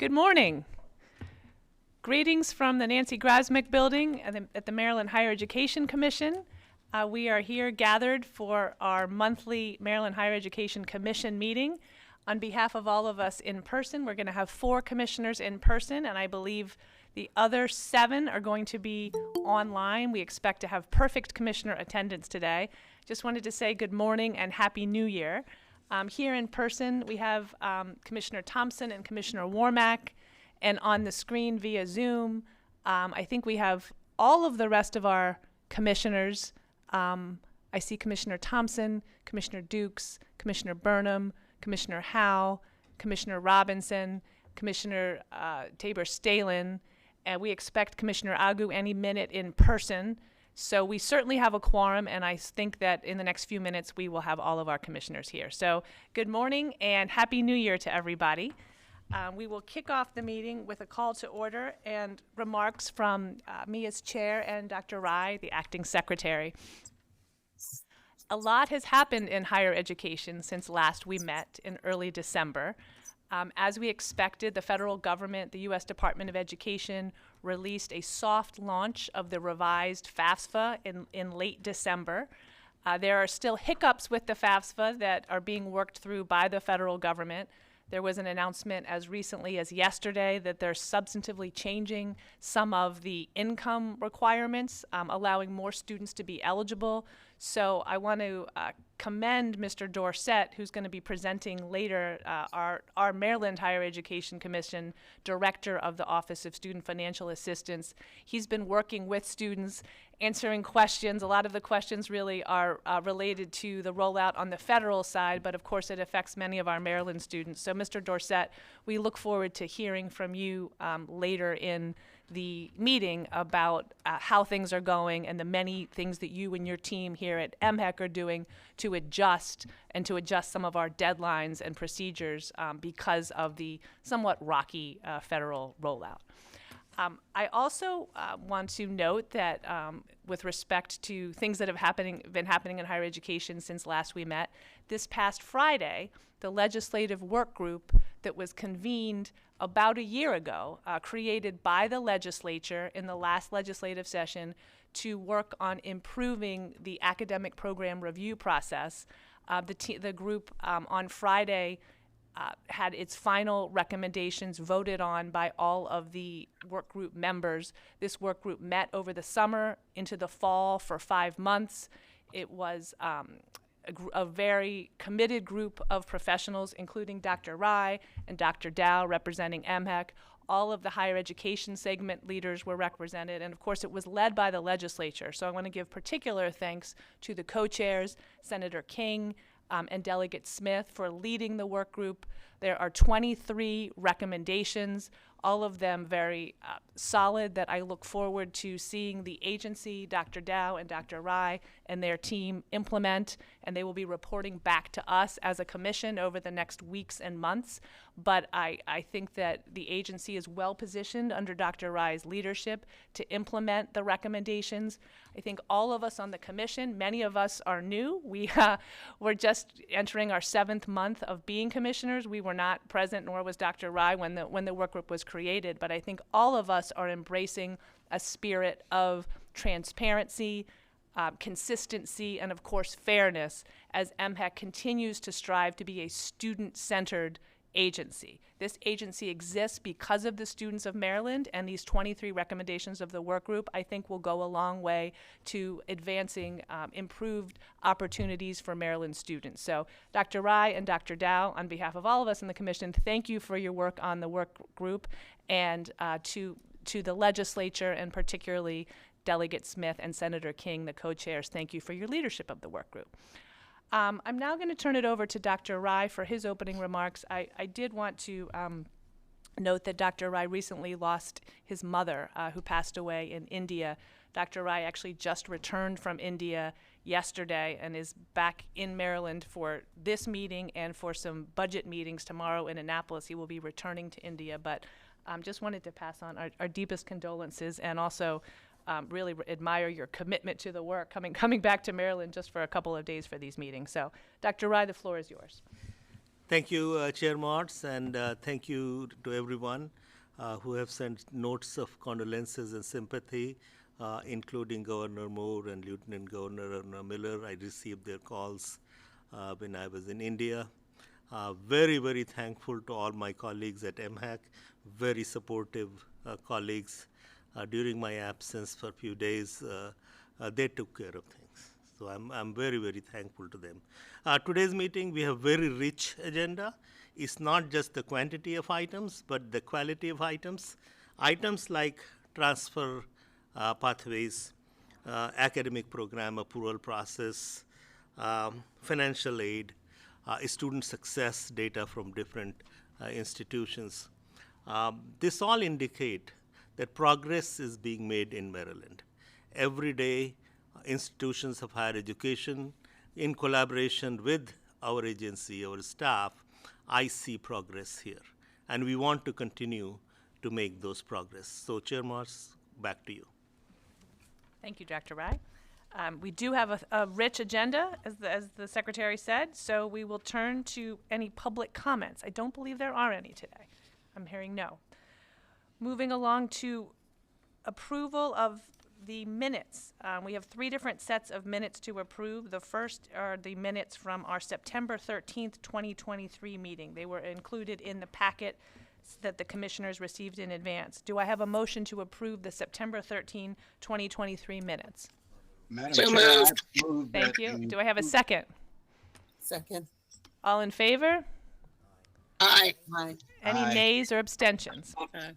Good morning. Greetings from the Nancy Grasmick Building at the Maryland Higher Education Commission. We are here gathered for our monthly Maryland Higher Education Commission meeting. On behalf of all of us in person, we're going to have 4 commissioners in person, and I believe the other 7 are going to be online. We expect to have perfect commissioner attendance today. Just wanted to say good morning and Happy New Year. Here in person, we have Commissioner Thompson and Commissioner Warmack, and on the screen via Zoom, I think we have all of the rest of our commissioners. I see Commissioner Thompson, Commissioner Dukes, Commissioner Burnham, Commissioner Howe, Commissioner Robinson, Commissioner Tabor-Stalin, and we expect Commissioner Agu any minute in person. So we certainly have a quorum, and I think that in the next few minutes we will have all of our commissioners here. So good morning and Happy New Year to everybody. We will kick off the meeting with a call to order and remarks from me as chair and Dr. Rai, the acting secretary. A lot has happened in higher education since last we met in early December. As we expected, the federal government, the U.S. Department of Education, released a soft launch of the revised FAFSA in late December. There are still hiccups with the FAFSA that are being worked through by the federal government. There was an announcement as recently as yesterday that they're substantively changing some of the income requirements, allowing more students to be eligible. So I want to commend Mr. Dorsett, who's going to be presenting later, our Maryland Higher Education Commission Director of the Office of Student Financial Assistance. He's been working with students, answering questions. A lot of the questions really are related to the rollout on the federal side, but of course it affects many of our Maryland students. So Mr. Dorsett, we look forward to hearing from you later in the meeting about how things are going and the many things that you and your team here at Mhec are doing to adjust some of our deadlines and procedures because of the somewhat rocky federal rollout. I also want to note that with respect to things that have been happening in higher education since last we met, this past Friday, the legislative work group that was convened about a year ago, created by the legislature in the last legislative session to work on improving the academic program review process. The group on Friday had its final recommendations voted on by all of the work group members. This work group met over the summer into the fall for 5 months. It was a very committed group of professionals, including Dr. Rai and Dr. Dow representing Mhec. All of the higher education segment leaders were represented, and of course it was led by the legislature. So I want to give particular thanks to the co-chairs, Senator King and Delegate Smith, for leading the work group. There are 23 recommendations, all of them very solid, that I look forward to seeing the agency, Dr. Dow and Dr. Rai, and their team implement, and they will be reporting back to us as a commission over the next weeks and months. But I think that the agency is well positioned under Dr. Rai's leadership to implement the recommendations. I think all of us on the commission, many of us are new. We're just entering our 7th month of being commissioners. We were not present, nor was Dr. Rai when the work group was created. But I think all of us are embracing a spirit of transparency, consistency, and of course fairness as Mhec continues to strive to be a student-centered agency. This agency exists because of the students of Maryland, and these 23 recommendations of the work group I think will go a long way to advancing improved opportunities for Maryland students. So Dr. Rai and Dr. Dow, on behalf of all of us in the commission, thank you for your work on the work group, and to the legislature, and particularly Delegate Smith and Senator King, the co-chairs, thank you for your leadership of the work group. I'm now going to turn it over to Dr. Rai for his opening remarks. I did want to note that Dr. Rai recently lost his mother, who passed away in India. Dr. Rai actually just returned from India yesterday and is back in Maryland for this meeting and for some budget meetings tomorrow in Annapolis. He will be returning to India, but just wanted to pass on our deepest condolences, and also really admire your commitment to the work, coming back to Maryland just for a couple of days for these meetings. So, Dr. Rai, the floor is yours. Thank you, Chair Martz, and thank you to everyone who have sent notes of condolences and sympathy, including Governor Moore and Lieutenant Governor Miller. I received their calls when I was in India. Very, very thankful to all my colleagues at Mhec, very supportive colleagues. During my absence for a few days, they took care of things. So I'm very, very thankful to them. Today's meeting, we have very rich agenda. It's not just the quantity of items, but the quality of items. Items like transfer pathways, academic program approval process, financial aid, student success data from different institutions. This all indicate that progress is being made in Maryland. Every day, institutions of higher education, in collaboration with our agency, our staff, I see progress here. And we want to continue to make those progress. So, Chair Martz, back to you. Thank you, Dr. Rai. We do have a rich agenda, as the Secretary said, so we will turn to any public comments. I don't believe there are any today. I'm hearing no. Moving along to approval of the minutes. We have 3 different sets of minutes to approve. The first are the minutes from our September 13th, 2023 meeting. They were included in the packet that the commissioners received in advance. Do I have a motion to approve the September 13, 2023 minutes? Madam So Chair, moved. I move Thank that you. the- Do I have a second? Second. All in favor? Aye. Aye. Any nays or abstentions? Aye.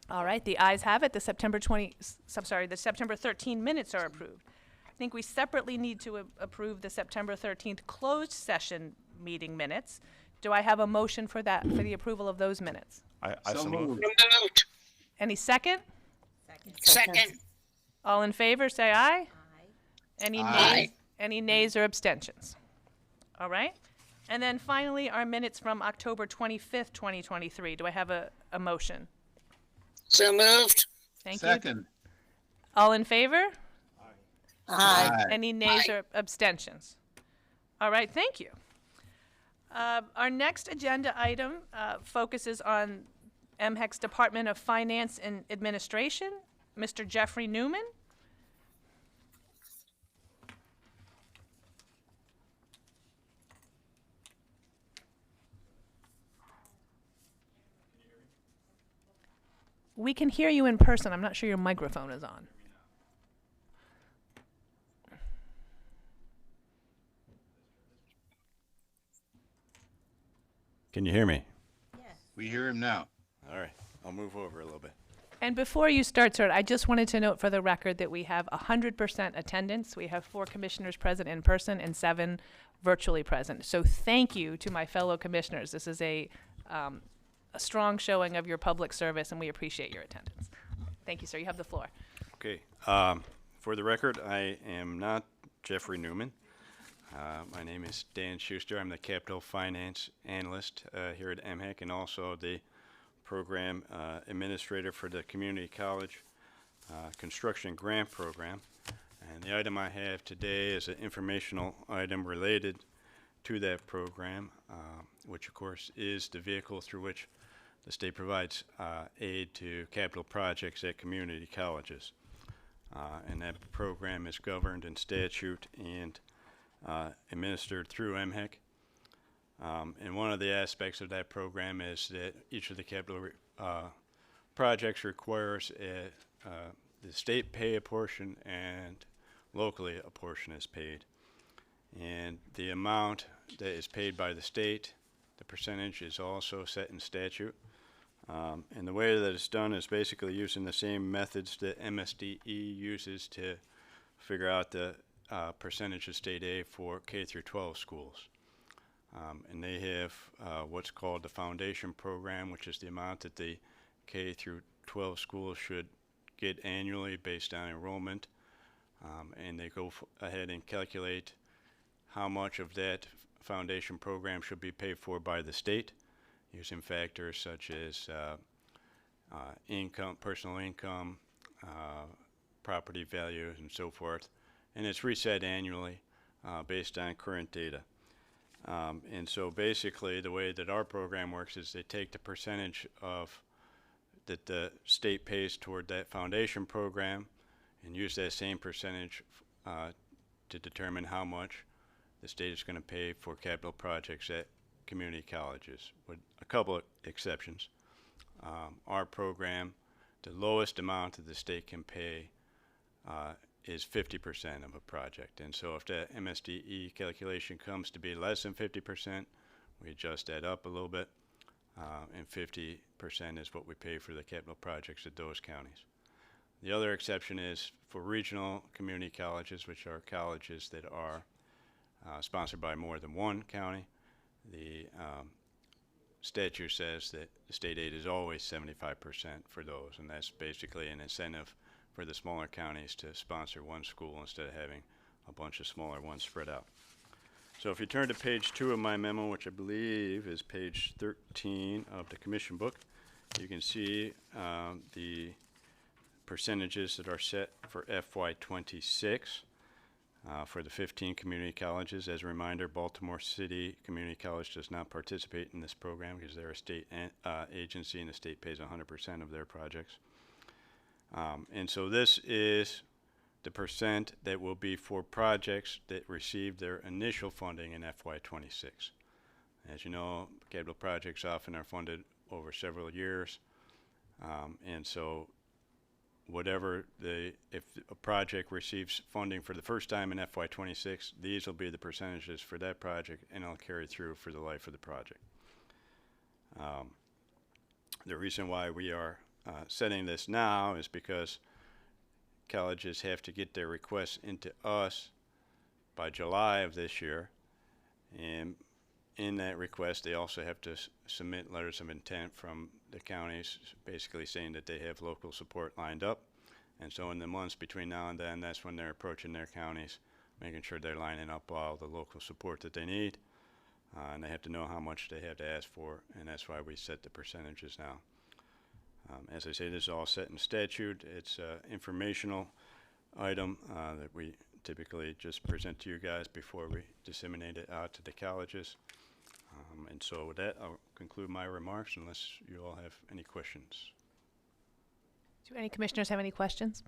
All right, the ayes have it. The September 13 minutes are approved. I think we separately need to approve the September 13th closed session meeting minutes. Do I have a motion for that, for the approval of those minutes? I So so move. moved. So moved. Any second? Second. All in favor, say aye. Any Aye. nays? Any nays or abstentions? All right. And then finally, our minutes from October 25th, 2023. Do I have a motion? So moved. Thank you. Second. All in favor? Aye. Any nays Aye. or abstentions? All right, thank you. Our next agenda item focuses on Mhec's Department of Finance and Administration, Mr. Jeffrey Newman. We can hear you in person. I'm not sure your microphone is on. Can you hear me? We hear him now. All right, I'll move over a little bit. And before you start, sir, I just wanted to note for the record that we have 100% attendance. We have 4 commissioners present in person and 7 virtually present. So thank you to my fellow commissioners. This is a strong showing of your public service, and we appreciate your attendance. Thank you, sir. You have the floor. Okay, for the record, I am not Jeffrey Newman. My name is Dan Schuster. I'm the Capital Finance Analyst here at Mhec and also the Program Administrator for the Community College Construction Grant Program. And the item I have today is an informational item related to that program, which of course is the vehicle through which the state provides aid to capital projects at community colleges. And that program is governed in statute and administered through Mhec. And one of the aspects of that program is that each of the capital projects requires the state pay a portion and locally a portion is paid. And the amount that is paid by the state, the percentage, is also set in statute. And the way that it's done is basically using the same methods that MSDE uses to figure out the percentage of state aid for K through 12 schools. And they have what's called the foundation program, which is the amount that the K through 12 schools should get annually based on enrollment. And they go ahead and calculate how much of that foundation program should be paid for by the state, using factors such as income, personal income, property values, and so forth. And it's reset annually based on current data. And so basically the way that our program works is they take the percentage of that the state pays toward that foundation program and use that same percentage to determine how much the state is going to pay for capital projects at community colleges, with a couple of exceptions. Our program, the lowest amount that the state can pay is 50% of a project. And so if the MSDE calculation comes to be less than 50%, we adjust that up a little bit. And 50% is what we pay for the capital projects at those counties. The other exception is for regional community colleges, which are colleges that are sponsored by more than one county. The statute says that the state aid is always 75% for those, and that's basically an incentive for the smaller counties to sponsor one school instead of having a bunch of smaller ones spread out. So if you turn to page 2 of my memo, which I believe is page 13 of the commission book, you can see the percentages that are set for FY26 for the 15 community colleges. As a reminder, Baltimore City Community College does not participate in this program because they're a state agency and the state pays 100% of their projects. And so this is the percent that will be for projects that received their initial funding in FY26. As you know, capital projects often are funded over several years, and so if a project receives funding for the first time in FY26, these will be the percentages for that project, and it'll carry through for the life of the project. The reason why we are setting this now is because colleges have to get their requests into us by July of this year, and in that request they also have to submit letters of intent from the counties basically saying that they have local support lined up. And so in the months between now and then, that's when they're approaching their counties, making sure they're lining up all the local support that they need, and they have to know how much they have to ask for, and that's why we set the percentages now. As I say, this is all set in statute. It's an informational item that we typically just present to you guys before we disseminate it out to the colleges. And so with that, I'll conclude my remarks unless you all have any questions. Do any commissioners have any questions?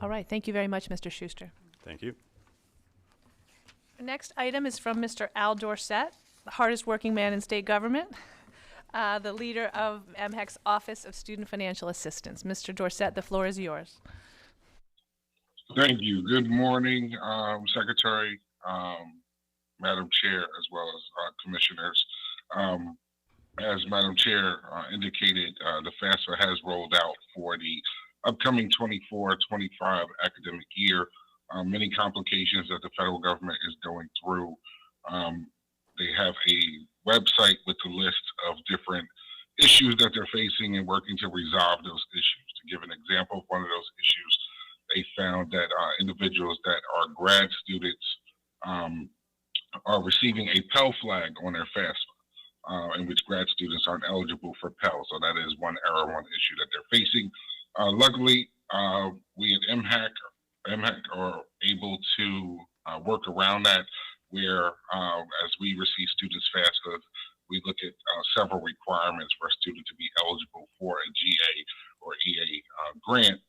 All right, thank you very much, Mr. Schuster. Thank you. The next item is from Mr. Al Dorsett, the hardest working man in state government, the leader of Mhec's Office of Student Financial Assistance. Mr. Dorsett, the floor is yours. Thank you. Good morning, Secretary, Madam Chair, as well as commissioners. As Madam Chair indicated, the FAFSA has rolled out for the upcoming 24-25 academic year. Many complications that the federal government is going through. They have a website with a list of different issues that they're facing and working to resolve those issues. To give an example of one of those issues, they found that individuals that are grad students are receiving a Pell flag on their FAFSA, in which grad students aren't eligible for Pell. So that is one error, one issue that they're facing. Luckily, we at Mhec are able to work around that, where as we receive students' FAFSA, we look at several requirements for a student to be eligible for a GA or EA grant,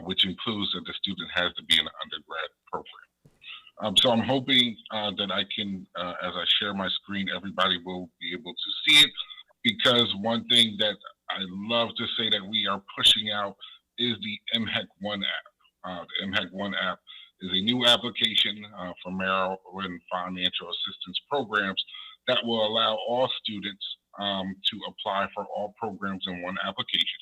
which includes that the student has to be in an undergrad program. So I'm hoping that I can, as I share my screen, everybody will be able to see it, because one thing that I love to say that we are pushing out is the Mhec One app. The Mhec One app is a new application for Maryland financial assistance programs that will allow all students to apply for all programs in one application,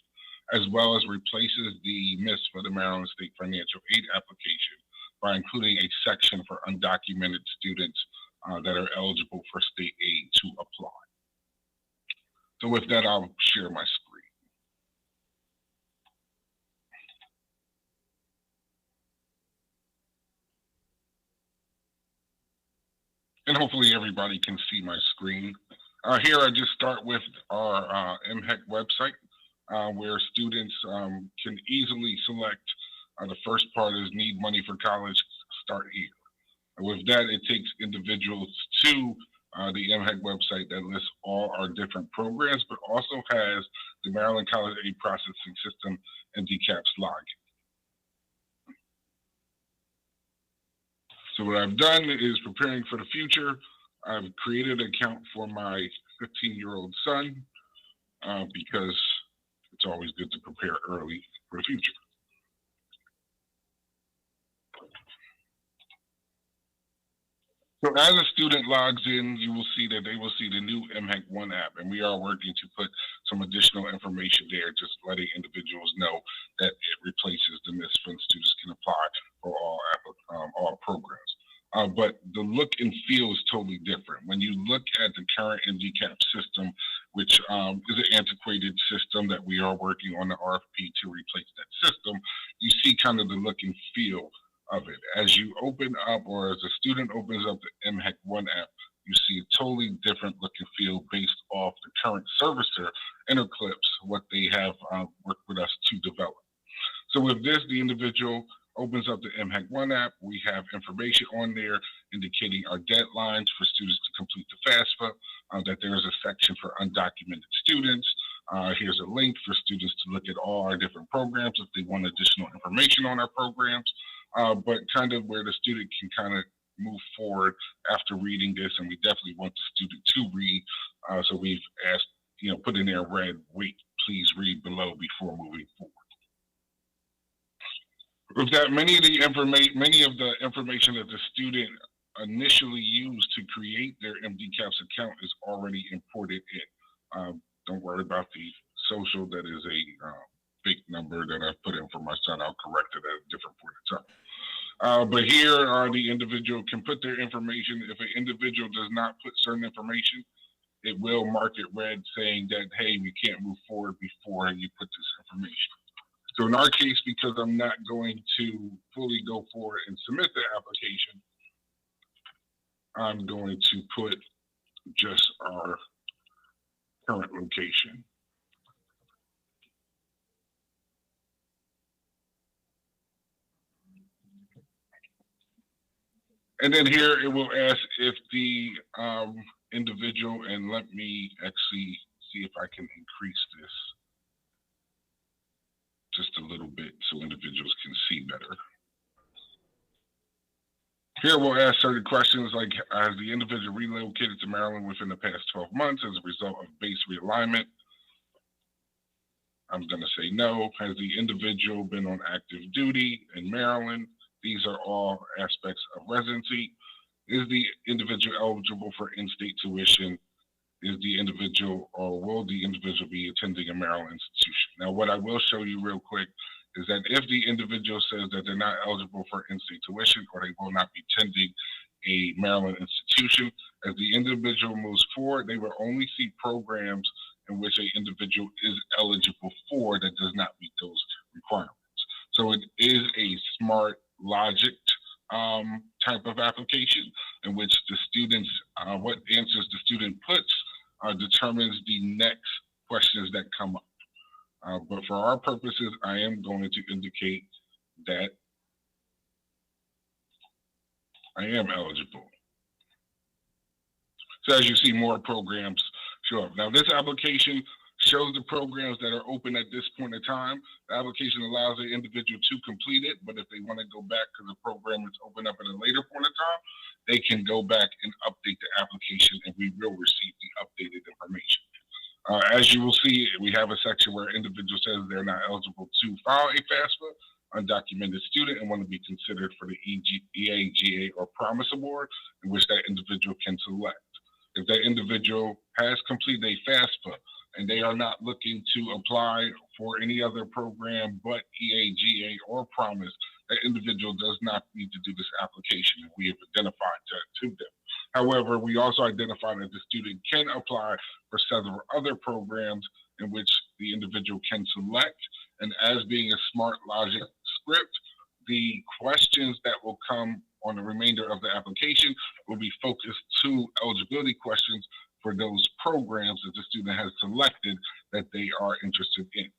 as well as replaces the MIS for the Maryland State Financial Aid application by including a section for undocumented students that are eligible for state aid to apply. So with that, I'll share my screen. And hopefully everybody can see my screen. Here I just start with our Mhec website, where students can easily select, the first part is need money for college, start here. With that, it takes individuals to the Mhec website that lists all our different programs, but also has the Maryland College Aid Processing System MDCAPS login. So what I've done is preparing for the future. I've created an account for my 15-year-old son because it's always good to prepare early for the future. So as a student logs in, you will see that they will see the new Mhec One app, and we are working to put some additional information there, just letting individuals know that it replaces the MISFIN. Students can apply for all programs. But the look and feel is totally different. When you look at the current MDCAP system, which is an antiquated system that we are working on the RFP to replace that system, you see kind of the look and feel of it. As you open up, or as a student opens up the Mhec One app, you see a totally different look and feel based off the current servicer Interclips, what they have worked with us to develop. So with this, the individual opens up the Mhec One app. We have information on there indicating our deadlines for students to complete the FAFSA, that there is a section for undocumented students. Here's a link for students to look at all our different programs if they want additional information on our programs, but kind of where the student can kind of move forward after reading this, and we definitely want the student to read. So we've asked, put in there red, wait, please read below before moving forward. With that, many of the information that the student initially used to create their MDCAPS account is already imported in. Don't worry about the social. That is a fake number that I put in for my son. I'll correct it at a different point in time. But here the individual can put their information. If an individual does not put certain information, it will mark it red saying that, hey, we can't move forward before you put this information. So in our case, because I'm not going to fully go forward and submit the application, I'm going to put just our current location. And then here it will ask if the individual, and let me actually see if I can increase this just a little bit so individuals can see better. Here we'll ask certain questions like, has the individual relocated to Maryland within the past 12 months as a result of base realignment? I'm going to say no. Has the individual been on active duty in Maryland? These are all aspects of residency. Is the individual eligible for in-state tuition? Is the individual, or will the individual be attending a Maryland institution? Now, what I will show you real quick is that if the individual says that they're not eligible for in-state tuition, or they will not be attending a Maryland institution, as the individual moves forward, they will only see programs in which an individual is eligible for that does not meet those requirements. So it is a smart logic type of application in which the students, what answers the student puts determines the next questions that come up. But for our purposes, I am going to indicate that I am eligible. So as you see, more programs show up. Now this application shows the programs that are open at this point in time. The application allows the individual to complete it, but if they want to go back because the program is open up at a later point in time, they can go back and update the application, and we will receive the updated information. As you will see, we have a section where individual says they're not eligible to file a FAFSA, undocumented student, and want to be considered for the EAGA or Promise Award, in which that individual can select. If that individual has completed a FAFSA and they are not looking to apply for any other program but EAGA or Promise, that individual does not need to do this application, and we have identified that to them. However, we also identified that the student can apply for several other programs in which the individual can select, and as being a smart logic script, the questions that will come on the remainder of the application will be focused to eligibility questions for those programs that the student has selected that they are interested in.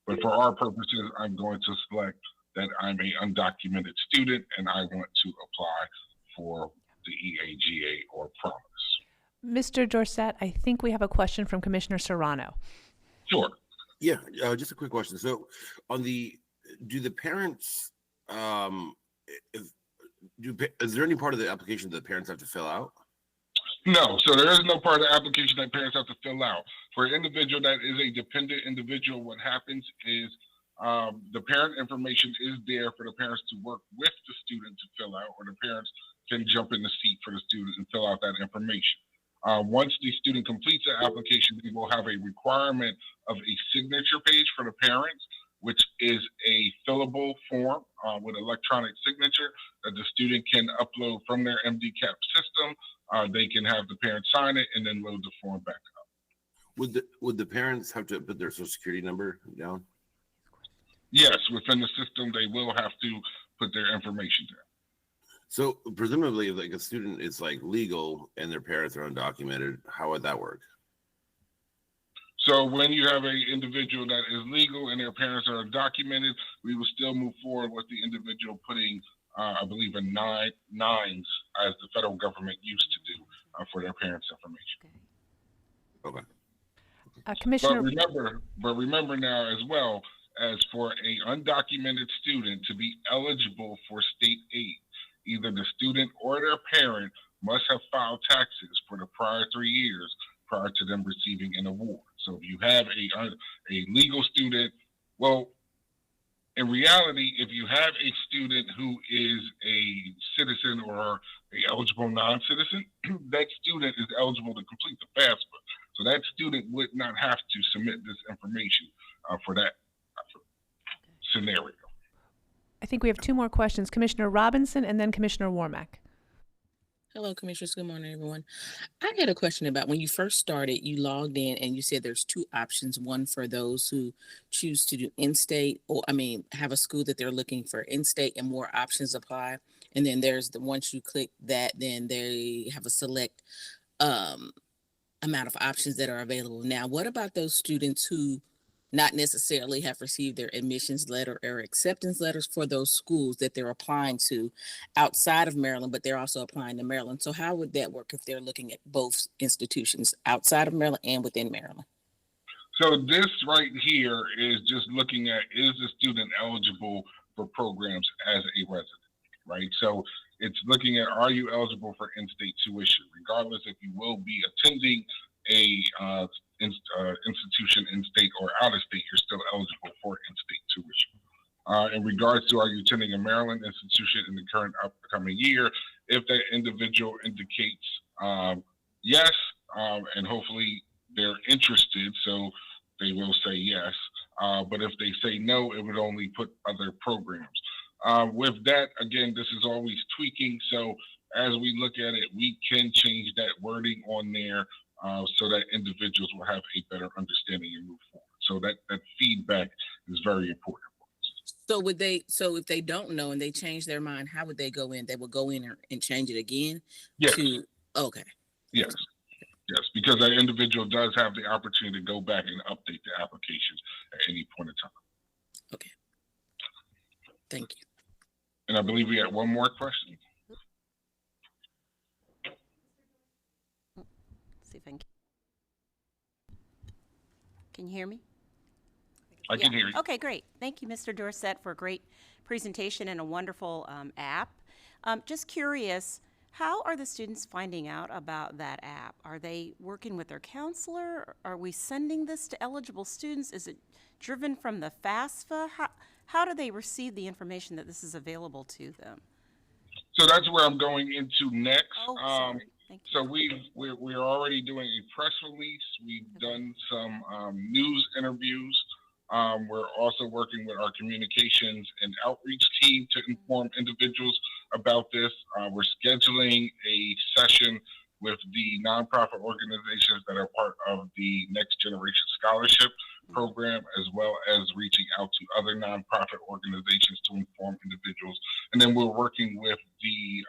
But for our purposes, I'm going to select that I'm an undocumented student and I want to apply for the EAGA or Promise. Mr. Dorsett, I think we have a question from Commissioner Serrano. Sure. Yeah, just a quick question. So, do the parents, is there any part of the application that the parents have to fill out? No, so there is no part of the application that parents have to fill out. For an individual that is a dependent individual, what happens is the parent information is there for the parents to work with the student to fill out, or the parents can jump in the seat for the student and fill out that information. Once the student completes the application, we will have a requirement of a signature page for the parents, which is a fillable form with electronic signature that the student can upload from their MDCAP system. They can have the parent sign it and then load the form back up. Would the parents have to put their social security number down? Yes, within the system, they will have to put their information there. So presumably, if like a student is like legal and their parents are undocumented, how would that work? So when you have an individual that is legal and their parents are undocumented, we will still move forward with the individual putting, I believe, a nines as the federal government used to do for their parents' information. Okay. Commissioner. But remember now as well, as for a undocumented student to be eligible for state aid, either the student or their parent must have filed taxes for the prior 3 years prior to them receiving an award. So if you have a legal student, well, in reality, if you have a student who is a citizen or a eligible non-citizen, that student is eligible to complete the FAFSA. So that student would not have to submit this information for that scenario. I think we have two more questions. Commissioner Robinson and then Commissioner Warmack. Hello, Commissioners. Good morning, everyone. I had a question about when you first started, you logged in and you said there's two options. One for those who choose to do in-state, or have a school that they're looking for in-state and more options apply. And then there's once you click that, then they have a select amount of options that are available. Now, what about those students who not necessarily have received their admissions letter or acceptance letters for those schools that they're applying to outside of Maryland, but they're also applying to Maryland? So how would that work if they're looking at both institutions outside of Maryland and within Maryland? So this right here is just looking at, is the student eligible for programs as a resident, right? So it's looking at, are you eligible for in-state tuition? Regardless if you will be attending a institution in state or out of state, you're still eligible for in-state tuition. In regards to, are you attending a Maryland institution in the current upcoming year, if that individual indicates yes, and hopefully they're interested, so they will say yes. But if they say no, it would only put other programs. With that, again, this is always tweaking. So as we look at it, we can change that wording on there so that individuals will have a better understanding and move forward. So that feedback is very important. So if they don't know and they change their mind, how would they go in? They will go in and change it again? Yes. Okay. Yes. Yes, because that individual does have the opportunity to go back and update the applications at any point in time. Okay. Thank you. And I believe we had one more question. See if I can you hear me? I can hear you. Okay, great. Thank you, Mr. Dorsett, for a great presentation and a wonderful app. Just curious, how are the students finding out about that app? Are they working with their counselor? Are we sending this to eligible students? Is it driven from the FAFSA? How do they receive the information that this is available to them? So that's where I'm going into next. Oh, sorry. Thank you. So we're already doing a press release. We've done some news interviews. We're also working with our communications and outreach team to inform individuals about this. We're scheduling a session with the nonprofit organizations that are part of the Next Generation Scholarship Program, as well as reaching out to other nonprofit organizations to inform individuals. And then we're working with the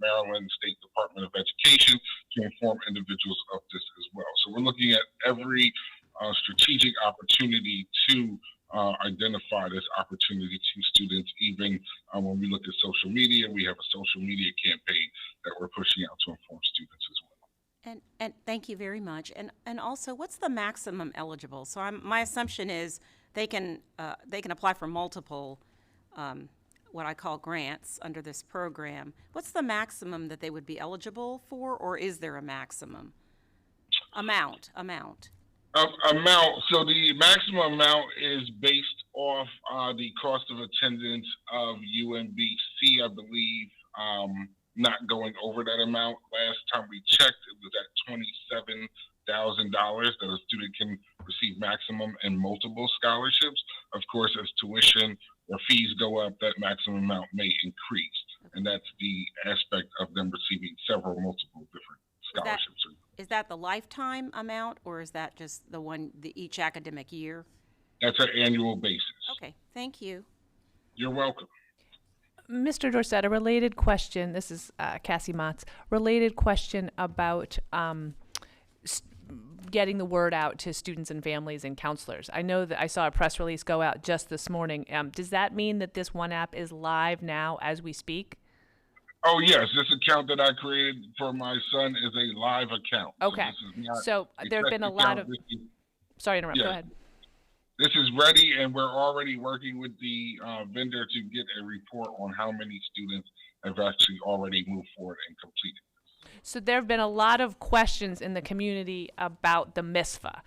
Maryland State Department of Education to inform individuals of this as well. So we're looking at every strategic opportunity to identify this opportunity to students. Even when we look at social media, we have a social media campaign we're pushing out to inform students as well. And thank you very much. And also, what's the maximum eligible? So my assumption is they can apply for multiple what I call grants under this program. What's the maximum that they would be eligible for, or is there a maximum amount? Amount. So the maximum amount is based off the cost of attendance of UMBC, I believe. Not going over that amount. Last time we checked, it was at $27,000 that a student can receive maximum and multiple scholarships. Of course, as tuition or fees go up, that maximum amount may increase, and that's the aspect of them receiving multiple different scholarships. Is that the lifetime amount, or is that just each academic year? That's an annual basis. Okay, thank you. You're welcome. Mr. Dorsett, a related question. This is Cassie Motz. Related question about getting the word out to students and families and counselors. I know that I saw a press release go out just this morning. Does that mean that this one app is live now as we speak? Oh, yes. This account that I created for my son is a live account. Okay. So there have been a lot of... Sorry to interrupt. Yeah. Go ahead. This is ready, and we're already working with the vendor to get a report on how many students have actually already moved forward and completed. So there have been a lot of questions in the community about the MISFA,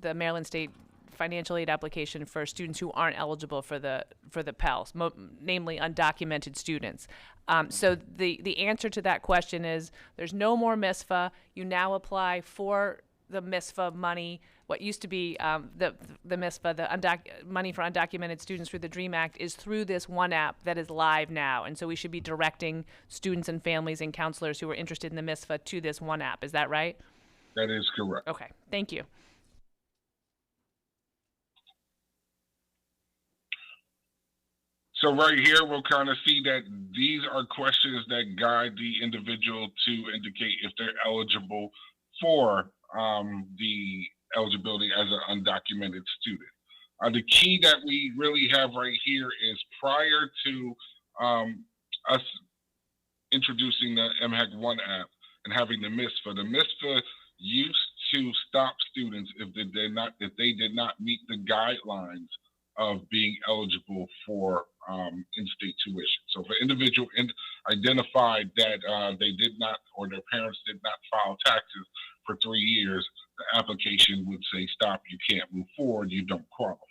the Maryland State Financial Aid application for students who aren't eligible for the Pell, namely undocumented students. So the answer to that question is there's no more MISFA. You now apply for the MISFA money. What used to be the MISFA, the money for undocumented students through the DREAM Act, is through this one app that is live now. And so we should be directing students and families and counselors who are interested in the MISFA to this one app. Is that right? That is correct. Okay, thank you. So right here, we'll kind of see that these are questions that guide the individual to indicate if they're eligible for the eligibility as an undocumented student. The key that we really have right here is prior to us introducing the Mhec 1 app and having the MISFA used to stop students if they did not meet the guidelines of being eligible for in-state tuition. So if an individual identified that they did not, or their parents did not file taxes for 3 years, the application would say, stop, you can't move forward, you don't qualify.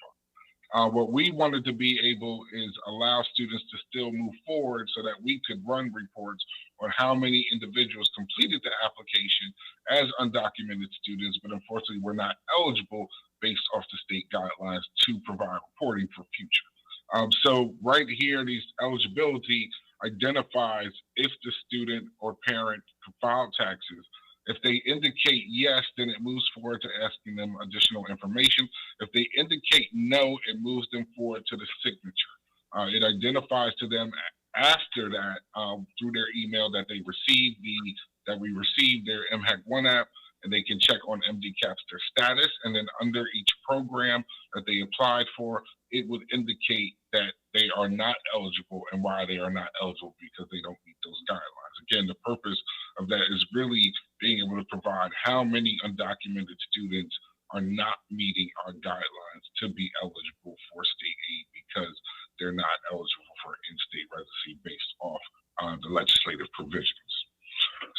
What we wanted to be able is allow students to still move forward so that we could run reports on how many individuals completed the application as undocumented students, but unfortunately were not eligible based off the state guidelines to provide reporting for future. So right here, these eligibility identifies if the student or parent filed taxes. If they indicate yes, then it moves forward to asking them additional information. If they indicate no, it moves them forward to the signature. It identifies to them after that through their email that they received we received their Mhec 1 app, and they can check on MDCAP's their status. And then under each program that they applied for, it would indicate that they are not eligible and why they are not eligible, because they don't meet those guidelines. Again, the purpose of that is really being able to provide how many undocumented students are not meeting our guidelines to be eligible for state aid because they're not eligible for in-state residency based off the legislative provisions.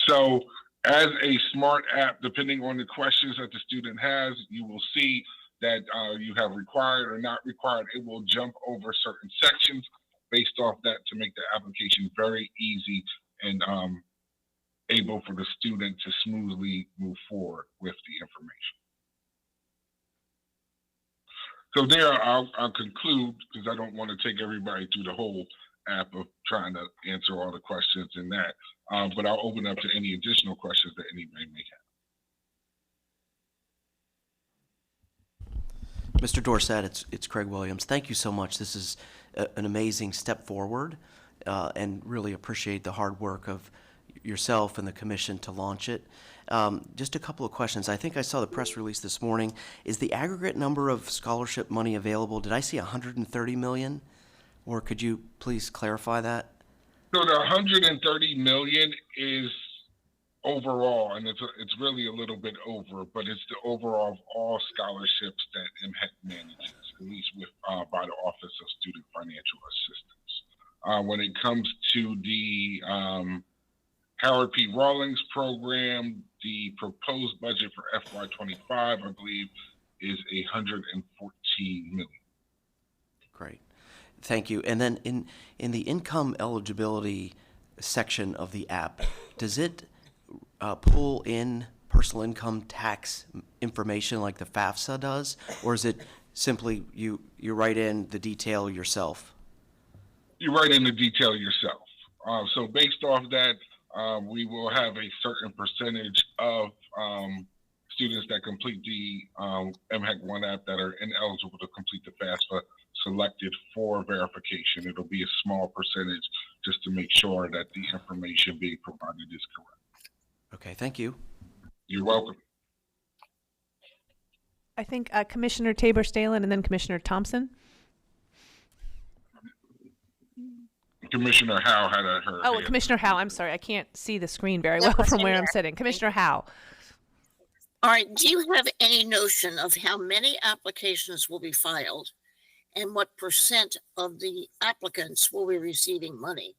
So as a smart app, depending on the questions that the student has, you will see that you have required or not required. It will jump over certain sections based off that to make the application very easy and able for the student to smoothly move forward with the information. So there, I'll conclude, because I don't want to take everybody through the whole app of trying to answer all the questions in that, but I'll open up to any additional questions that anybody may have. Mr. Dorsett, it's Craig Williams. Thank you so much. This is an amazing step forward, and really appreciate the hard work of yourself and the commission to launch it. Just a couple of questions. I think I saw the press release this morning. Is the aggregate number of scholarship money available? Did I see 130 million? Or could you please clarify that? So the 130 million is overall, and it's really a little bit over, but it's the overall of all scholarships that Mhec manages, at least with by the Office of Student Financial Assistance. When it comes to the Howard P. Rawlings program, the proposed budget for FY25, I believe, is 114 million. Great. Thank you. And then in the income eligibility section of the app, does it pull in personal income tax information like the FAFSA does, or is it simply you write in the detail yourself? You write in the detail yourself. So based off that, we will have a certain percentage of students that complete the Mhec One app that are ineligible to complete the FAFSA selected for verification. It'll be a small percentage just to make sure that the information being provided is correct. Okay, thank you. You're welcome. I think Commissioner Tabor-Stalen and then Commissioner Thompson. Commissioner Howe had her Oh, hand. Commissioner Howe. I'm sorry. I can't see the screen very well from where I'm sitting. Commissioner Howe. All right, do you have any notion of how many applications will be filed and what percent of the applicants will be receiving money?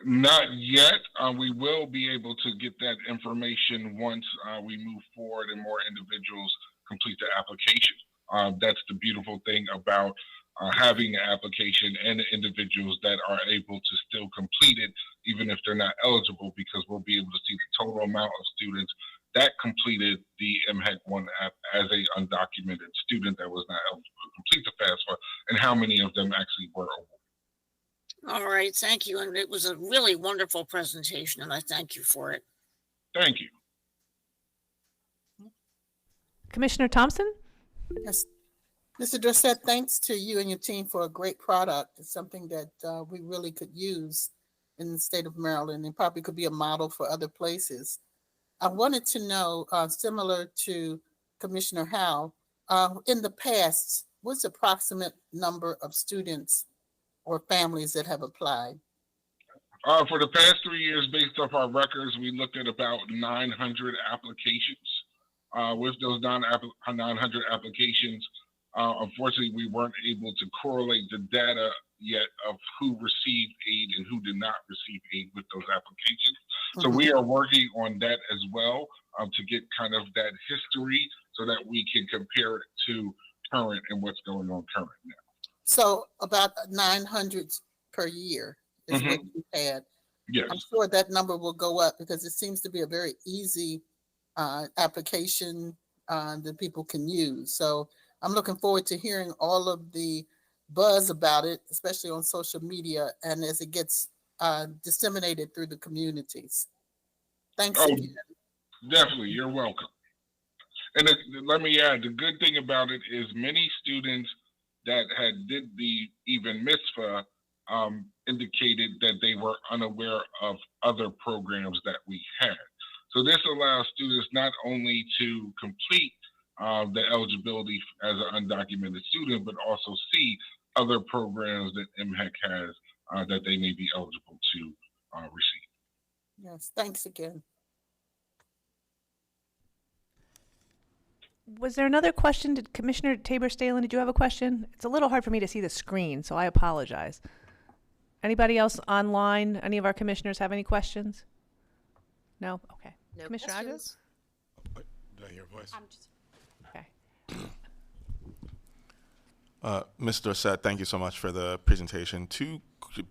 Not yet. We will be able to get that information once we move forward and more individuals complete the application. That's the beautiful thing about having an application and the individuals that are able to still complete it, even if they're not eligible, because we'll be able to see the total amount of students that completed the Mhec One app as a undocumented student that was not eligible to complete the FAFSA, and how many of them actually were awarded. All right, thank you. And it was a really wonderful presentation, and I thank you for it. Thank you. Commissioner Thompson? Yes. Mr. Dorsett, thanks to you and your team for a great product. It's something that we really could use in the state of Maryland and probably could be a model for other places. I wanted to know, similar to Commissioner Howe, in the past, what's the approximate number of students or families that have applied? For the past 3 years, based off our records, we looked at about 900 applications. With those 900 applications, unfortunately, we weren't able to correlate the data yet of who received aid and who did not receive aid with those applications. So we are working on that as well to get kind of that history so that we can compare it to current and what's going on current now. So about 900 per year is what you had. Yes. I'm sure that number will go up because it seems to be a very easy application that people can use. So I'm looking forward to hearing all of the buzz about it, especially on social media and as it gets disseminated through the communities. Thanks again. Definitely, you're welcome. And let me add, the good thing about it is many students that did the even mitzvah indicated that they were unaware of other programs that we had. So this allows students not only to complete the eligibility as an undocumented student, but also see other programs that Mhec has that they may be eligible to receive. Yes, thanks again. Was there another question? Did Commissioner Tabor-Stalen, did you have a question? It's a little hard for me to see the screen, so I apologize. Anybody else online? Any of our commissioners have any questions? No? Okay. No Commissioner questions. Do I hear a voice? Okay. Mr. Dorsett, thank you so much for the presentation. Two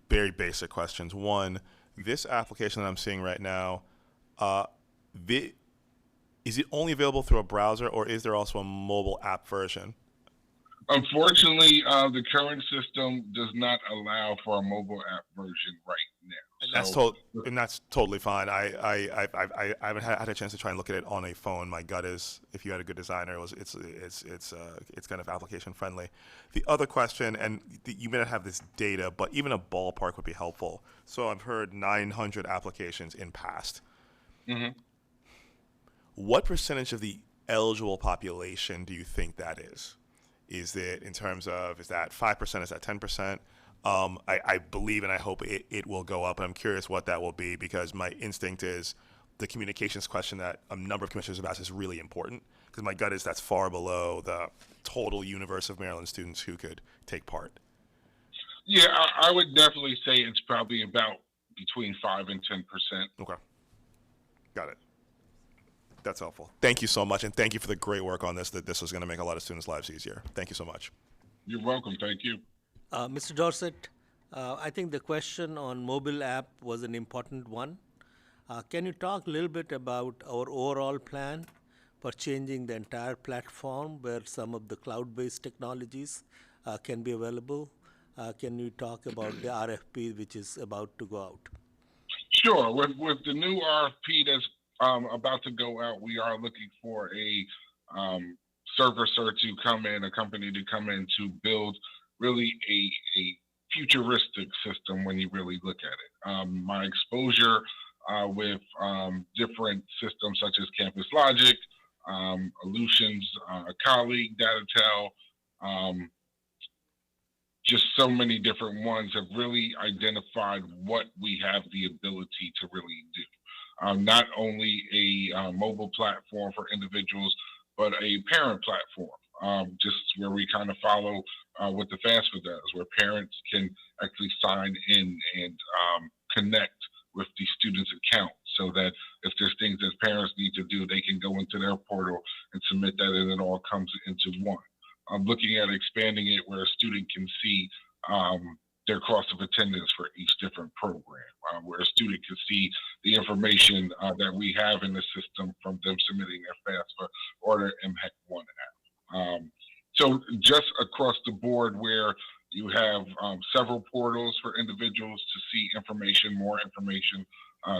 very basic questions. One, this application that I'm seeing right now, is it only available through a browser, or is there also a mobile app version? Unfortunately, the current system does not allow for a mobile app version right now. And that's totally fine. I haven't had a chance to try and look at it on a phone. My gut is, if you had a good designer, it's kind of application friendly. The other question, and you may not have this data, but even a ballpark would be helpful. So I've heard 900 applications in past. Mm-hmm. What percentage of the eligible population do you think that is? Is it in terms of, is that 5%, is that 10%? I believe and I hope it will go up. I'm curious what that will be, because my instinct is the communications question that a number of commissioners have asked is really important, because my gut is that's far below the total universe of Maryland students who could take part. Yeah, I would definitely say it's probably about between 5 and 10%. Okay. Got it. That's helpful. Thank you so much, and thank you for the great work on this. That this is going to make a lot of students' lives easier. Thank you so much. You're welcome. Thank you. Mr. Dorset, I think the question on mobile app was an important one. Can you talk a little bit about our overall plan for changing the entire platform where some of the cloud-based technologies can be available? Can you talk about the RFP which is about to go out? Sure. With the new RFP that's about to go out, we are looking for a servicer to come in, a company to come in to build really a futuristic system when you really look at it. My exposure with different systems such as Campus Logic, Illusions, a colleague, DataTel, just so many different ones have really identified what we have the ability to really do. Not only a mobile platform for individuals, but a parent platform, just where we kind of follow what the FAFSA does, where parents can actually sign in and connect with the student's account, so that if there's things that parents need to do, they can go into their portal and submit that, and it all comes into one. I'm looking at expanding it where a student can see their cost of attendance for each different program, where a student can see the information that we have in the system from them submitting their FAFSA or their Mhec 1 app. So just across the board, where you have several portals for individuals to see information, more information.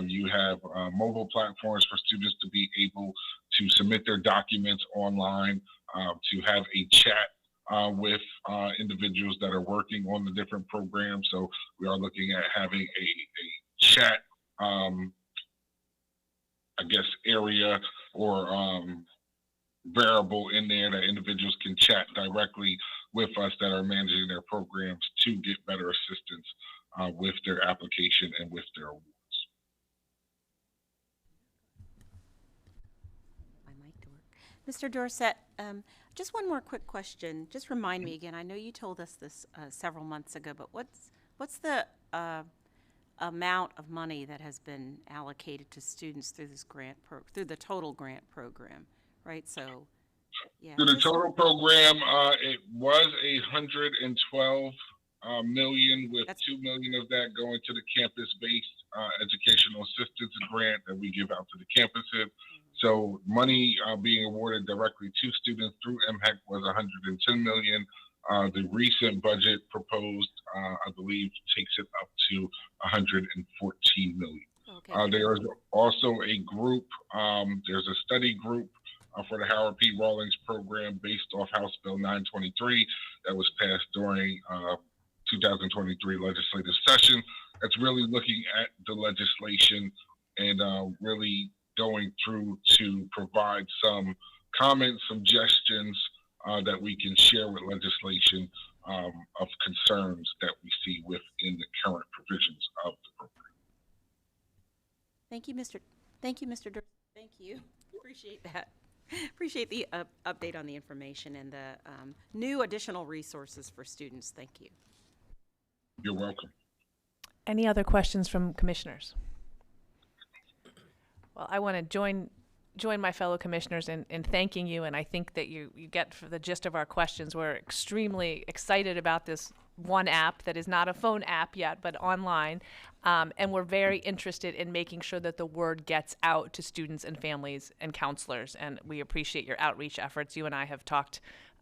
You have mobile platforms for students to be able to submit their documents online, to have a chat with individuals that are working on the different programs. So we are looking at having a chat, I guess, area or variable in there that individuals can chat directly with us that are managing their programs to get better assistance with their application and with their awards. My mic to work. Mr. Dorset, just one more quick question. Just remind me again. I know you told us this several months ago, but what's the amount of money that has been allocated to students through this through the total grant program, right? So, yeah. Through the total program, it was 112 million, with 2 million of that going to the campus-based educational assistance grant that we give out to the campuses. So money being awarded directly to students through Mhec was 110 million. The recent budget proposed, I believe, takes it up to 114 million. Okay. There is also a group, there's a study group for the Howard P. Rawlings program based off House Bill 923 that was passed during 2023 legislative session. That's really looking at the legislation and really going through to provide some comments, suggestions that we can share with legislation of concerns that we see within the current provisions of the program. Thank you, Mr. Dur. Thank you. Appreciate that. Appreciate the update on the information and the new additional resources for students. Thank you. You're welcome. Any other questions from commissioners? Well, I want to join my fellow commissioners in thanking you, and I think that you get for the gist of our questions. We're extremely excited about this one app that is not a phone app yet, but online, and we're very interested in making sure that the word gets out to students and families and counselors, and we appreciate your outreach efforts. You and I have talked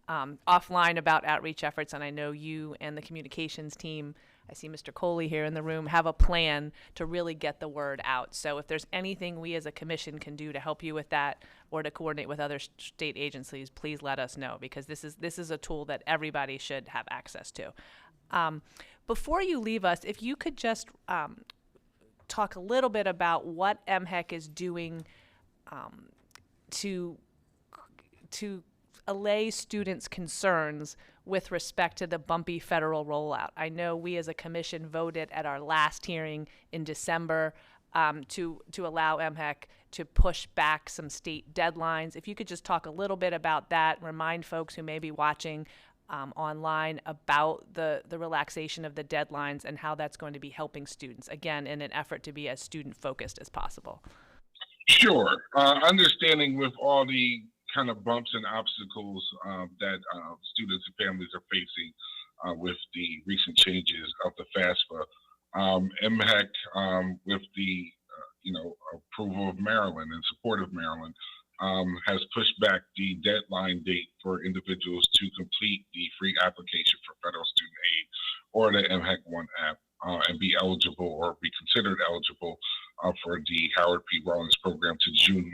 offline about outreach efforts, and I know you and the communications team, I see Mr. Coley here in the room, have a plan to really get the word out. So if there's anything we as a commission can do to help you with that or to coordinate with other state agencies, please let us know, because this is a tool that everybody should have access to. Before you leave us, if you could just talk a little bit about what Mhec is doing to allay students' concerns with respect to the bumpy federal rollout. I know we as a commission voted at our last hearing in December to allow Mhec to push back some state deadlines. If you could just talk a little bit about that, remind folks who may be watching online about the relaxation of the deadlines and how that's going to be helping students, again, in an effort to be as student-focused as possible. Sure. Understanding with all the kind of bumps and obstacles that students and families are facing with the recent changes of the FAFSA, Mhec, with the approval of Maryland and support of Maryland, has pushed back the deadline date for individuals to complete the free application for federal student aid or the Mhec One app and be eligible or be considered eligible for the Howard P. Rollins program to June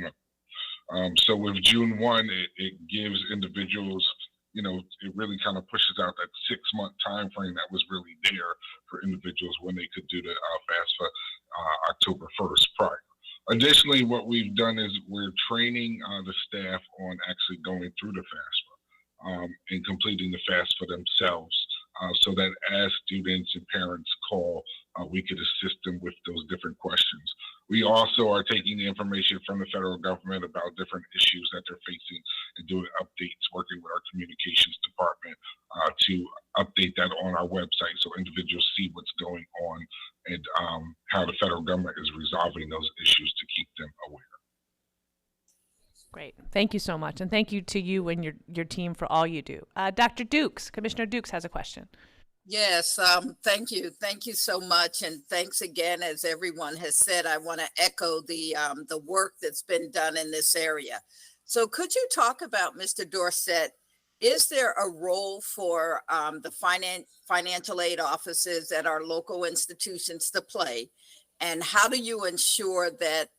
1. So with June 1, it gives individuals, it really kind of pushes out that 6-month time frame that was really there for individuals when they could do the FAFSA October 1st prior. Additionally, what we've done is we're training the staff on actually going through the FAFSA and completing the FAFSA themselves so that as students and parents call, we could assist them with those different questions. We also are taking the information from the federal government about different issues that they're facing and doing updates, working with our communications department to update that on our website so individuals see what's going on and how the federal government is resolving those issues to keep them aware. Great. Thank you so much. And thank you to you and your team for all you do. Dr. Dukes, Commissioner Dukes has a question. Yes, thank you. Thank you so much. And thanks again, as everyone has said, I want to echo the work that's been done in this area. So could you talk about, Mr. Dorsett, is there a role for the financial aid offices at our local institutions to play? And how do you ensure that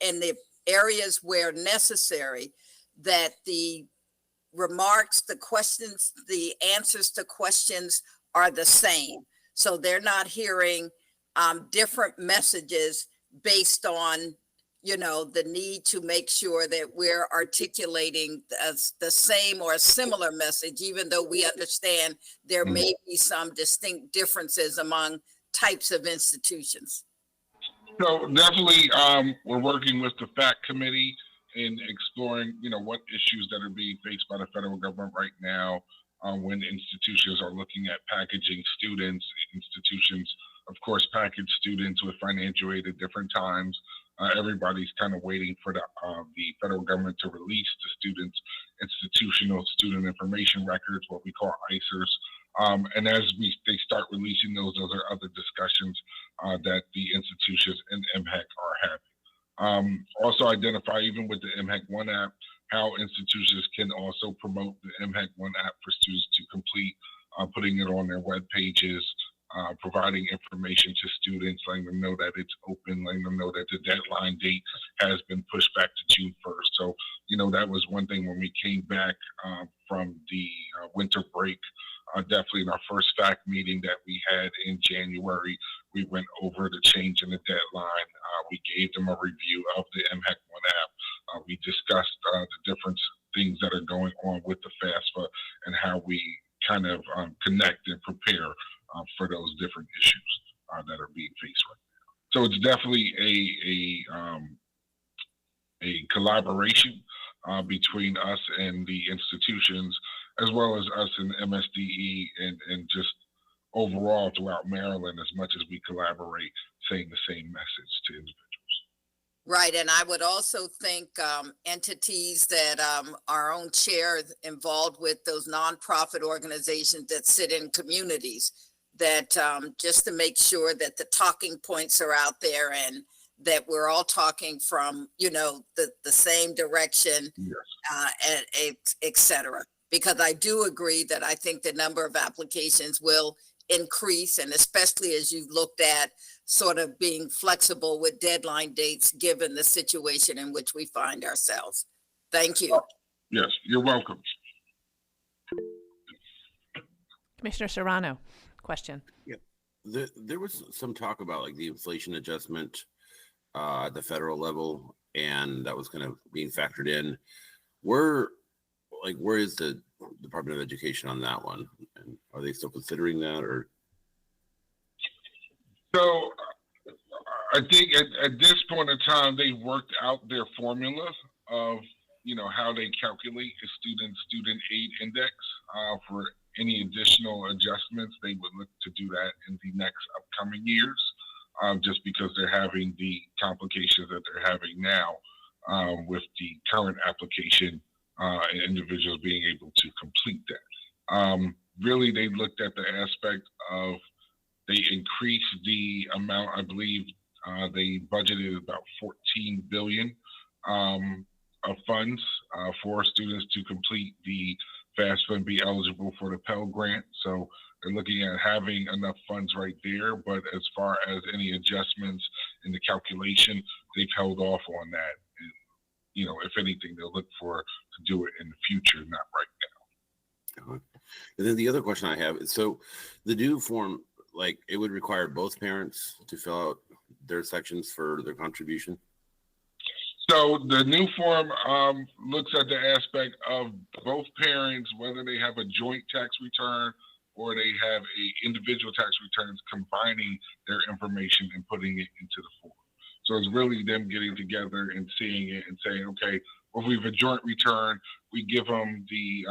in the areas where necessary, that the remarks, the questions, the answers to questions are the same? So they're not hearing different messages based on, the need to make sure that we're articulating the same or a similar message, even though we understand there may be some distinct differences among types of institutions. So definitely, we're working with the FACT committee in exploring, what issues that are being faced by the federal government right now when institutions are looking at packaging students. Institutions, of course, package students with financial aid at different times. Everybody's kind of waiting for the federal government to release the students' institutional student information records, what we call ICERs. And as they start releasing those are other discussions that the institutions and Mhec are having. Also identify, even with the Mhec One app, how institutions can also promote the Mhec One app for students to complete, putting it on their web pages, providing information to students, letting them know that it's open, letting them know that the deadline date has been pushed back to June 1st. So, that was one thing when we came back from the winter break. Definitely in our first FACT meeting that we had in January, we went over the change in the deadline. We gave them a review of the Mhec One app. We discussed the different things that are going on with the FAFSA and how we kind of connect and prepare for those different issues that are being faced right now. So it's definitely a collaboration between us and the institutions, as well as us and MSDE and just overall throughout Maryland, as much as we collaborate, saying the same message to individuals. Right. And I would also think entities that our own chair is involved with, those nonprofit organizations that sit in communities, that just to make sure that the talking points are out there and that we're all talking from, the same direction, yes. Et cetera. Because I do agree that I think the number of applications will increase, and especially as you've looked at sort of being flexible with deadline dates, given the situation in which we find ourselves. Thank you. Yes, you're welcome. Commissioner Serrano, question. Yeah, there was some talk about like the inflation adjustment at the federal level, and that was kind of being factored in. like, where is the Department of Education on that one? And are they still considering that, or? So I think at this point in time, they worked out their formula of, how they calculate a student aid index. For any additional adjustments, they would look to do that in the next upcoming years, just because they're having the complications that they're having now with the current application and individuals being able to complete that. Really, they looked at the aspect of they increased the amount. I believe they budgeted about 14 billion of funds for students to complete the FAFSA and be eligible for the Pell Grant. So they're looking at having enough funds right there. But as far as any adjustments in the calculation, they've held off on that. And, if anything, they'll look to do it in the future, not right now. And then the other question I have is, so the due form, like, it would require both parents to fill out their sections for their contribution? So the new form looks at the aspect of both parents, whether they have a joint tax return or they have individual tax returns, combining their information and putting it into the form. So it's really them getting together and seeing it and saying, okay, well, if we have a joint return, we give them the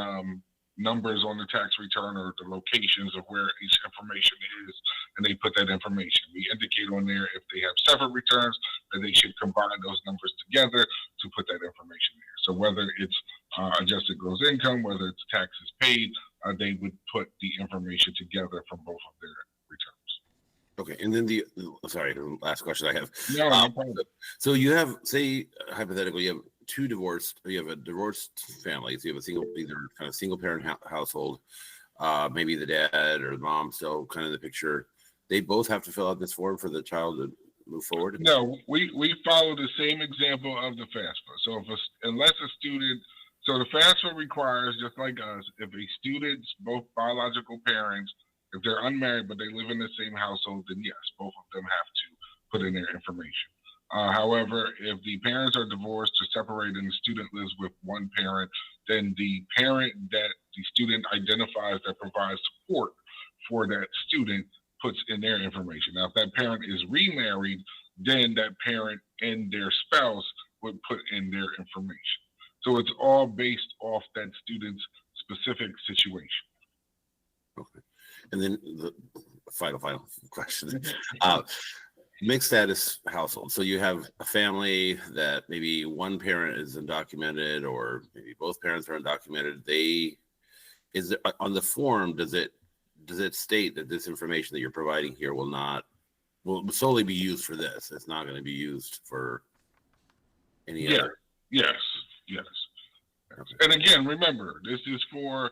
numbers on the tax return or the locations of where each information is, and they put that information. We indicate on there if they have separate returns, that they should combine those numbers together to put that information there. So whether it's adjusted gross income, whether it's taxes paid, they would put the information together from both of their returns. Okay, and then the last question I have. No, no problem. So you have, say, hypothetically, you have you have a divorced family, so you have either kind of single parent household, maybe the dad or the mom still kind of in the picture. They both have to fill out this form for the child to move forward? No, we follow the same example of the FAFSA. So unless a student, so the FAFSA requires, just like us, if a student's both biological parents, if they're unmarried but they live in the same household, then yes, both of them have to put in their information. However, if the parents are divorced or separated and the student lives with one parent, then the parent that the student identifies that provides support for that student puts in their information. Now, if that parent is remarried, then that parent and their spouse would put in their information. So it's all based off that student's specific situation. Okay. And then the final question. Mixed status household. So you have a family that maybe one parent is undocumented or maybe both parents are undocumented. Is it on the form, does it state that this information that you're providing here will solely be used for this? It's not going to be used for any other. Yes. And again, remember, this is for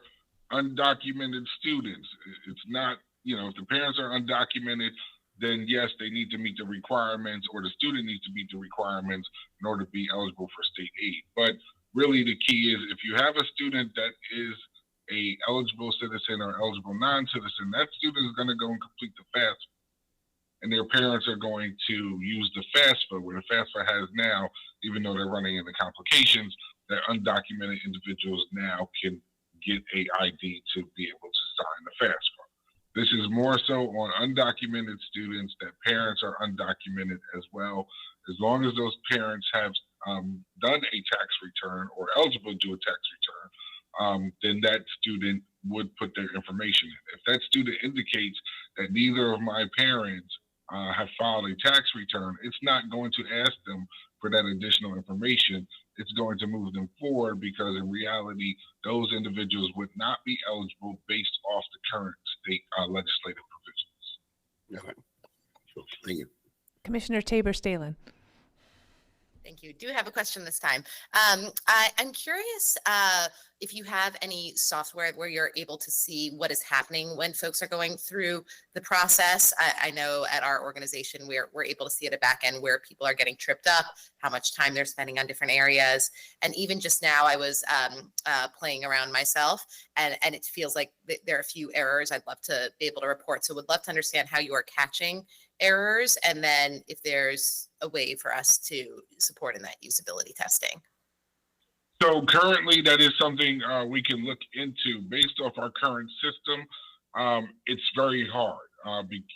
undocumented students. It's not, if the parents are undocumented, then yes, they need to meet the requirements, or the student needs to meet the requirements in order to be eligible for state aid. But really the key is, if you have a student that is a eligible citizen or eligible non-citizen, that student is going to go and complete the FAFSA. And their parents are going to use the FAFSA, where the FAFSA has now, even though they're running into complications, that undocumented individuals now can get a ID to be able to sign the FAFSA. This is more so on undocumented students, that parents are undocumented as well. As long as those parents have done a tax return or eligible to do a tax return, then that student would put their information in. If that student indicates that neither of my parents have filed a tax return, it's not going to ask them for that additional information. It's going to move them forward, because in reality, those individuals would not be eligible based off the current state legislative provisions. Okay. Cool. Thank you. Commissioner Tabor-Stalen. Thank you. Do have a question this time. I'm curious if you have any software where you're able to see what is happening when folks are going through the process. I know at our organization, we're able to see at a back end where people are getting tripped up, how much time they're spending on different areas. And even just now, I was playing around myself, and it feels like there are a few errors I'd love to be able to report. So would love to understand how you are catching errors, and then if there's a way for us to support in that usability testing. So currently, that is something we can look into based off our current system. It's very hard.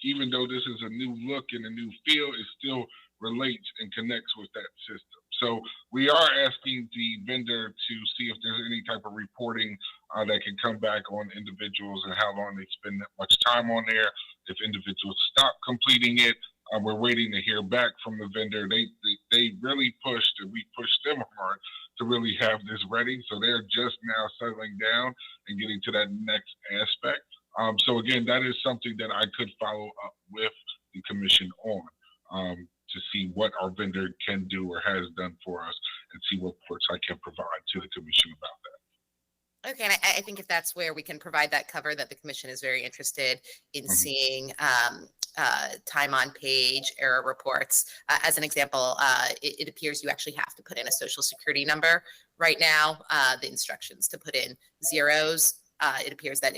Even though this is a new look and a new feel, it still relates and connects with that system. So we are asking the vendor to see if there's any type of reporting that can come back on individuals and how long they spend that much time on there. If individuals stop completing it, we're waiting to hear back from the vendor. They really pushed, and we pushed them hard to really have this ready. So they're just now settling down and getting to that next aspect. So again, that is something that I could follow up with the commission on to see what our vendor can do or has done for us, and see what reports I can provide to the commission about that. Okay, and I think if that's where we can provide that cover, that the commission is very interested in seeing time on page error reports. As an example, it appears you actually have to put in a social security number right now. The instructions to put in zeros, it appears that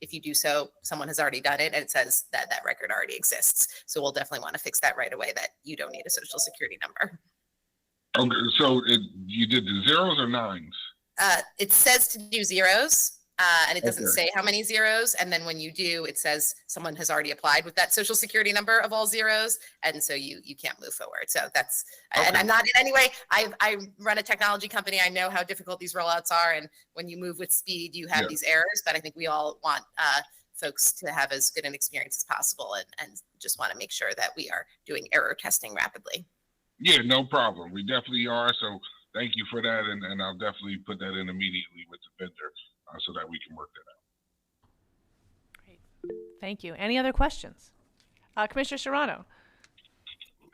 if you do so, someone has already done it, and it says that that record already exists. So we'll definitely want to fix that right away, that you don't need a social security number. Okay, so you did the zeros or nines? It says to do zeros, and it doesn't say how many zeros. And then when you do, it says someone has already applied with that social security number of all zeros. And so you can't move forward. So that's, and I'm not in any way, I run a technology company. I know how difficult these rollouts are. And when you move with speed, you have these errors, but I think we all want folks to have as good an experience as possible, and just want to make sure that we are doing error testing rapidly. Yeah, no problem. We definitely are. So thank you for that. And I'll definitely put that in immediately with the vendor so that we can work that out. Great. Thank you. Any other questions? Commissioner Serrano.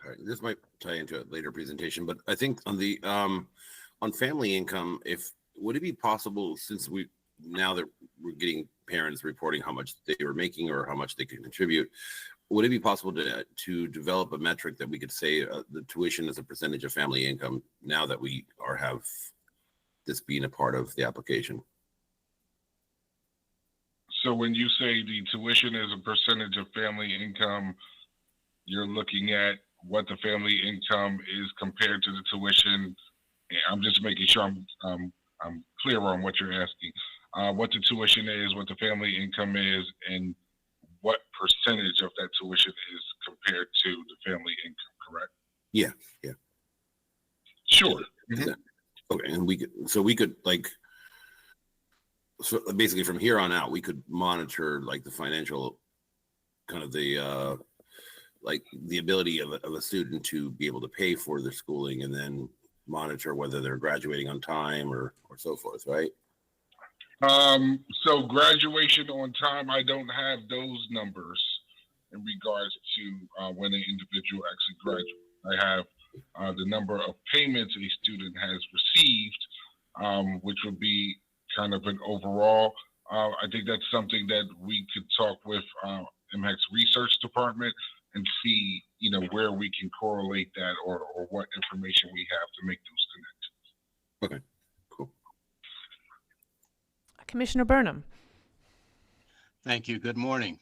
All right, this might tie into a later presentation, but I think on the on family income, would it be possible, since now that we're getting parents reporting how much they were making or how much they can contribute, would it be possible to develop a metric that we could say the tuition as a percentage of family income, now that we have this being a part of the application? So when you say the tuition is a percentage of family income, you're looking at what the family income is compared to the tuition. I'm just making sure I'm clear on what you're asking. What the tuition is, what the family income is, and what percentage of that tuition is compared to the family income, correct? Yeah. Sure. Mm-hmm. Okay, and we could so basically from here on out, we could monitor the financial kind of the ability of a student to be able to pay for their schooling, and then monitor whether they're graduating on time or so forth, right? So graduation on time, I don't have those numbers in regards to when an individual actually graduates. I have the number of payments a student has received, which would be kind of an overall. I think that's something that we could talk with Mhec's research department and see, where we can correlate that or what information we have to make those connections. Okay, cool. Commissioner Burnham. Thank you. Good morning.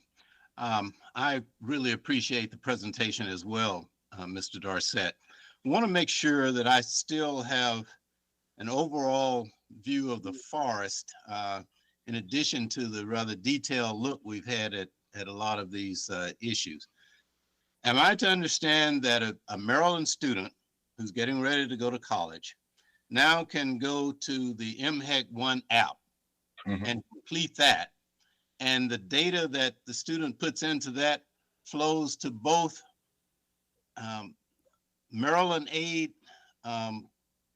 I really appreciate the presentation as well, Mr. Dorsett. I want to make sure that I still have an overall view of the forest, in addition to the rather detailed look we've had at a lot of these issues. Am I to understand that a Maryland student who's getting ready to go to college now can go to the Mhec One app and complete that, and the data that the student puts into that flows to both Maryland aid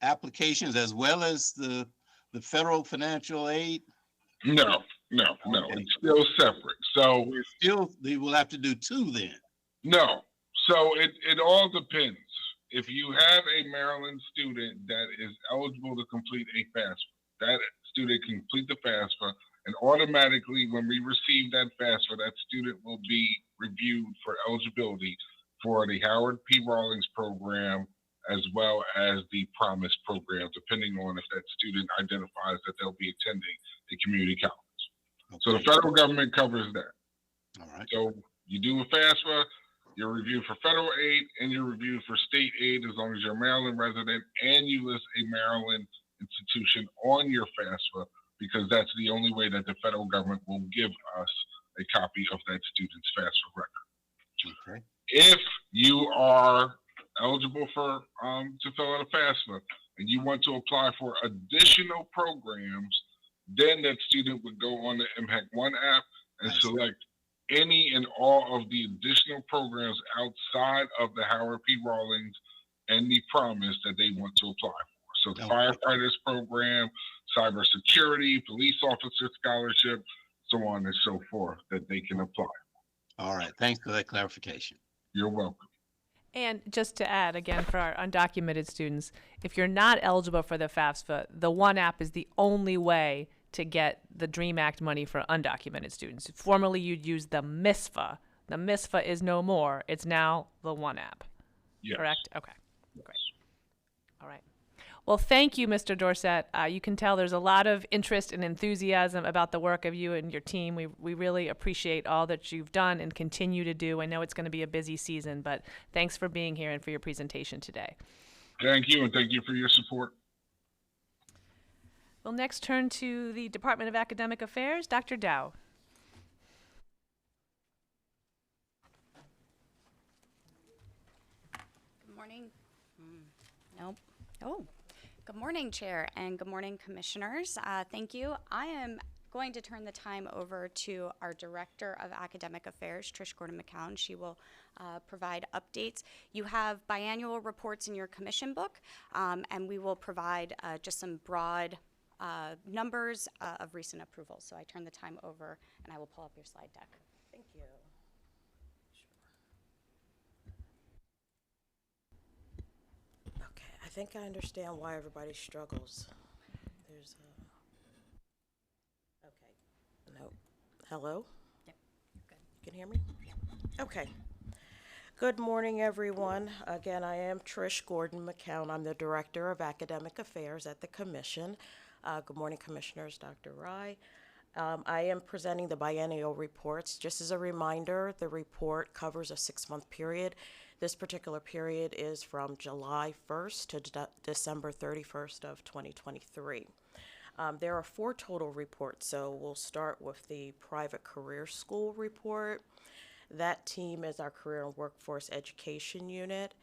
applications as well as the federal financial aid? No, it's still separate. So they will have to do two then. No, so it all depends. If you have a Maryland student that is eligible to complete a FAFSA, that student can complete the FAFSA, and automatically when we receive that FAFSA, that student will be reviewed for eligibility for the Howard P. Rawlings program, as well as the Promise program, depending on if that student identifies that they'll be attending a community college. Okay. So the federal government covers that. All right. So you do a FAFSA, you're reviewed for federal aid, and you're reviewed for state aid as long as you're a Maryland resident and you list a Maryland institution on your FAFSA, because that's the only way that the federal government will give us a copy of that student's FAFSA record. Okay. If you are eligible for to fill out a FAFSA and you want to apply for additional programs, then that student would go on the Mhec One app and select any and all of the additional programs outside of the Howard P. Rawlings and the Promise that they want to apply for. So the firefighters program, cybersecurity, police officer scholarship, so on and so forth, that they can apply. All right. Thanks for that clarification. You're welcome. And just to add, again, for our undocumented students, if you're not eligible for the FAFSA, the One app is the only way to get the DREAM Act money for undocumented students. Formerly, you'd use the MISFA. The MISFA is no more. It's now the One app. Yes. Correct? Okay. Great. All right. Well, thank you, Mr. Dorsett. You can tell there's a lot of interest and enthusiasm about the work of you and your team. We really appreciate all that you've done and continue to do. I know it's going to be a busy season, but thanks for being here and for your presentation today. Thank you, and thank you for your support. We'll next turn to the Department of Academic Affairs, Dr. Dow. Good morning. Nope. Oh. Good morning, Chair, and good morning, Commissioners. Thank you. I am going to turn the time over to our Director of Academic Affairs, Trish Gordon-McCown. She will provide updates. You have biannual reports in your commission book, and we will provide just some broad numbers of recent approvals. So I turn the time over, and I will pull up your slide deck. Thank you. I think I understand why everybody struggles. There's a... Okay. No. Hello? Yep. Good. You can hear me? Yeah. Okay. Good morning, everyone. Again, I am Trish Gordon-McCown. I'm the Director of Academic Affairs at the Commission. Good morning, Commissioners, Dr. Rye. I am presenting the biennial reports. Just as a reminder, the report covers a 6-month period. This particular period is from July 1st to December 31st of 2023. There are 4 total reports, so we'll start with the private career school report. That team is our Career and Workforce Education Unit,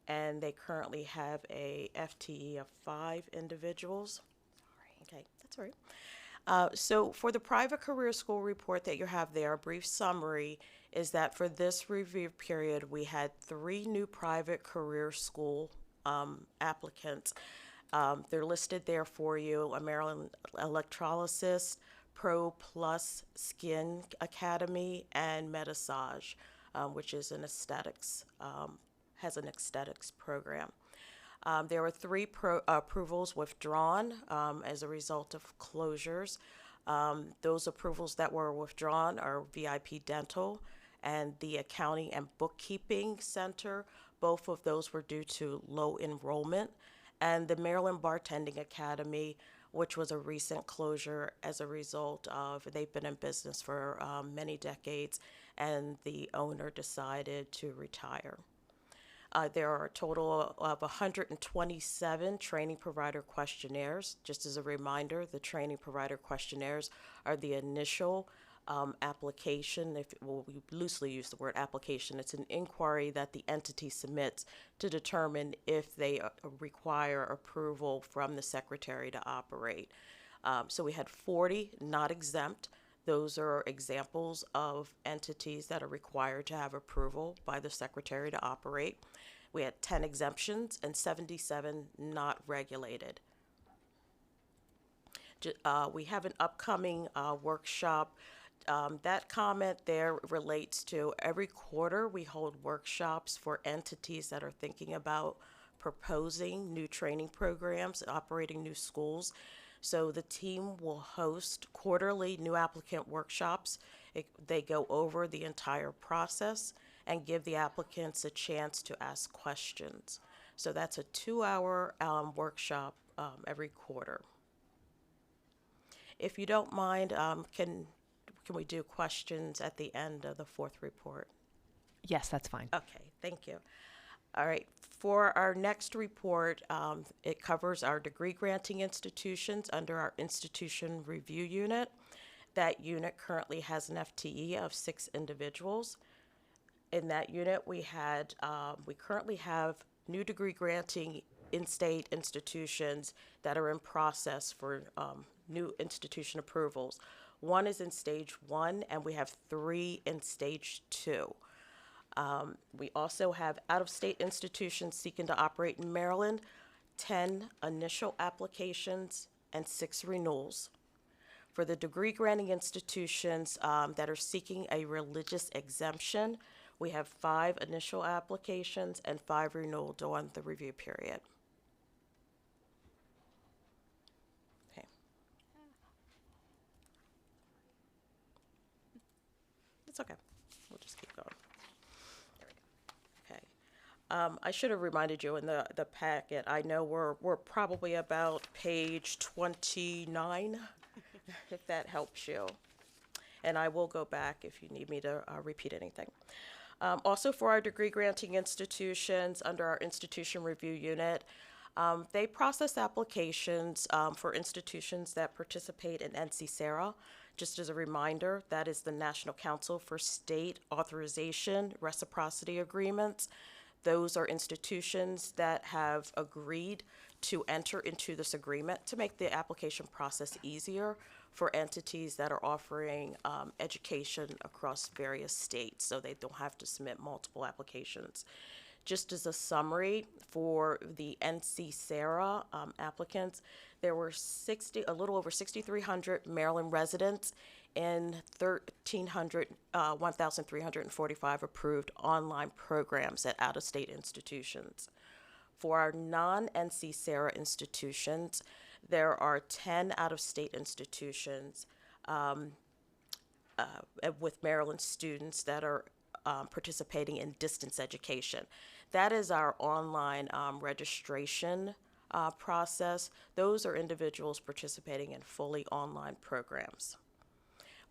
and they currently have a FTE of 5 individuals. Sorry. Okay, that's all right. So for the private career school report that you have there, a brief summary is that for this review period, we had 3 new private career school applicants. They're listed there for you: a Maryland Electrolysis, Pro Plus Skin Academy, and Metasage, which is an aesthetics, has an aesthetics program. There were 3 approvals withdrawn as a result of closures. Those approvals that were withdrawn are VIP Dental and the Accounting and Bookkeeping Center. Both of those were due to low enrollment. And the Maryland Bartending Academy, which was a recent closure as a result of, they've been in business for many decades, and the owner decided to retire. There are a total of 127 training provider questionnaires. Just as a reminder, the training provider questionnaires are the initial application. We loosely use the word application. It's an inquiry that the entity submits to determine if they require approval from the Secretary to operate. So we had 40 not exempt. Those are examples of entities that are required to have approval by the Secretary to operate. We had 10 exemptions and 77 not regulated. We have an upcoming workshop. That comment there relates to every quarter we hold workshops for entities that are thinking about proposing new training programs, operating new schools. So the team will host quarterly new applicant workshops. They go over the entire process and give the applicants a chance to ask questions. So that's a 2-hour workshop every quarter. If you don't mind, can we do questions at the end of the 4th report? Yes, that's fine. Okay, thank you. All right, for our next report, it covers our degree granting institutions under our institution review unit. That unit currently has an FTE of 6 individuals. In that unit, we currently have new degree granting in-state institutions that are in process for new institution approvals. One is in stage 1, and we have 3 in stage 2. We also have out-of-state institutions seeking to operate in Maryland, 10 initial applications and 6 renewals. For the degree granting institutions that are seeking a religious exemption, we have 5 initial applications and 5 renewals during the review period. Okay. It's okay. We'll just keep going. I should have reminded you in the packet. I know we're probably about page 29, if that helps you. And I will go back if you need me to repeat anything. Also for our degree granting institutions under our institution review unit, they process applications for institutions that participate in NC-SARA. Just as a reminder, that is the National Council for State Authorization Reciprocity Agreements. Those are institutions that have agreed to enter into this agreement to make the application process easier for entities that are offering education across various states, so they don't have to submit multiple applications. Just as a summary for the NC-SARA applicants, there were a little over 6,300 Maryland residents and 1,345 approved online programs at out-of-state institutions. For our non-NC-SARA institutions, there are 10 out-of-state institutions with Maryland students that are participating in distance education. That is our online registration process. Those are individuals participating in fully online programs.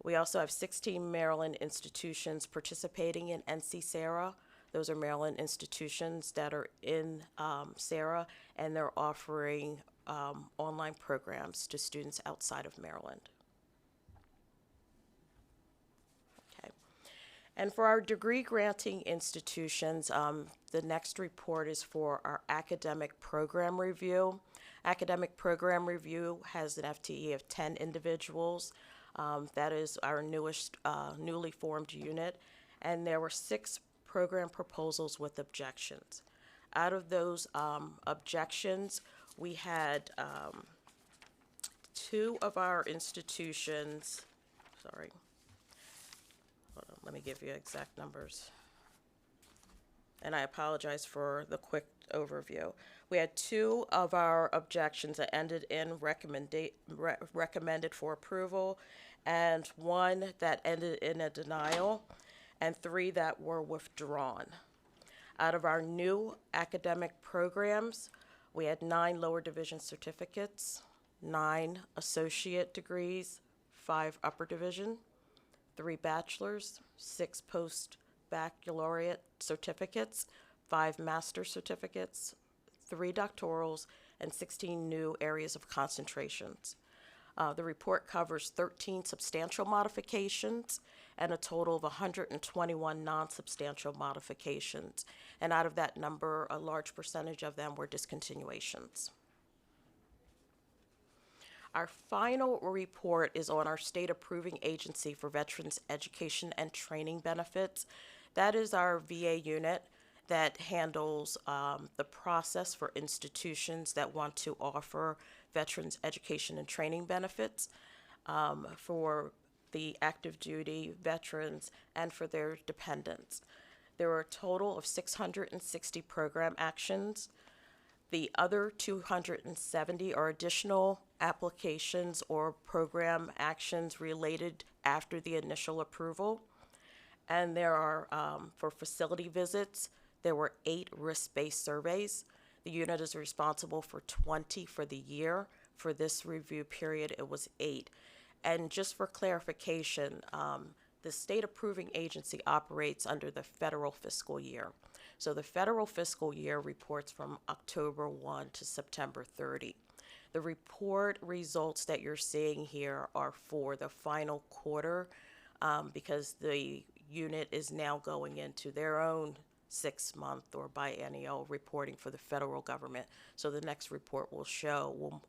We also have 16 Maryland institutions participating in NC-SARA. Those are Maryland institutions that are in SARA, and they're offering online programs to students outside of Maryland. Okay. And for our degree granting institutions, the next report is for our academic program review. Academic program review has an FTE of 10 individuals. That is our newly formed unit, and there were 6 program proposals with objections. Out of those objections, we had 2 of our institutions, hold on, let me give you exact numbers. And I apologize for the quick overview. We had 2 of our objections that ended in recommended for approval, and 1 that ended in a denial, and 3 that were withdrawn. Out of our new academic programs, we had 9 lower division certificates, 9 associate degrees, 5 upper division, 3 bachelor's, 6 post-baccalaureate certificates, 5 master's certificates, 3 doctorals, and 16 new areas of concentrations. The report covers 13 substantial modifications and a total of 121 non-substantial modifications. And out of that number, a large percentage of them were discontinuations. Our final report is on our state approving agency for Veterans Education and Training Benefits. That is our VA unit that handles the process for institutions that want to offer veterans education and training benefits for the active duty veterans and for their dependents. There are a total of 660 program actions. The other 270 are additional applications or program actions related after the initial approval. And there are, for facility visits, there were 8 risk-based surveys. The unit is responsible for 20 for the year. For this review period, it was 8. And just for clarification, the state approving agency operates under the federal fiscal year. So the federal fiscal year reports from October 1 to September 30. The report results that you're seeing here are for the final quarter because the unit is now going into their own 6-month or biennial reporting for the federal government. So the next report will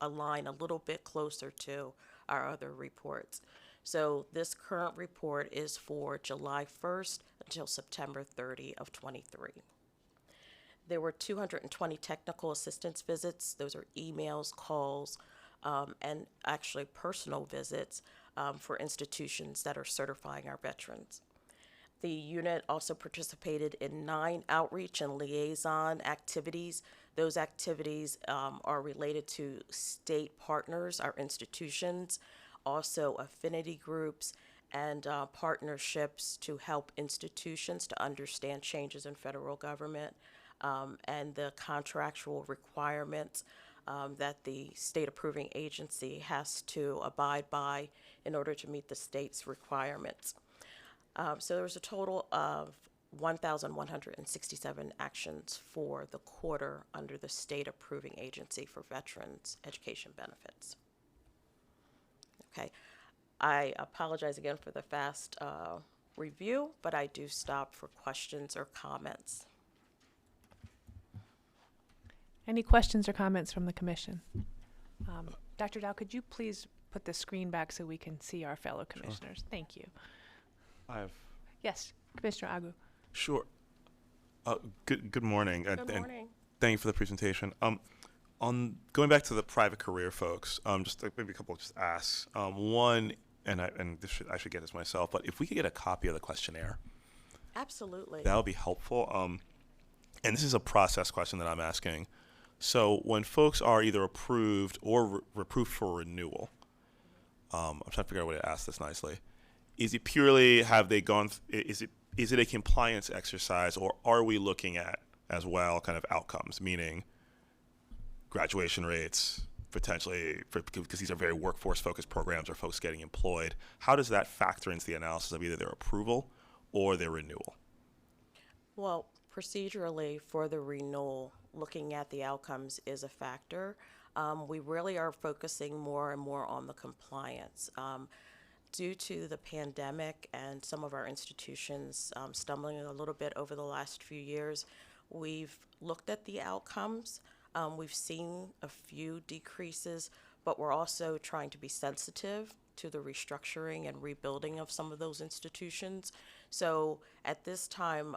align a little bit closer to our other reports. So this current report is for July 1st until September 30 of 23. There were 220 technical assistance visits. Those are emails, calls, and actually personal visits for institutions that are certifying our veterans. The unit also participated in 9 outreach and liaison activities. Those activities are related to state partners, our institutions, also affinity groups, and partnerships to help institutions to understand changes in federal government and the contractual requirements that the state approving agency has to abide by in order to meet the state's requirements. So there was a total of 1,167 actions for the quarter under the state approving agency for veterans education benefits. Okay, I apologize again for the fast review, but I do stop for questions or comments. Any questions or comments from the commission? Dr. Dow, could you please put the screen back so we can see our fellow commissioners? Sure. Thank you. Yes, Commissioner Agu. Sure. Good morning. Good and morning. Thank you for the presentation. On going back to the private career folks, just maybe a couple of just asks. One, I should get this myself, but if we could get a copy of the questionnaire, Absolutely. that would be helpful. And this is a process question that I'm asking. So when folks are either approved or approved for renewal, I'm trying to figure out a way to ask this nicely. Is it purely have they gone? Is it a compliance exercise, or are we looking at as well kind of outcomes, meaning graduation rates potentially, because these are very workforce focused programs or folks getting employed? How does that factor into the analysis of either their approval or their renewal? Well, procedurally for the renewal, looking at the outcomes is a factor. We really are focusing more and more on the compliance. Due to the pandemic and some of our institutions stumbling a little bit over the last few years, we've looked at the outcomes. We've seen a few decreases, but we're also trying to be sensitive to the restructuring and rebuilding of some of those institutions. So at this time,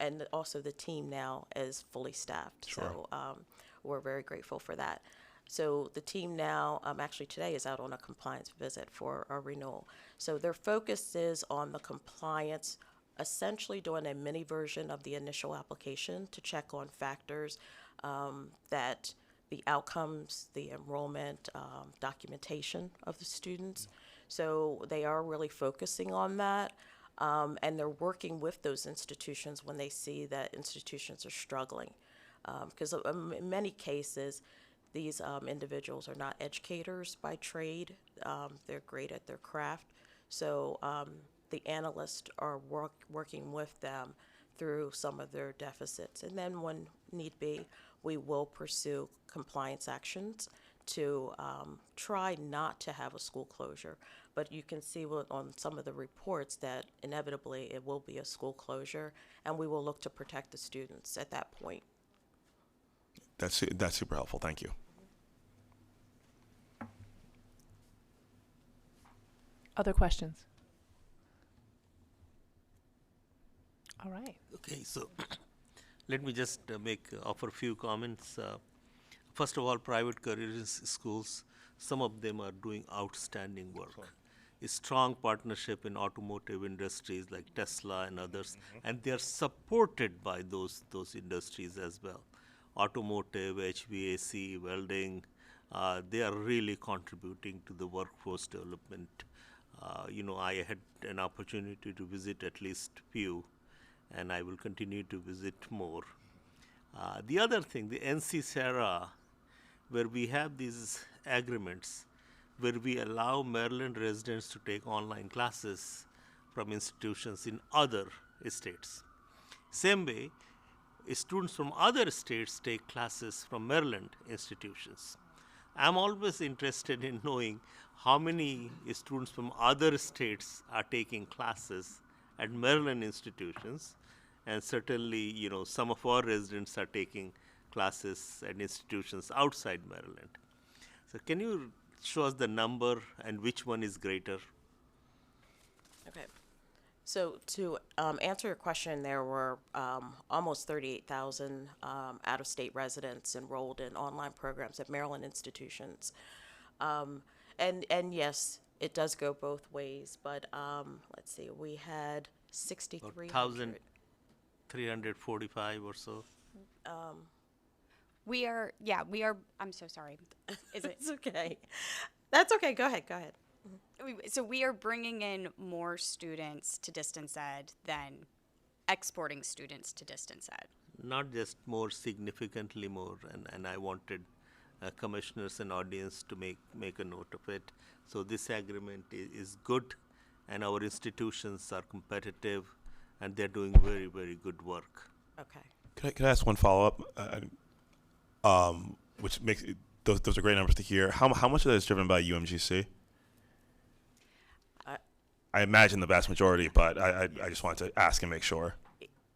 and also the team now is fully staffed. Sure. So we're very grateful for that. So the team now, actually today is out on a compliance visit for a renewal. So their focus is on the compliance, essentially doing a mini version of the initial application to check on factors that the outcomes, the enrollment, documentation of the students. So they are really focusing on that. And they're working with those institutions when they see that institutions are struggling. Because in many cases, these individuals are not educators by trade. They're great at their craft. So the analysts are working with them through some of their deficits. And then when need be, we will pursue compliance actions to try not to have a school closure. But you can see on some of the reports that inevitably it will be a school closure, and we will look to protect the students at that point. That's super helpful. Thank you. Other questions? All right. Okay, so let me just offer a few comments. First of all, private career schools, some of them are doing outstanding work. Sure. A strong partnership in automotive industries like Tesla and others, and they are supported by those industries as well. Automotive, HVAC, welding, they are really contributing to the workforce development. I had an opportunity to visit at least few, and I will continue to visit more. The other thing, the NC-SARA, where we have these agreements where we allow Maryland residents to take online classes from institutions in other states. Same way, students from other states take classes from Maryland institutions. I'm always interested in knowing how many students from other states are taking classes at Maryland institutions, and certainly, some of our residents are taking classes at institutions outside Maryland. So can you show us the number and which one is greater? Okay. So to answer your question, there were almost 38,000 out-of-state residents enrolled in online programs at Maryland institutions. And yes, it does go both ways, but let's see, we had 6,300. 1,345 or so. We are, I'm so sorry. Is it? It's okay. That's okay. Go ahead. So we are bringing in more students to distance ed than exporting students to distance ed. Not just more, significantly more, and I wanted commissioners and audience to make a note of it. So this agreement is good, and our institutions are competitive, and they're doing very, very good work. Okay. Can I ask one follow-up? Which makes those are great numbers to hear. How much of that is driven by UMGC? I imagine the vast majority, but I just wanted to ask and make sure.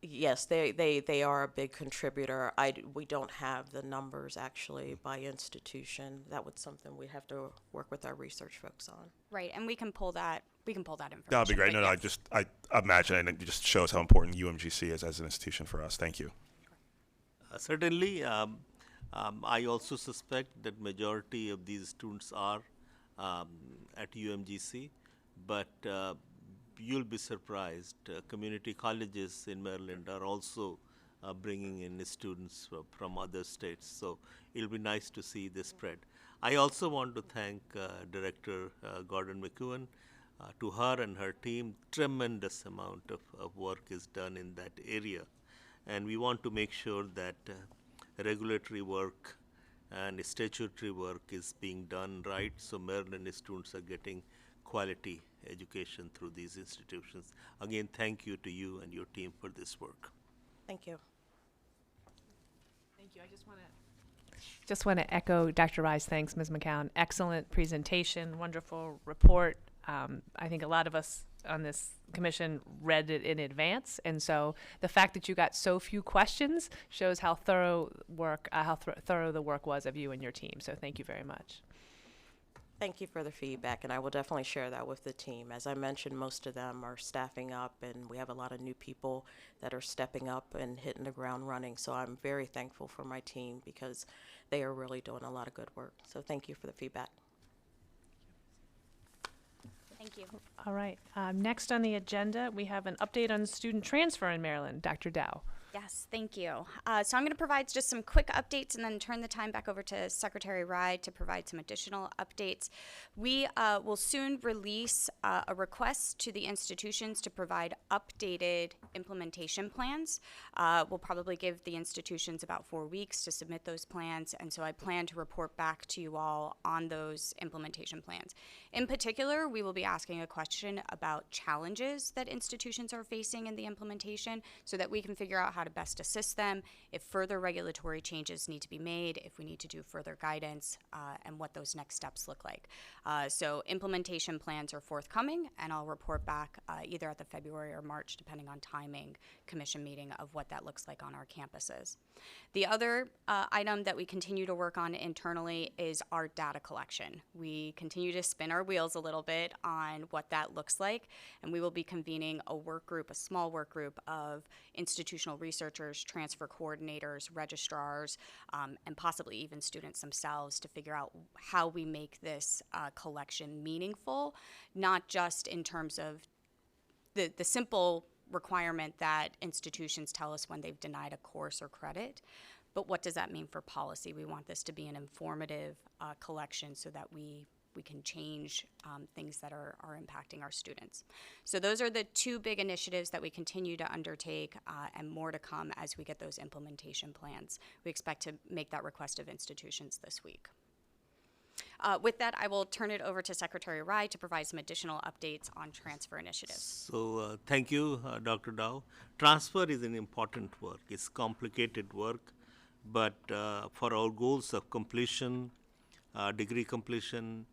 Yes, they are a big contributor. We don't have the numbers actually by institution. That was something we'd have to work with our research folks on. Right, and we can pull that information. That'd be great. but No, yes. I imagine, and it just shows how important UMGC is as an institution for us. Thank you. Certainly, I also suspect that majority of these students are at UMGC, but you'll be surprised. Community colleges in Maryland are also bringing in students from other states, so it'll be nice to see this spread. I also want to thank Director Gordon McEwen. To her and her team, tremendous amount of work is done in that area, and we want to make sure that regulatory work and statutory work is being done right, so Maryland students are getting quality education through these institutions. Again, thank you to you and your team for this work. Thank you. Thank you. I just want to echo Dr. Rye's thanks, Ms. McCown. Excellent presentation, wonderful report. I think a lot of us on this commission read it in advance, and so the fact that you got so few questions shows how thorough the work was of you and your team. So thank you very much. Thank you for the feedback, and I will definitely share that with the team. As I mentioned, most of them are staffing up, and we have a lot of new people that are stepping up and hitting the ground running. So I'm very thankful for my team because they are really doing a lot of good work. So thank you for the feedback. Thank you. All right. Next on the agenda, we have an update on student transfer in Maryland. Dr. Dow. Yes, thank you. So I'm going to provide just some quick updates and then turn the time back over to Secretary Rye to provide some additional updates. We will soon release a request to the institutions to provide updated implementation plans. We'll probably give the institutions about 4 weeks to submit those plans, and so I plan to report back to you all on those implementation plans. In particular, we will be asking a question about challenges that institutions are facing in the implementation so that we can figure out how to best assist them, if further regulatory changes need to be made, if we need to do further guidance, and what those next steps look like. So implementation plans are forthcoming, and I'll report back either at the February or March, depending on timing, commission meeting of what that looks like on our campuses. The other item that we continue to work on internally is our data collection. We continue to spin our wheels a little bit on what that looks like, and we will be convening a work group, a small work group of institutional researchers, transfer coordinators, registrars, and possibly even students themselves to figure out how we make this collection meaningful, not just in terms of the simple requirement that institutions tell us when they've denied a course or credit, but what does that mean for policy? We want this to be an informative collection so that we can change things that are impacting our students. So those are the two big initiatives that we continue to undertake, and more to come as we get those implementation plans. We expect to make that request of institutions this week. With that, I will turn it over to Secretary Rye to provide some additional updates on transfer initiatives. So thank you, Dr. Dow. Transfer is an important work. It's complicated work, but for our goals of completion, degree completion,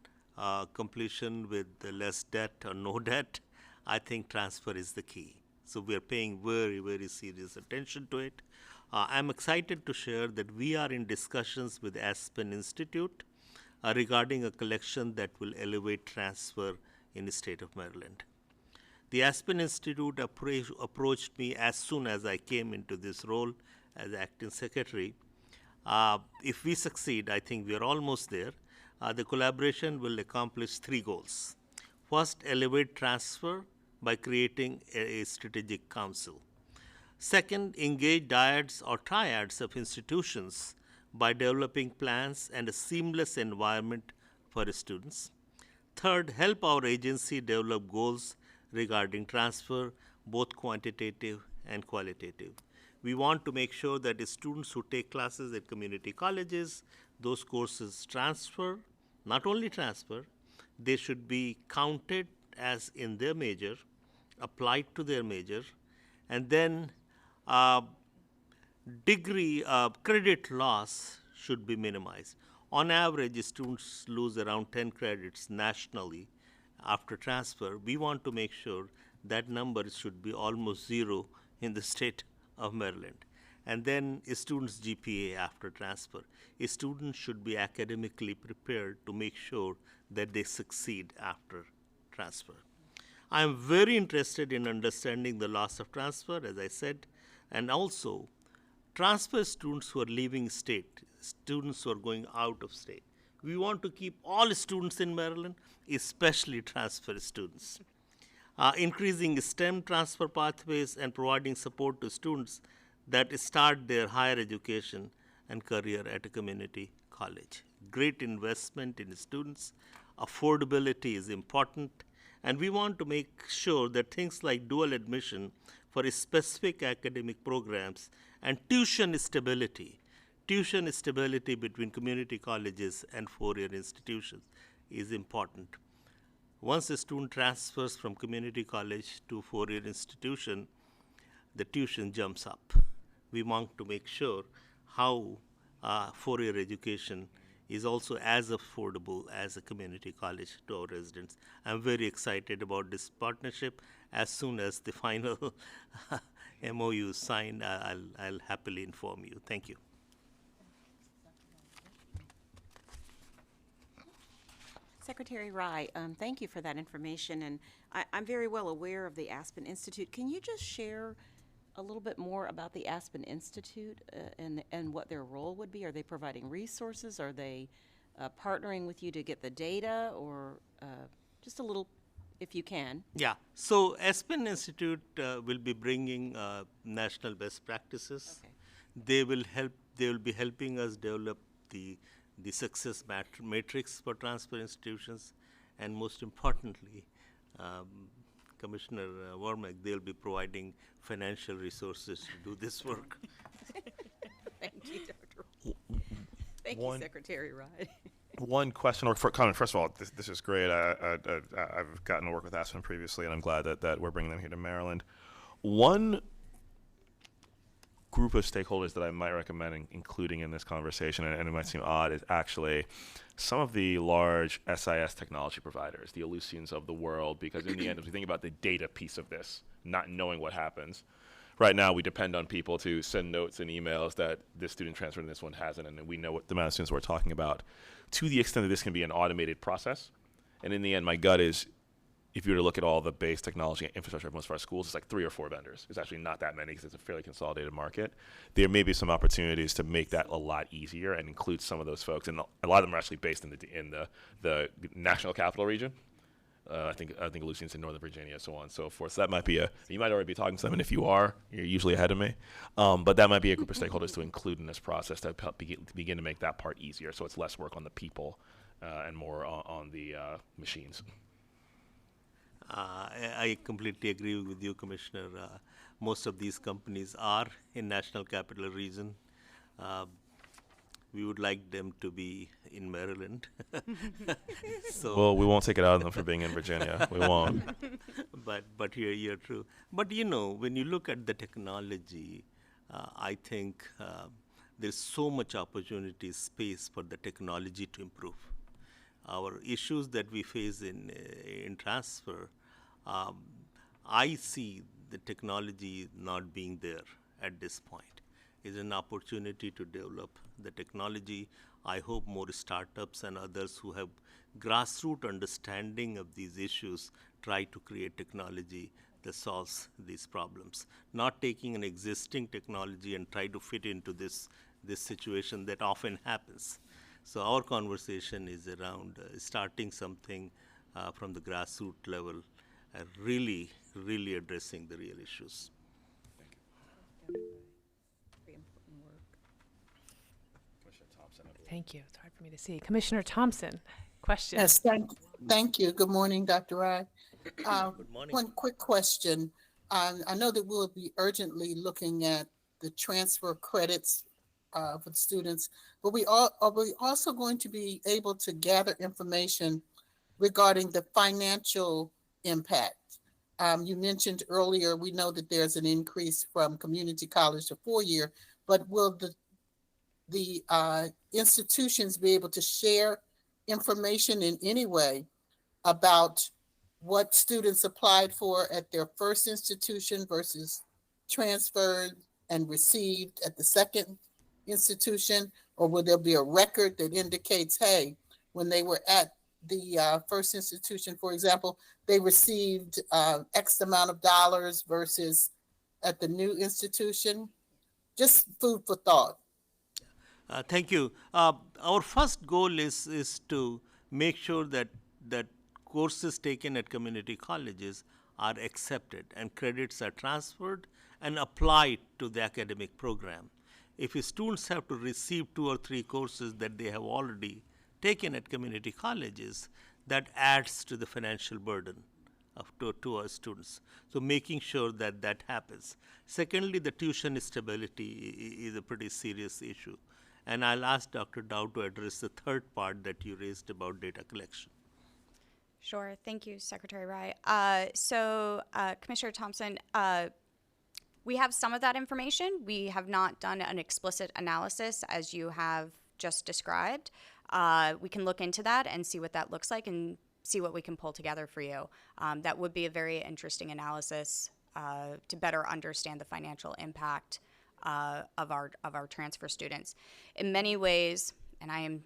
completion with less debt or no debt, I think transfer is the key. So we are paying very, very serious attention to it. I'm excited to share that we are in discussions with Aspen Institute regarding a collection that will elevate transfer in the state of Maryland. The Aspen Institute approached me as soon as I came into this role as acting secretary. If we succeed, I think we are almost there. The collaboration will accomplish 3 goals. First, elevate transfer by creating a strategic council. Second, engage dyads or triads of institutions by developing plans and a seamless environment for students. Third, help our agency develop goals regarding transfer, both quantitative and qualitative. We want to make sure that the students who take classes at community colleges, those courses transfer, not only transfer, they should be counted as in their major, applied to their major, and then degree credit loss should be minimized. On average, students lose around 10 credits nationally after transfer. We want to make sure that number should be almost 0 in the state of Maryland. And then a student's GPA after transfer. A student should be academically prepared to make sure that they succeed after transfer. I am very interested in understanding the loss of transfer, as I said, and also transfer students who are leaving state, students who are going out of state. We want to keep all students in Maryland, especially transfer students. Increasing STEM transfer pathways and providing support to students that start their higher education and career at a community college. Great investment in students. Affordability is important. And we want to make sure that things like dual admission for specific academic programs and tuition stability between community colleges and 4-year institutions is important. Once a student transfers from community college to 4-year institution, the tuition jumps up. We want to make sure how 4-year education is also as affordable as a community college to our residents. I'm very excited about this partnership. As soon as the final MOU is signed, I'll happily inform you. Thank you. Secretary Rye, thank you for that information, and I'm very well aware of the Aspen Institute. Can you just share a little bit more about the Aspen Institute and what their role would be? Are they providing resources? Are they partnering with you to get the data, or just a little, if you can? Yeah. So Aspen Institute will be bringing national best practices. Okay. They will help. They will be helping us develop the success matrix for transfer institutions, and most importantly, Commissioner Wormack, they'll be providing financial resources to do this work. Thank you, Dr. Thank you, Secretary Rye. One question or comment. First of all, this is great. I've gotten to work with Aspen previously, and I'm glad that we're bringing them here to Maryland. One group of stakeholders that I might recommend including in this conversation, and it might seem odd, is actually some of the large SIS technology providers, the Ellucians of the world, because in the end, if we think about the data piece of this, not knowing what happens, right now we depend on people to send notes and emails that this student transferred and this one hasn't, and we know what the amount of students we're talking about, to the extent that this can be an automated process. And in the end, my gut is, if you were to look at all the base technology and infrastructure of most of our schools, it's like 3 or 4 vendors. It's actually not that many because it's a fairly consolidated market. There may be some opportunities to make that a lot easier and include some of those folks. And a lot of them are actually based in the national capital region. I think Ellucian's in Northern Virginia, so on and so forth. So that might be you might already be talking to them, and if you are, you're usually ahead of me. But that might be a group of stakeholders to include in this process to help begin to make that part easier, so it's less work on the people and more on the machines. I completely agree with you, Commissioner. Most of these companies are in National Capital Region. we would like them to be in Maryland. So, Well, we won't take it out of them for being in Virginia. We won't. but you're true. But when you look at the technology, I think there's so much opportunity space for the technology to improve. Our issues that we face in transfer, I see the technology not being there at this point. Is an opportunity to develop the technology. I hope more startups and others who have grassroots understanding of these issues try to create technology that solves these problems. Not taking an existing technology and try to fit into this situation that often happens. So our conversation is around starting something from the grassroots level and really addressing the real issues. Thank you. It's hard for me to see. Commissioner Thompson, question. Yes, thank you. Good morning, Dr. Rai. Good morning. One quick question. I know that we'll be urgently looking at the transfer credits for the students, but are we also going to be able to gather information regarding the financial impact? You mentioned earlier, we know that there's an increase from community college to 4-year, but will the institutions be able to share information in any way about what students applied for at their first institution versus transferred and received at the second institution? Or will there be a record that indicates, hey, when they were at the first institution, for example, they received X amount of dollars versus at the new institution? Just food for thought. Thank you. Our first goal is to make sure that courses taken at community colleges are accepted and credits are transferred and applied to the academic program. If students have to receive 2 or 3 courses that they have already taken at community colleges, that adds to the financial burden to our students. So making sure that happens. Secondly, the tuition stability is a pretty serious issue. And I'll ask Dr. Dow to address the third part that you raised about data collection. Sure. Thank you, Secretary Rai. Commissioner Thompson, we have some of that information. We have not done an explicit analysis as you have just described. We can look into that and see what that looks like and see what we can pull together for you. That would be a very interesting analysis to better understand the financial impact of our transfer students. In many ways, and I am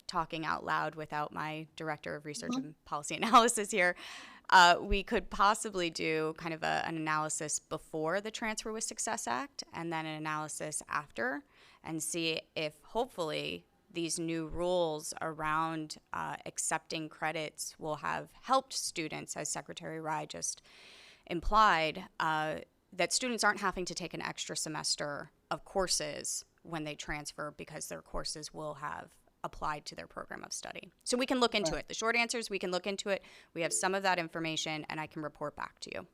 talking out loud without my Director of Research and Policy Analysis here, we could possibly do kind of an analysis before the Transfer with Success Act and then an analysis after, and see if hopefully these new rules around accepting credits will have helped students, as Secretary Rai just implied, that students aren't having to take an extra semester of courses when they transfer because their courses will have applied to their program of study. So we can look into it. The short answer is we can look into it. We have some of that information, and I can report back to you.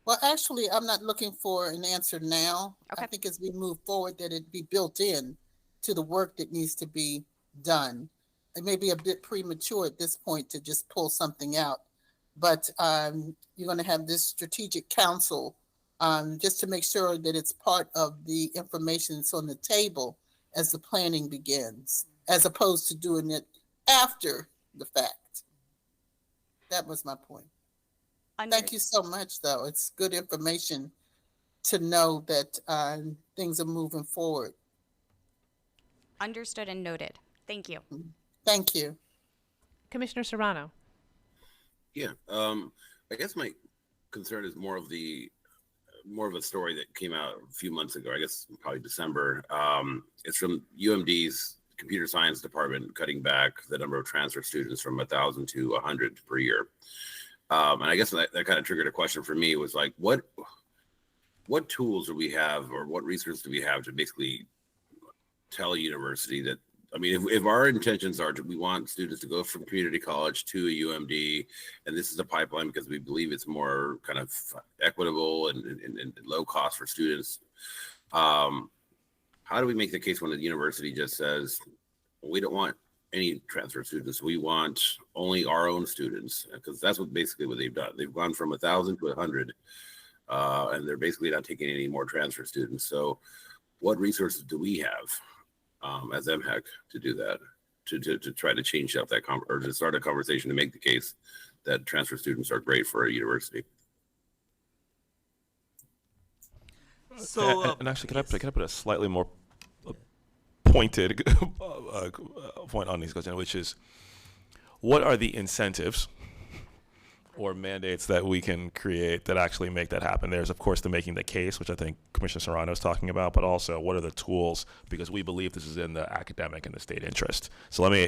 Well, actually, I'm not looking for an answer now. Okay. I think as we move forward, that it be built in to the work that needs to be done. It may be a bit premature at this point to just pull something out, but you're going to have this strategic council just to make sure that it's part of the information that's on the table as the planning begins, as opposed to doing it after the fact. That was my point. Thank you so much, though. It's good information to know that things are moving forward. Understood and noted. Thank you. Thank you. Commissioner Serrano. Yeah, I guess my concern is more of a story that came out a few months ago, I guess probably December. It's from UMD's computer science department cutting back the number of transfer students from 1,000 to 100 per year. And I guess that kind of triggered a question for me, was like, what tools do we have, or what resources do we have to basically tell a university that, I mean, if our intentions are we want students to go from community college to a UMD, and this is a pipeline because we believe it's more kind of equitable and low cost for students, how how do we make the case when the university just says, we don't want any transfer students, we want only our own students? Because that's basically what they've done. They've gone from 1,000 to 100, and they're basically not taking any more transfer students. So what resources do we have as Mhec to do that, to try to change up that or to start a conversation to make the case that transfer students are great for a university? So, and actually, can I put a slightly more pointed point on these questions, which is, what are the incentives or mandates that we can create that actually make that happen? There's, of course, the making the case, which I think Commissioner Serrano is talking about, but also what are the tools, because we believe this is in the academic and the state interest. So let me,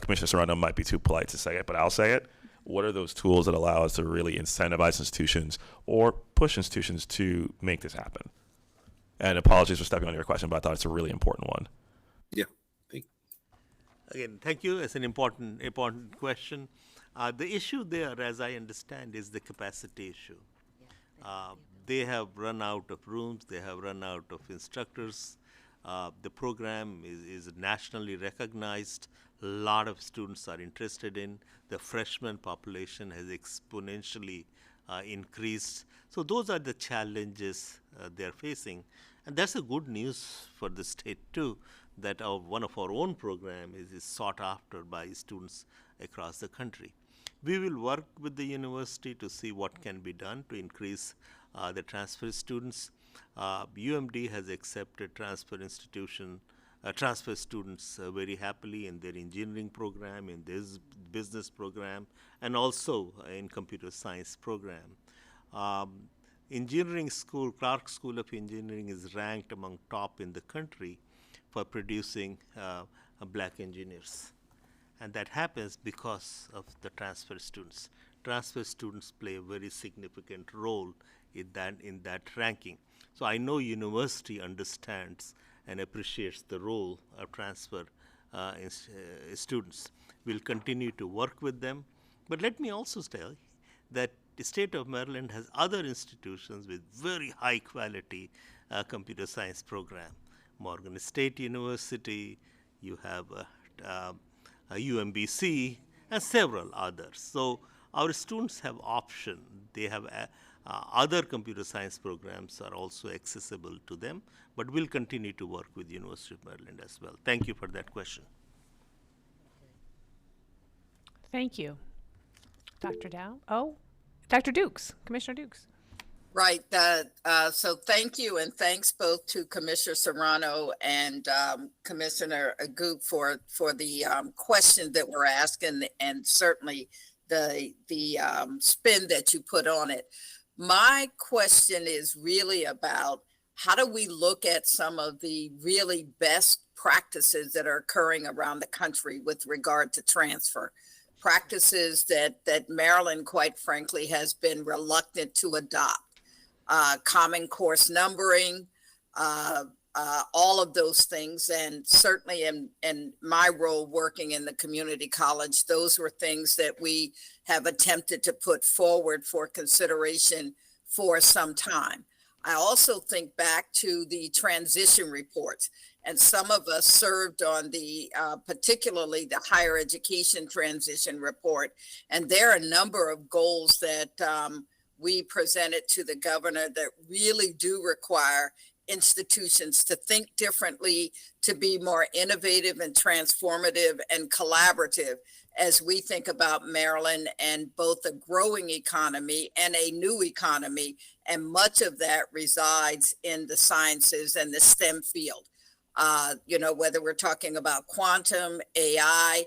Commissioner Serrano might be too polite to say it, but I'll say it. What are those tools that allow us to really incentivize institutions or push institutions to make this happen? And apologies for stepping on your question, but I thought it's a really important one. Yeah. Again, thank you. It's an important question. The issue there, as I understand, is the capacity issue. They have run out of rooms. They have run out of instructors. The program is nationally recognized. A lot of students are interested in. The freshman population has exponentially increased. So those are the challenges they're facing. And that's a good news for the state too, that one of our own program is sought after by students across the country. We will work with the university to see what can be done to increase the transfer students. UMD has accepted transfer students very happily in their engineering program, in this business program, and also in computer science program. Engineering school, Clark School of Engineering, is ranked among top in the country for producing black engineers. And that happens because of the transfer students. Transfer students play a very significant role in that ranking. So I know university understands and appreciates the role of transfer students. We'll continue to work with them. But let me also tell you that the state of Maryland has other institutions with very high quality computer science program. Morgan State University, you have UMBC, and several others. So our students have option. They have other computer science programs are also accessible to them, but we'll continue to work with University of Maryland as well. Thank you for that question. Thank you. Dr. Dow? Oh, Dr. Dukes, Commissioner Dukes. Right. So thank you, and thanks both to Commissioner Serrano and Commissioner Agoop for the question that we're asking, and certainly the spin that you put on it. My question is really about how do we look at some of the really best practices that are occurring around the country with regard to transfer? Practices that Maryland, quite frankly, has been reluctant to adopt. Common course numbering, all of those things. And certainly in my role working in the community college, those were things that we have attempted to put forward for consideration for some time. I also think back to the transition reports, and some of us served on the particularly the higher education transition report. And there are a number of goals that we presented to the governor that really do require institutions to think differently, to be more innovative and transformative and collaborative as we think about Maryland and both a growing economy and a new economy. And much of that resides in the sciences and the STEM field. Whether we're talking about quantum, AI,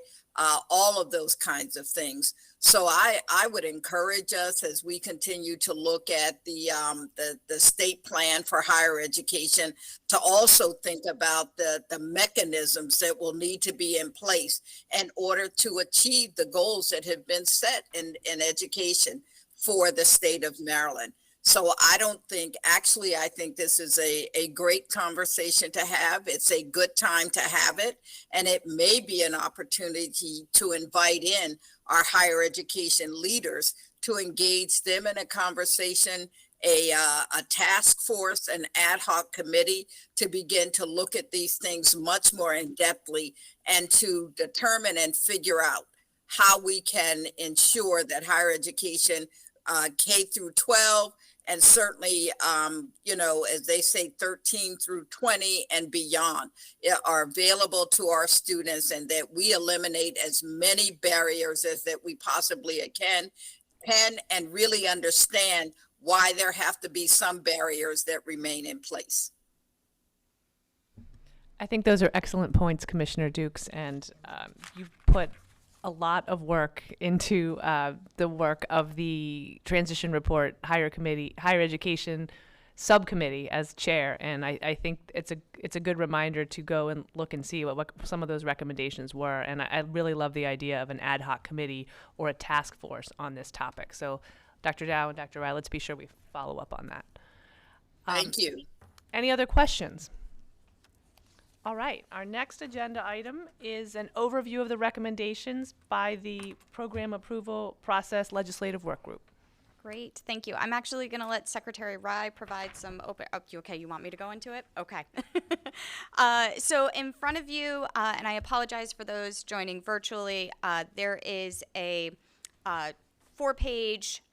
all of those kinds of things. So I would encourage us as we continue to look at the state plan for higher education to also think about the mechanisms that will need to be in place in order to achieve the goals that have been set in education for the state of Maryland. So I think this is a great conversation to have. It's a good time to have it. And it may be an opportunity to invite in our higher education leaders to engage them in a conversation a task force, an ad hoc committee to begin to look at these things much more in depthly and to determine and figure out how we can ensure that higher education, K through 12, and certainly, as they say, 13 through 20 and beyond are available to our students, and that we eliminate as many barriers as that we possibly can and really understand why there have to be some barriers that remain in place. I think those are excellent points, Commissioner Dukes, and you've put a lot of work into the work of the transition report higher education subcommittee as chair, and I think it's a good reminder to go and look and see what some of those recommendations were, and I really love the idea of an ad hoc committee or a task force on this topic. So Dr. Dow and Dr. Rye, let's be sure we follow up on that. Thank you. Any other questions? All right, our next agenda item is an overview of the recommendations by the Program Approval Process Legislative Work Group. Great, thank you. I'm actually going to let Secretary Rye provide some you want me to go into it? Okay. So in front of you, and I apologize for those joining virtually, there is a 4-page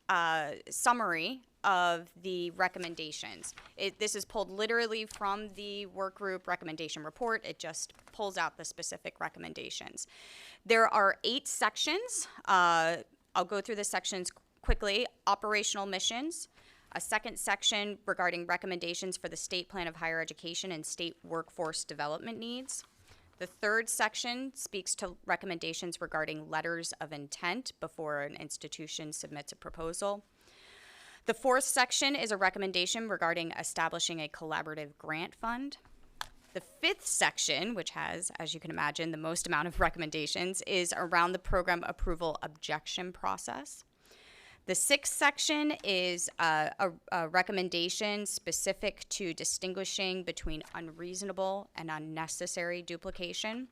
summary of the recommendations. This is pulled literally from the work group recommendation report. It just pulls out the specific recommendations. There are 8 sections. I'll go through the sections quickly. Operational missions, a second section regarding recommendations for the state plan of higher education and state workforce development needs. The third section speaks to recommendations regarding letters of intent before an institution submits a proposal. The fourth section is a recommendation regarding establishing a collaborative grant fund. The fifth section, which has, as you can imagine, the most amount of recommendations, is around the program approval objection process. The sixth section is a recommendation specific to distinguishing between unreasonable and unnecessary duplication.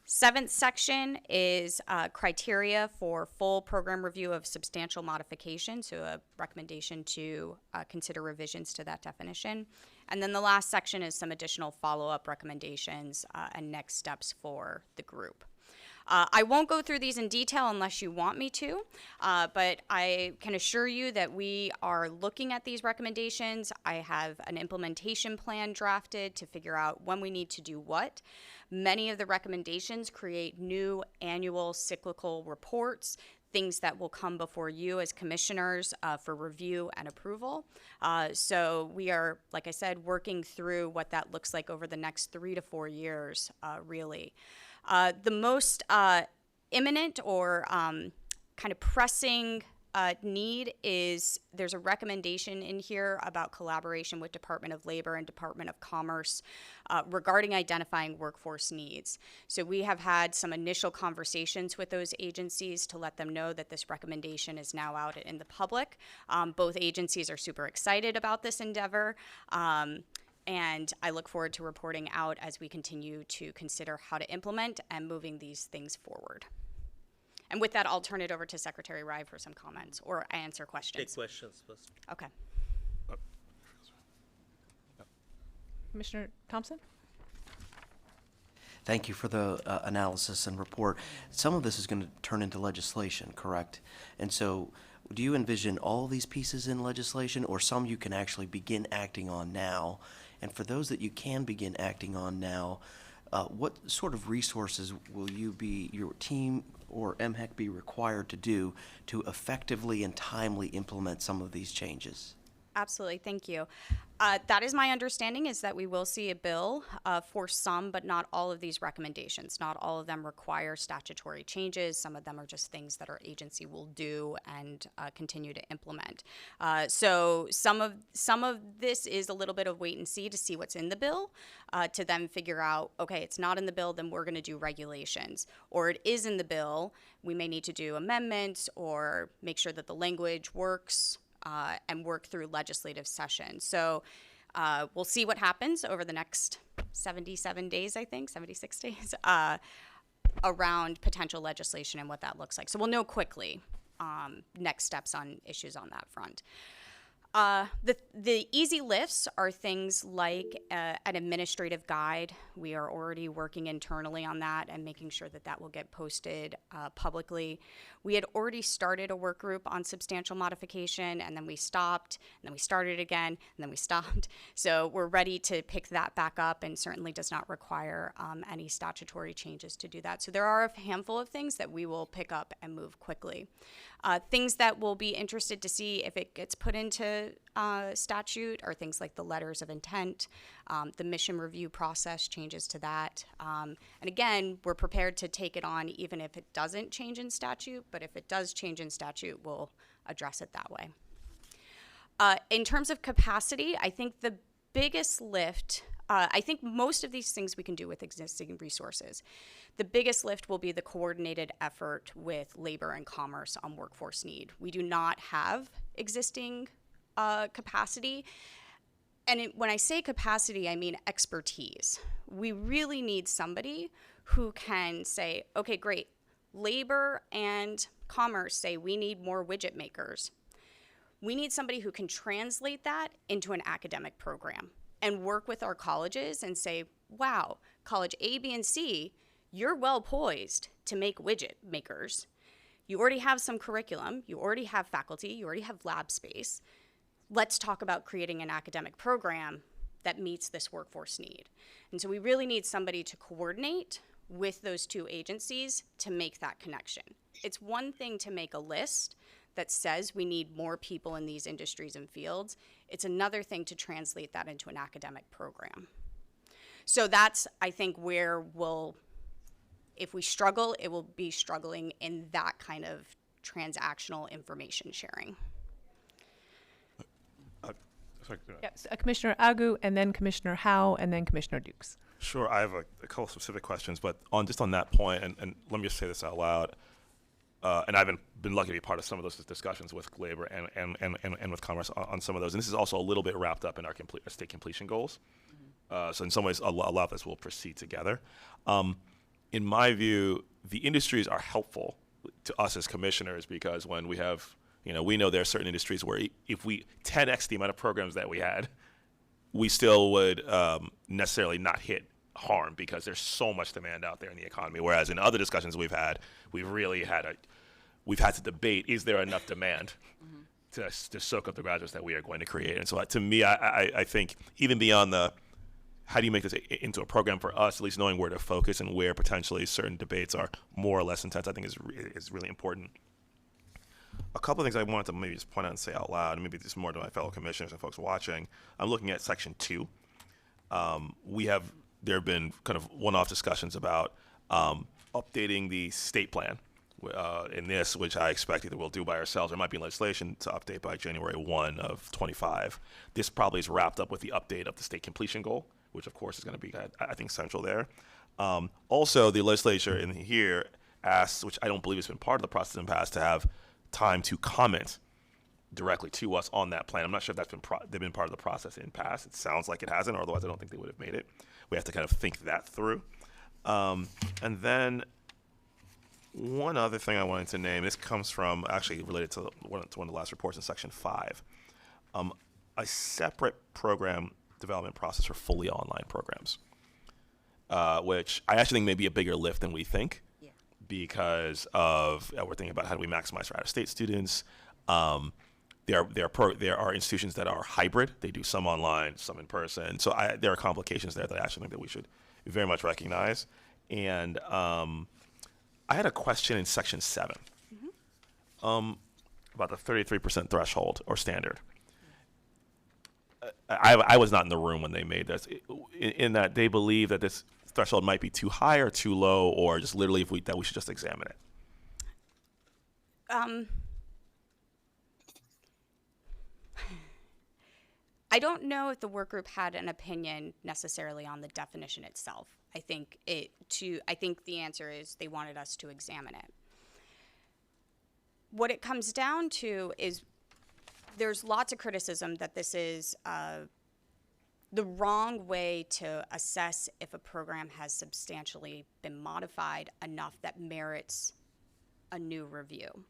Seventh section is criteria for full program review of substantial modification, so a recommendation to consider revisions to that definition. And then the last section is some additional follow-up recommendations and next steps for the group. I won't go through these in detail unless you want me to, but I can assure you that we are looking at these recommendations. I have an implementation plan drafted to figure out when we need to do what. Many of the recommendations create new annual cyclical reports, things that will come before you as commissioners for review and approval. So we are, like I said, working through what that looks like over the next 3 to 4 years, really. The most imminent or kind of pressing need is there's a recommendation in here about collaboration with Department of Labor and Department of Commerce regarding identifying workforce needs. So we have had some initial conversations with those agencies to let them know that this recommendation is now out in the public. Both agencies are super excited about this endeavor. And I look forward to reporting out as we continue to consider how to implement and moving these things forward. And with that, I'll turn it over to Secretary Rye for some comments or answer questions. Take questions first. Okay. Commissioner Thompson? Thank you for the analysis and report. Some of this is going to turn into legislation, correct? And so do you envision all these pieces in legislation, or some you can actually begin acting on now? And for those that you can begin acting on now, what sort of resources will your team or Mhec be required to do to effectively and timely implement some of these changes? Absolutely, thank you. That is my understanding, is that we will see a bill for some, but not all of these recommendations. Not all of them require statutory changes. Some of them are just things that our agency will do and continue to implement. So some of this is a little bit of wait and see to see what's in the bill, to then figure out, okay, it's not in the bill, then we're going to do regulations. Or it is in the bill, we may need to do amendments or make sure that the language works. And work through legislative session. So we'll see what happens over the next 77 days, I think, 76 days, around potential legislation and what that looks like. So we'll know quickly next steps on issues on that front. The easy lifts are things like an administrative guide. We are already working internally on that and making sure that that will get posted publicly. We had already started a work group on substantial modification, and then we stopped, and then we started again, and then we stopped. So we're ready to pick that back up, and certainly does not require any statutory changes to do that. So there are a handful of things that we will pick up and move quickly. Things that we'll be interested to see if it gets put into statute are things like the letters of intent, the mission review process, changes to that. And again, we're prepared to take it on even if it doesn't change in statute, but if it does change in statute, we'll address it that way. In terms of capacity, I think the biggest lift, I think most of these things we can do with existing resources. The biggest lift will be the coordinated effort with labor and commerce on workforce need. We do not have existing capacity. And when I say capacity, I mean expertise. We really need somebody who can say, okay, great, labor and commerce say we need more widget makers. We need somebody who can translate that into an academic program and work with our colleges and say, wow, college A, B, and C, you're well poised to make widget makers. You already have some curriculum, you already have faculty, you already have lab space. Let's talk about creating an academic program that meets this workforce need. And so we really need somebody to coordinate with those two agencies to make that connection. It's one thing to make a list that says we need more people in these industries and fields. It's another thing to translate that into an academic program. So that's, I think, where we'll, if we struggle, it will be struggling in that kind of transactional information sharing. Yes, Commissioner Agu, and then Commissioner Howe, and then Commissioner Dukes. Sure, I have a couple specific questions, but just on that point, and let me just say this out loud, and I've been lucky to be part of some of those discussions with labor and with commerce on some of those, and this is also a little bit wrapped up in our state completion goals. So in some ways, a lot of this will proceed together. In my view, the industries are helpful to us as commissioners because when we have, we know there are certain industries where if we 10x the amount of programs that we had, we still would necessarily not hit harm because there's so much demand out there in the economy. Whereas in other discussions we've had to debate, is there enough demand to soak up the graduates that we are going to create? And so to me, I think even beyond the how do you make this into a program for us, at least knowing where to focus and where potentially certain debates are more or less intense, I think is really important. A couple of things I wanted to maybe just point out and say out loud, and maybe this is more to my fellow commissioners and folks watching. I'm looking at Section 2. There have been kind of one-off discussions about updating the state plan in this, which I expect either we'll do by ourselves or might be legislation to update by January 1 of 25. This probably is wrapped up with the update of the state completion goal, which of course is going to be, I think, central there. Also, the legislature in here asked, which I don't believe has been part of the process in the past, to have time to comment directly to us on that plan. I'm not sure if that's they've been part of the process in past. It sounds like it hasn't, or otherwise I don't think they would have made it. We have to kind of think that through. And then one other thing I wanted to name, this comes from actually related to one of the last reports in Section 5, a separate program development process for fully online programs, which I actually think may be a bigger lift than we think because of we're thinking about how do we maximize for out-of-state students. There are institutions that are hybrid. They do some online, some in person. So there are complications there that I actually think that we should very much recognize. And I had a question in Section 7 about the 33% threshold or standard. I was not in the room when they made this, in that they believe that this threshold might be too high or too low, or just literally that we should just examine it. I don't know if the work group had an opinion necessarily on the definition itself. I think the answer is they wanted us to examine it. What it comes down to is there's lots of criticism that this is the wrong way to assess if a program has substantially been modified enough that merits a new review.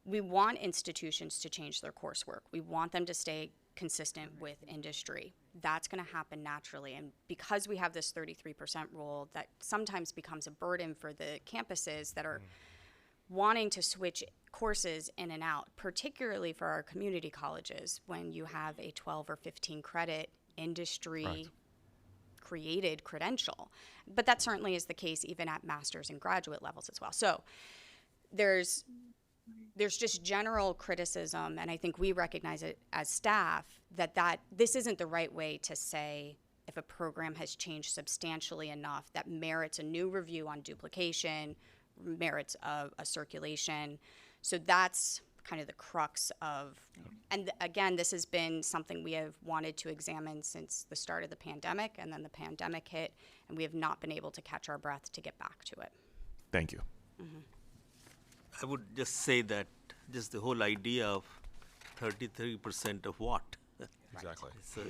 we want institutions to change their coursework. We want them to stay consistent with industry. That's going to happen naturally. And because we have this 33% rule, that sometimes becomes a burden for the campuses that are wanting to switch courses in and out, particularly for our community colleges when you have a 12 or 15 credit industry created credential. But that certainly is the case even at master's and graduate levels as well. So there's just general criticism, and I think we recognize it as staff, that this isn't the right way to say if a program has changed substantially enough that merits a new review on duplication, merits of a circulation. So that's kind of the crux of, and again, this has been something we have wanted to examine since the start of the pandemic, and then the pandemic hit, and we have not been able to catch our breath to get back to it. Thank you. I would just say that just the whole idea of 33% of what? Exactly. So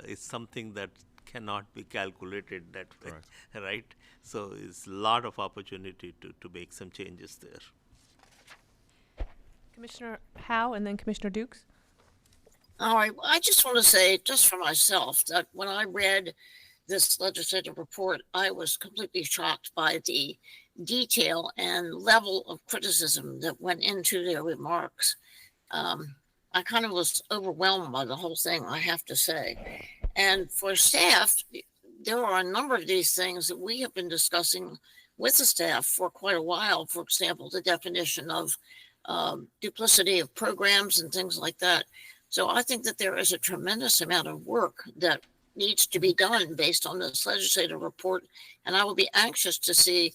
it's something that cannot be calculated that way, right? So it's a lot of opportunity to make some changes there. Commissioner Howe and then Commissioner Dukes. All right. I just want to say, just for myself, that when I read this legislative report, I was completely shocked by the detail and level of criticism that went into their remarks. I kind of was overwhelmed by the whole thing, I have to say. And for staff, there are a number of these things that we have been discussing with the staff for quite a while. For example, the definition of duplicity of programs and things like that. So I think that there is a tremendous amount of work that needs to be done based on this legislative report. And I will be anxious to see,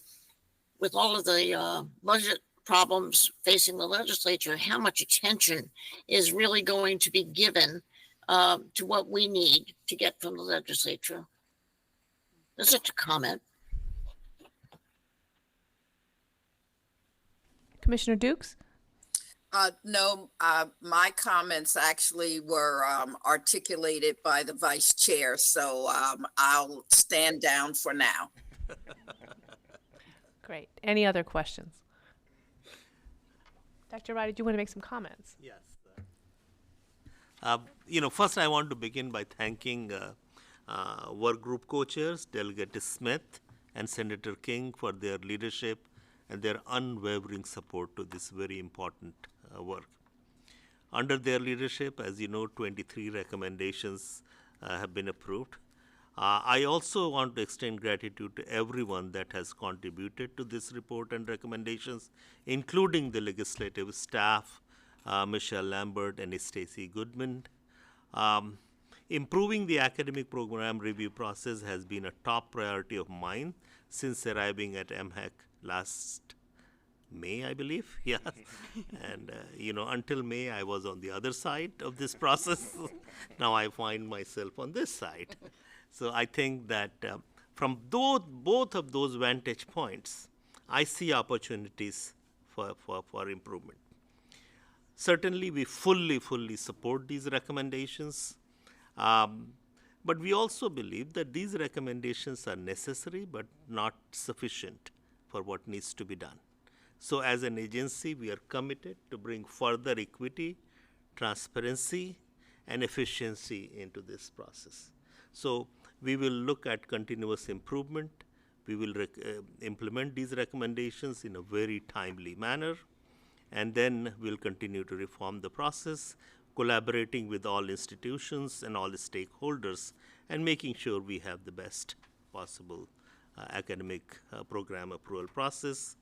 with all of the budget problems facing the legislature, how much attention is really going to be given to what we need to get from the legislature. That's just a comment. Commissioner Dukes? No, my comments actually were articulated by the vice chair, so I'll stand down for now. Great. Any other questions? Dr. Rai, did you want to make some comments? Yes. First I want to begin by thanking work group co-chairs, Delegate Smith and Senator King, for their leadership and their unwavering support to this very important work. Under their leadership, as you know, 23 recommendations have been approved. I also want to extend gratitude to everyone that has contributed to this report and recommendations, including the legislative staff, Michelle Lambert and Stacy Goodman. Improving the academic program review process has been a top priority of mine since arriving at Mhec last May, I believe. Yeah. And, until May, I was on the other side of this process. Now I find myself on this side. So I think that from both of those vantage points, I see opportunities for improvement. Certainly, we fully support these recommendations, but we also believe that these recommendations are necessary but not sufficient for what needs to be done. So as an agency, we are committed to bring further equity, transparency, and efficiency into this process. So we will look at continuous improvement. We will implement these recommendations in a very timely manner, and then we'll continue to reform the process, collaborating with all institutions and all the stakeholders, and making sure we have the best possible academic program approval process,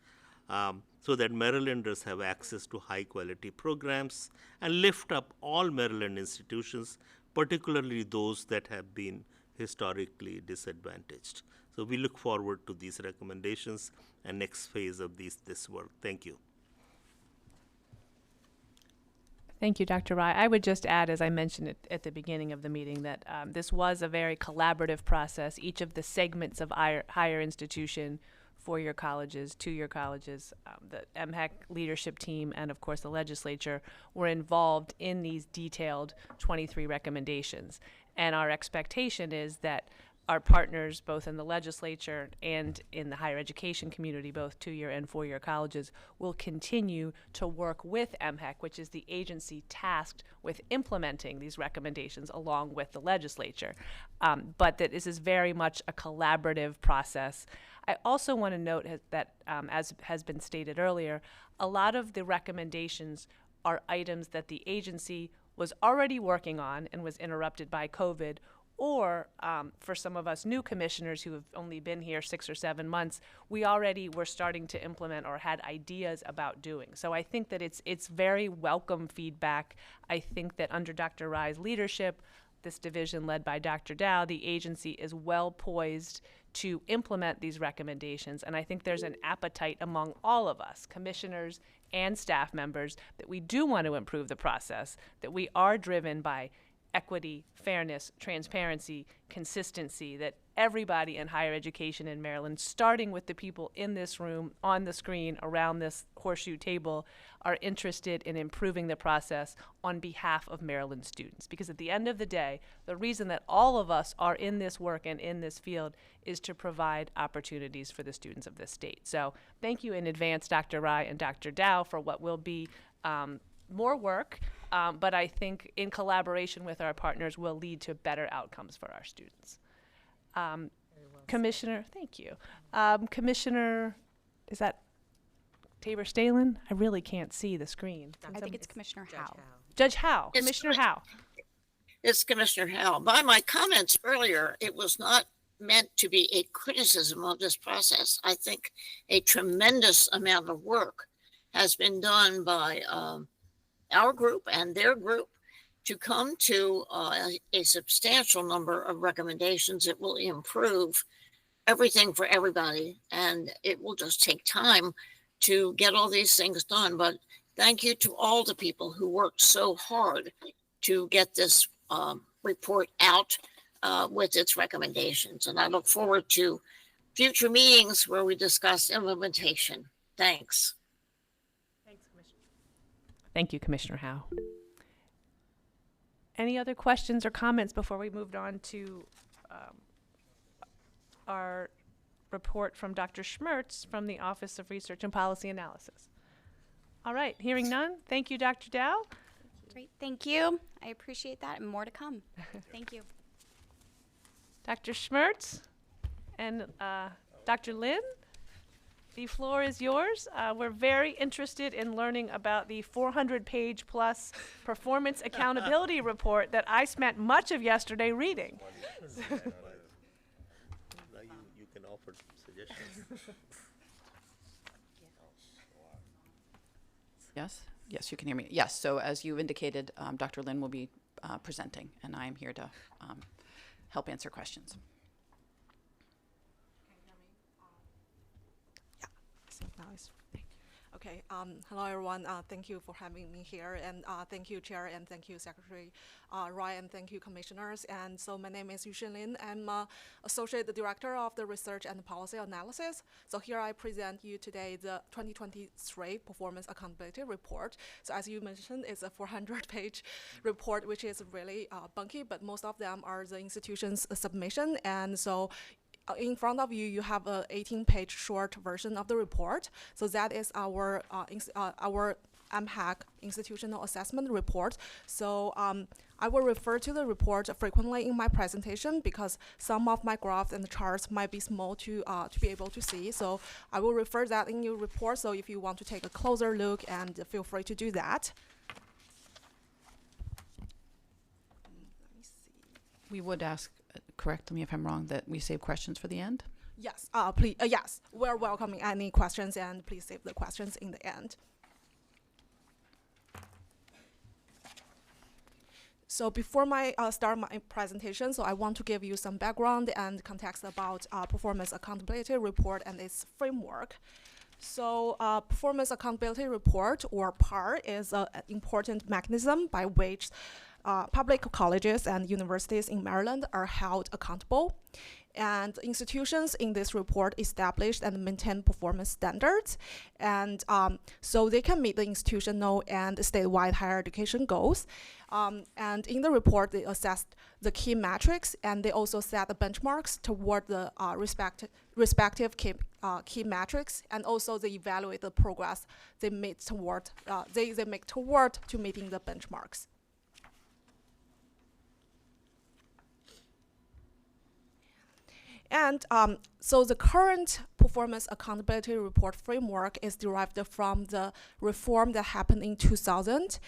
so that Marylanders have access to high quality programs and lift up all Maryland institutions, particularly those that have been historically disadvantaged. So we look forward to these recommendations and next phase of this work. Thank you. Thank you, Dr. Rai. I would just add, as I mentioned at the beginning of the meeting, that this was a very collaborative process. Each of the segments of higher institution, four-year colleges, two-year colleges, the Mhec leadership team, and of course the legislature were involved in these detailed 23 recommendations. And our expectation is that our partners, both in the legislature and in the higher education community, both 2-year and 4-year colleges, will continue to work with Mhec, which is the agency tasked with implementing these recommendations along with the legislature. But that this is very much a collaborative process. I also want to note that, as has been stated earlier, a lot of the recommendations are items that the agency was already working on and was interrupted by COVID, or for some of us new commissioners who have only been here 6 or 7 months, we already were starting to implement or had ideas about doing. So I think that it's very welcome feedback. I think that under Dr. Rai's leadership, this division led by Dr. Dow, the agency is well poised to implement these recommendations. And I think there's an appetite among all of us, commissioners and staff members, that we do want to improve the process, that we are driven by equity, fairness, transparency, consistency, that everybody in higher education in Maryland, starting with the people in this room, on the screen, around this horseshoe table, are interested in improving the process on behalf of Maryland students. Because at the end of the day, the reason that all of us are in this work and in this field is to provide opportunities for the students of this state. So thank you in advance, Dr. Rai and Dr. Dow, for what will be more work, but I think in collaboration with our partners will lead to better outcomes for our students. Commissioner, thank you. Commissioner, is that Tabor Stalen? I really can't see the screen. I think it's Commissioner Howe. Judge Howe, It's Commissioner Howe. It's Commissioner Howell. By my comments earlier, it was not meant to be a criticism of this process. I think a tremendous amount of work has been done by our group and their group to come to a substantial number of recommendations that will improve everything for everybody. And it will just take time to get all these things done. But thank you to all the people who worked so hard to get this report out with its recommendations. And I look forward to future meetings where we discuss implementation. Thanks. Thank you, Commissioner Howe. Any other questions or comments before we moved on to our report from Dr. Schmertz from the Office of Research and Policy Analysis? All right, hearing none. Thank you, Dr. Dow. Great, thank you. I appreciate that, and more to come. Thank you. Dr. Schmertz and Dr. Lin, the floor is yours. We're very interested in learning about the 400-page plus performance accountability report that I spent much of yesterday reading. Now you can offer suggestions. Yes, you can hear me. Yes, so as you indicated, Dr. Lin will be presenting, and I am here to help answer questions. Okay, hello everyone. Thank you for having me here, and thank you, Chair, and thank you, Secretary Rai, and thank you, Commissioners. And so my name is Yuxin Lin. I'm Associate Director of the Research and Policy Analysis. So here I present you today the 2023 Performance Accountability Report. So as you mentioned, it's a 400-page report, which is really bunky, but most of them are the institution's submission. And so in front of you, you have a 18-page short version of the report. So that is our Mhec institutional assessment report. So I will refer to the report frequently in my presentation because some of my graphs and charts might be small to be able to see. So I will refer that in your report. So if you want to take a closer look, and feel free to do that. We would ask, correct me if I'm wrong, that we save questions for the end? Yes, please. Yes, we're welcoming any questions, and please save the questions in the end. So before I start my presentation, so I want to give you some background and context about Performance Accountability Report and its framework. So Performance Accountability Report, or PAR, is an important mechanism by which public colleges and universities in Maryland are held accountable. and institutions in this report established and maintain performance standards, and so they can meet the institutional and statewide higher education goals. And in the report, they assessed the key metrics, and they also set the benchmarks toward the respective key metrics, and also they evaluate the progress they made toward they make toward to meeting the benchmarks. And so the current performance accountability report framework is derived from the reform that happened in 2000.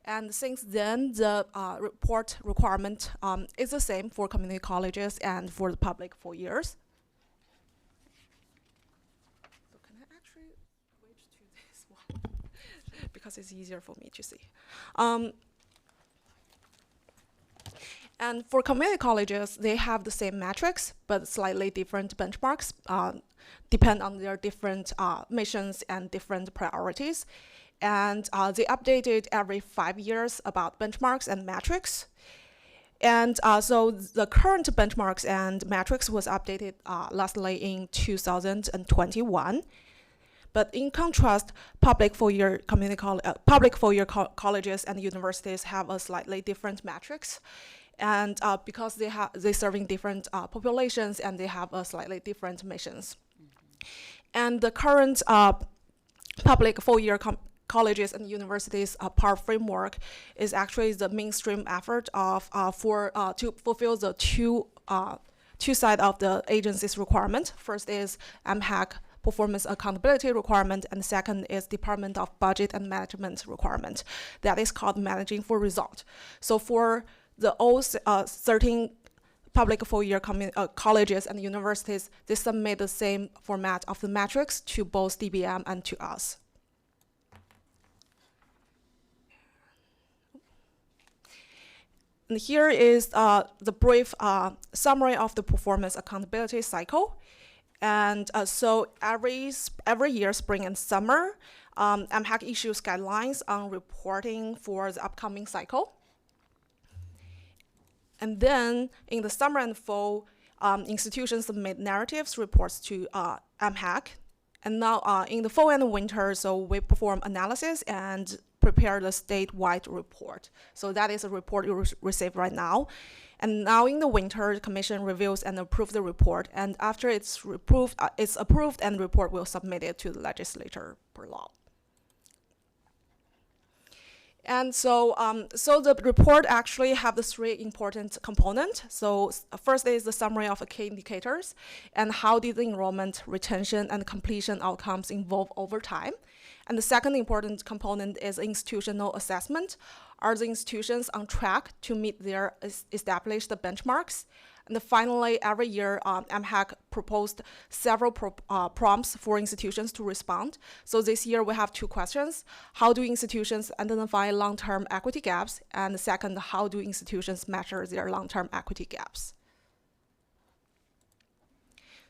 And since then, the report requirement is the same for community colleges and for the public 4 years. So can I actually switch to this one? Because it's easier for me to see. And for community colleges, they have the same metrics, but slightly different benchmarks, depend on their different missions and different priorities. And they updated every 5 years about benchmarks and metrics. And so the current benchmarks and metrics was updated lastly in 2021. But in contrast, public four-year colleges and universities have a slightly different metrics. And because they're serving different populations and they have a slightly different missions. And the current public four-year colleges and universities PAR framework is actually the mainstream effort of to fulfill the two sides of the agency's requirement. First is Mhec performance accountability requirement, and second is Department of Budget and Management requirement. That is called managing for result. So for the all 13 public four-year colleges and universities, they submit the same format of the metrics to both DBM and to us. And here is the brief summary of the performance accountability cycle. And so every year, spring and summer, Mhec issues guidelines on reporting for the upcoming cycle. And then in the summer and fall, institutions submit narratives reports to Mhec. And now in the fall and winter, so we perform analysis and prepare the statewide report. So that is a report you receive right now. And now in the winter, the commission reviews and approves the report. And after it's approved and report will submit it to the legislature per law. And so, so the report actually have the three important components. So first is the summary of the key indicators and how did the enrollment, retention, and completion outcomes evolve over time. And the second important component is institutional assessment. Are the institutions on track to meet their established benchmarks? And finally, every year, Mhec proposed several prompts for institutions to respond. So this year we have two questions. How do institutions identify long-term equity gaps? And second, how do institutions measure their long-term equity gaps?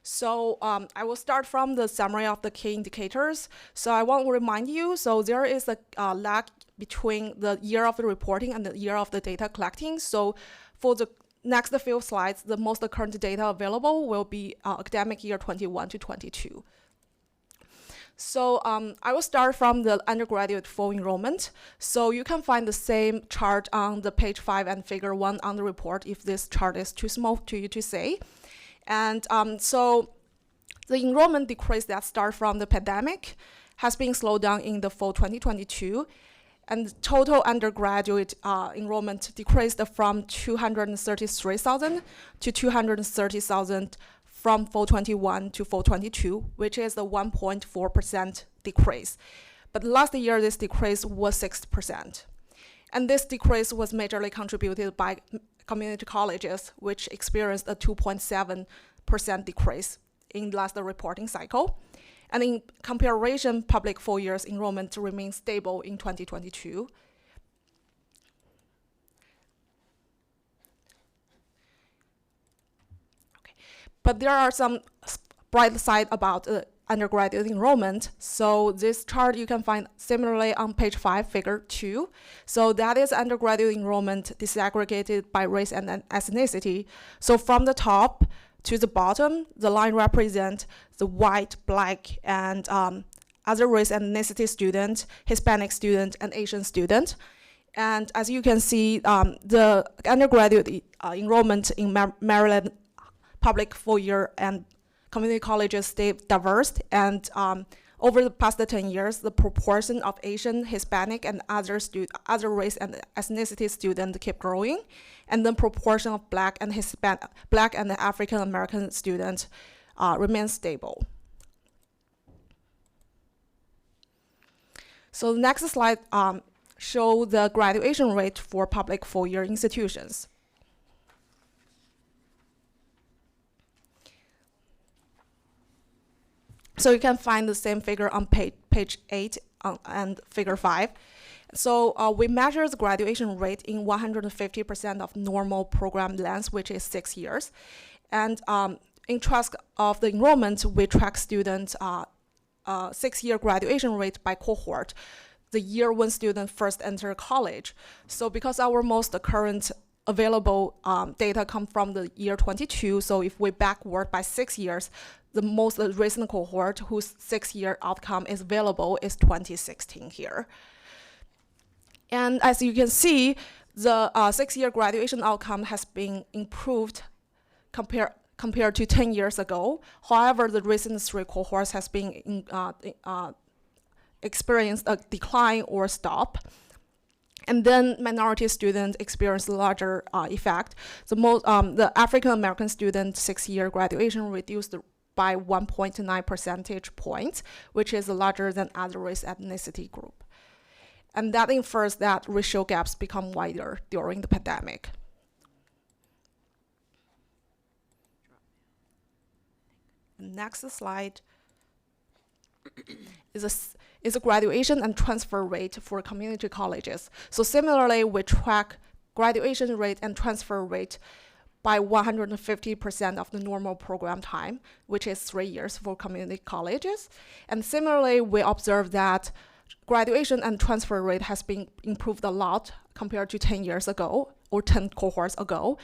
So I will start from the summary of the key indicators. So I want to remind you, so there is a lag between the year of the reporting and the year of the data collecting. So for the next few slides, the most current data available will be academic year 21 to 22. So I will start from the undergraduate full enrollment. So you can find the same chart on the page 5 and figure 1 on the report if this chart is too small to you to see. And so the enrollment decrease that started from the pandemic has been slowed down in the fall 2022. And total undergraduate enrollment decreased from 233,000 to 230,000 from fall 21 to fall 22, which is a 1.4% decrease. But last year, this decrease was 6%. And this decrease was majorly contributed by community colleges, which experienced a 2.7% decrease in last reporting cycle. And in comparison, public 4 years enrollment remains stable in 2022. Okay. But there are some bright side about undergraduate enrollment. So this chart you can find similarly on page 5, figure 2. So that is undergraduate enrollment disaggregated by race and ethnicity. So from the top, to the bottom, the line represents the white, black, and other race and ethnicity student, Hispanic student, and Asian student. And as you can see, the undergraduate enrollment in Maryland public four-year and community colleges stay diverse, and over the past 10 years, the proportion of Asian, Hispanic, and other race and ethnicity students keep growing, and the proportion of Black and African American students remains stable. So the next slide show the graduation rate for public four-year institutions. So you can find the same figure on page 8 and figure 5. So we measure the graduation rate in 150% of normal program length, which is 6 years. And in track of the enrollment, we track students' 6-year graduation rate by cohort, the year when students first enter college. So because our most current available data come from the year 22, so if we backward by 6 years, the most recent cohort whose 6-year outcome is available is 2016 here. And as you can see, the 6-year graduation outcome has been improved compared to 10 years ago. However, the recent 3 cohorts has been experienced a decline or stop. And then minority students experience larger effect. The African American student 6-year graduation reduced by 1.9 percentage points, which is larger than other race ethnicity group. And that infers that racial gaps become wider during the pandemic. Next slide is a graduation and transfer rate for community colleges. So similarly, we track graduation rate and transfer rate by 150% of the normal program time, which is 3 years for community colleges. And similarly, we observe that graduation and transfer rate has been improved a lot compared to 10 years ago, or 10 cohorts ago.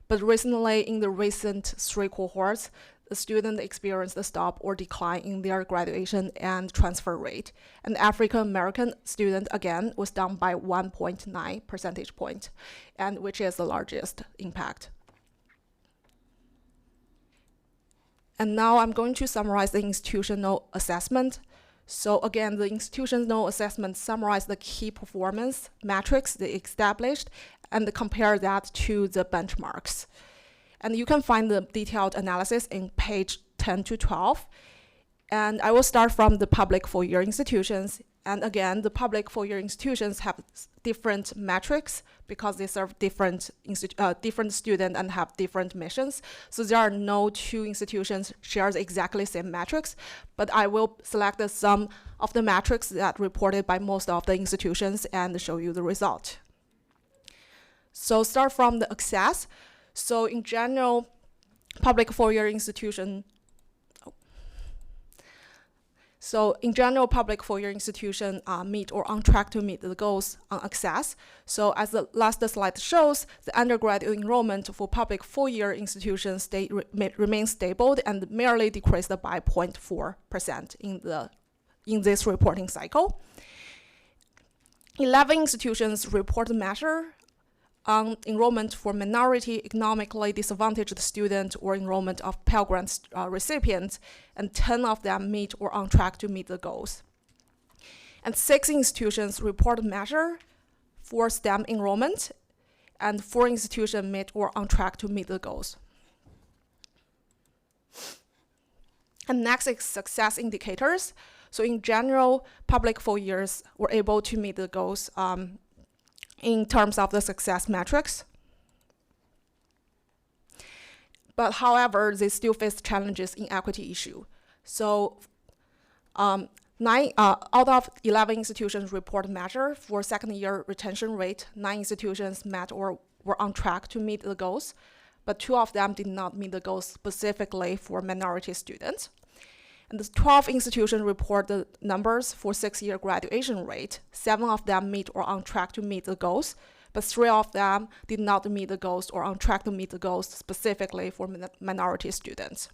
But recently, in the recent 3 cohorts, the student experienced a stop or decline in their graduation and transfer rate. And African American student, again, was down by 1.9 percentage point, and which is the largest impact. And now I'm going to summarize the institutional assessment. So again, the institutional assessment summarizes the key performance metrics they established and compare that to the benchmarks. And you can find the detailed analysis in page 10 to 12. And I will start from the public four-year institutions. And again, the public four-year institutions have different metrics because they serve different students and have different missions. So there are no 2 institutions shares exactly same metrics, but I will select some of the metrics that reported by most of the institutions and show you the result. So start from the access. So in general, public four-year institution. So in general, public four-year institution meet or on track to meet the goals on access. So as the last slide shows, the undergraduate enrollment for public four-year institutions remains stable and merely decreased by 0.4% in this reporting cycle. 11 institutions report measure on enrollment for minority economically disadvantaged students or enrollment of Pell Grant recipients, and 10 of them meet or on track to meet the goals. And 6 institutions report measure for STEM enrollment, and 4 institutions meet or on track to meet the goals. And next is success indicators. So in general, public four years were able to meet the goals in terms of the success metrics. But however, they still face challenges in equity issue. So 9 out of 11 institutions report measure for 2nd-year retention rate. 9 institutions met or were on track to meet the goals, but 2 of them did not meet the goals specifically for minority students. And the 12 institutions report the numbers for 6-year graduation rate. 7 of them meet or on track to meet the goals, but 3 of them did not meet the goals or on track to meet the goals specifically for minority students.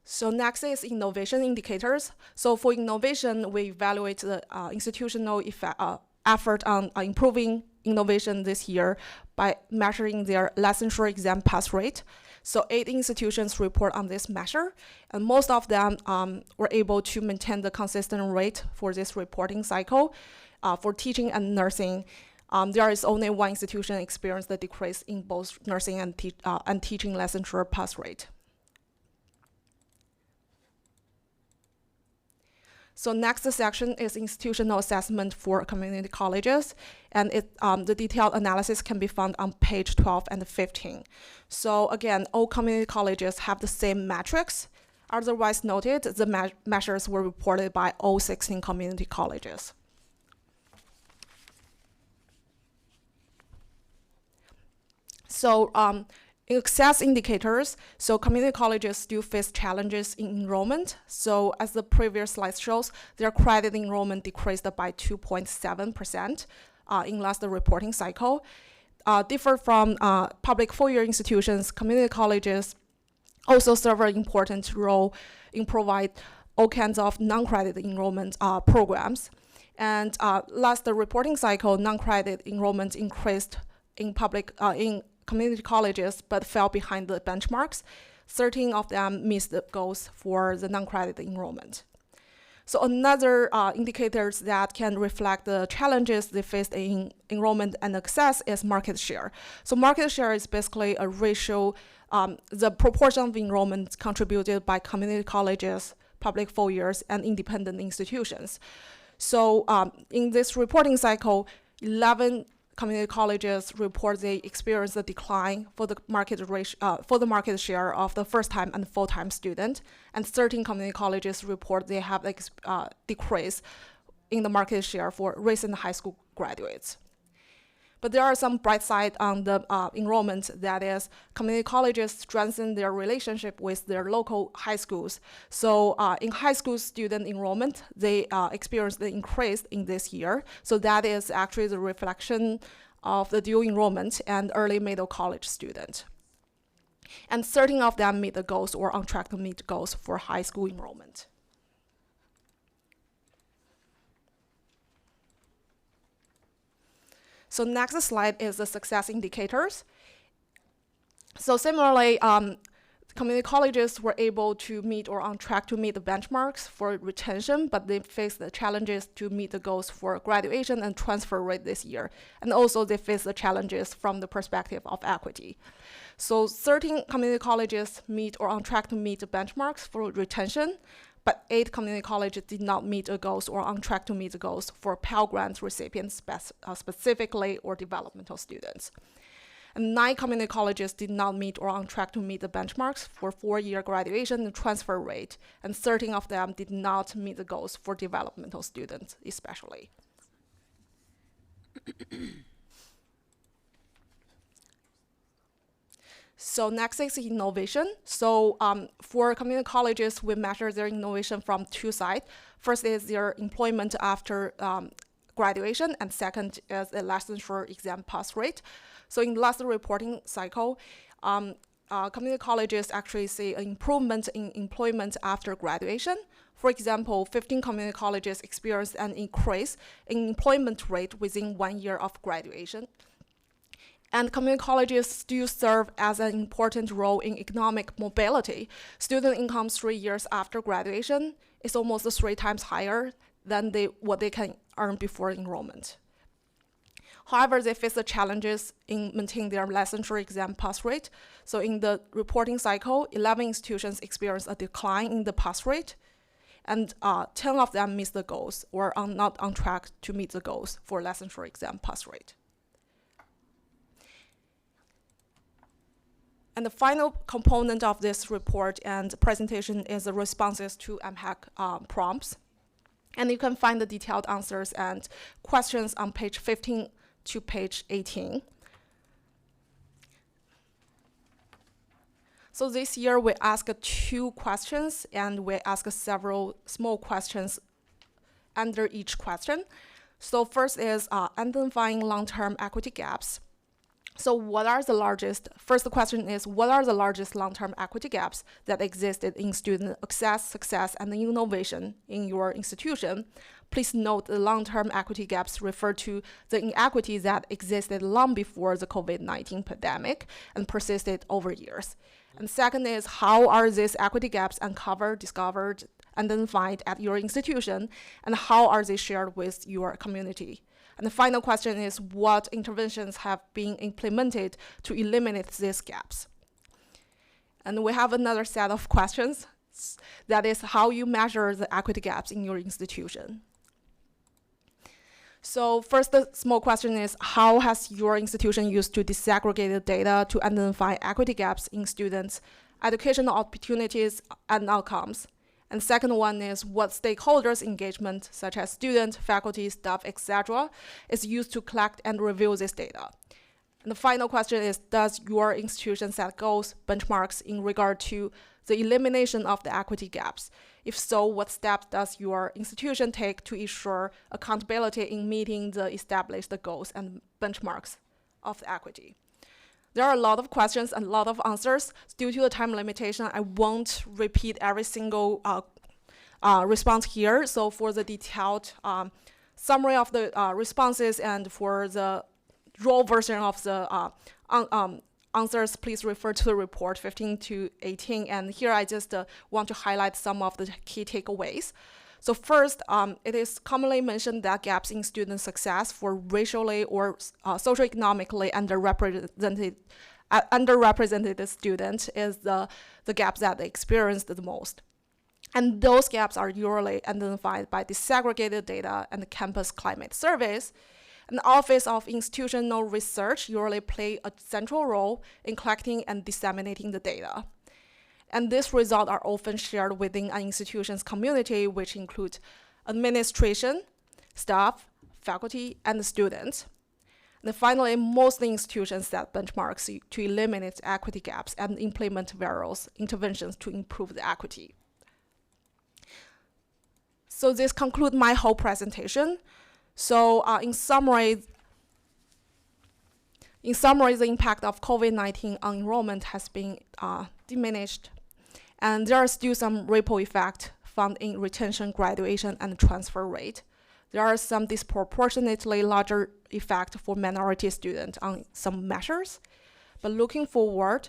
So next is innovation indicators. So for innovation, we evaluate the institutional effort on improving innovation this year by measuring their licensure exam pass rate. So 8 institutions report on this measure, and most of them were able to maintain the consistent rate for this reporting cycle. For teaching and nursing, there is only 1 institution experienced the decrease in both nursing and teaching licensure pass rate. So next section is institutional assessment for community colleges, and the detailed analysis can be found on page 12 and 15. So again, all community colleges have the same metrics. Otherwise noted, the measures were reported by all 16 community colleges. So success indicators, so community colleges still face challenges in enrollment. So as the previous slide shows, their credit enrollment decreased by 2.7% in last reporting cycle. Different from public four-year institutions, community colleges also serve an important role in provide all kinds of non-credit enrollment programs. And last reporting cycle, non-credit enrollment increased in community colleges, but fell behind the benchmarks. 13 of them missed the goals for the non-credit enrollment. So another indicators that can reflect the challenges they faced in enrollment and access is market share. So market share is basically a ratio, the proportion of enrollment contributed by community colleges, public four-years, and independent institutions. So in this reporting cycle, 11 community colleges report they experienced a decline for the market share of the first-time and full-time student, and 13 community colleges report they have decrease in the market share for recent high school graduates. But there are some bright side on the enrollment, that is, community colleges strengthen their relationship with their local high schools. So in high school student enrollment, they experienced the increase in this year. So that is actually the reflection of the dual enrollment and early middle college student. And 13 of them meet the goals or on track to meet goals for high school enrollment. So next slide is the success indicators. So similarly, community colleges were able to meet or on track to meet the benchmarks for retention, but they faced the challenges to meet the goals for graduation and transfer rate this year. And also they faced the challenges from the perspective of equity. So 13 community colleges meet or on track to meet the benchmarks for retention, but 8 community colleges did not meet the goals or on track to meet the goals for Pell Grant recipients specifically or developmental students. And 9 community colleges did not meet or on track to meet the benchmarks for four-year graduation and transfer rate, and 13 of them did not meet the goals for developmental students especially. So next is innovation. So for community colleges, we measure their innovation from 2 sides. First is their employment after graduation, and second is a licensure exam pass rate. So in the last reporting cycle, community colleges actually see an improvement in employment after graduation. For example, 15 community colleges experienced an increase in employment rate within 1 year of graduation. And community colleges still serve as an important role in economic mobility. Student income 3 years after graduation is almost 3 times higher than what they can earn before enrollment. However, they face the challenges in maintaining their licensure exam pass rate. So in the reporting cycle, 11 institutions experienced a decline in the pass rate, and 10 of them missed the goals or are not on track to meet the goals for licensure exam pass rate. And the final component of this report and presentation is the responses to Mhec prompts. And you can find the detailed answers and questions on page 15 to page 18. So this year we asked 2 questions, and we asked several small questions under each question. So first is identifying long-term equity gaps. So first question is, what are the largest long-term equity gaps that existed in student access, success, and innovation in your institution? Please note the long-term equity gaps refer to the inequities that existed long before the COVID-19 pandemic and persisted over years. And second is, how are these equity gaps uncovered, discovered, identified at your institution, and how are they shared with your community? And the final question is, what interventions have been implemented to eliminate these gaps? And we have another set of questions. That is how you measure the equity gaps in your institution. So first, the small question is, how has your institution used to disaggregated data to identify equity gaps in students' educational opportunities and outcomes? And second one is, what stakeholders' engagement, such as students, faculty, staff, etc., is used to collect and review this data? And the final question is, does your institution set goals, benchmarks in regard to the elimination of the equity gaps? If so, what steps does your institution take to ensure accountability in meeting the established goals and benchmarks of the equity? There are a lot of questions and a lot of answers. Due to the time limitation, I won't repeat every single response here. So for the detailed summary of the responses and for the raw version of the answers, please refer to the report 15 to 18. And here I just want to highlight some of the key takeaways. So first, it is commonly mentioned that gaps in student success for racially or socioeconomically underrepresented students is the gaps that they experience the most. And those gaps are usually identified by disaggregated data and the campus climate surveys. And the Office of Institutional Research usually play a central role in collecting and disseminating the data. And these results are often shared within an institution's community, which include administration, staff, faculty, and students. And finally, most institutions set benchmarks to eliminate equity gaps and implement various interventions to improve the equity. So this concludes my whole presentation. So in summary, the impact of COVID-19 on enrollment has been diminished. And there are still some ripple effect found in retention, graduation, and transfer rate. There are some disproportionately larger effect for minority students on some measures. But looking forward,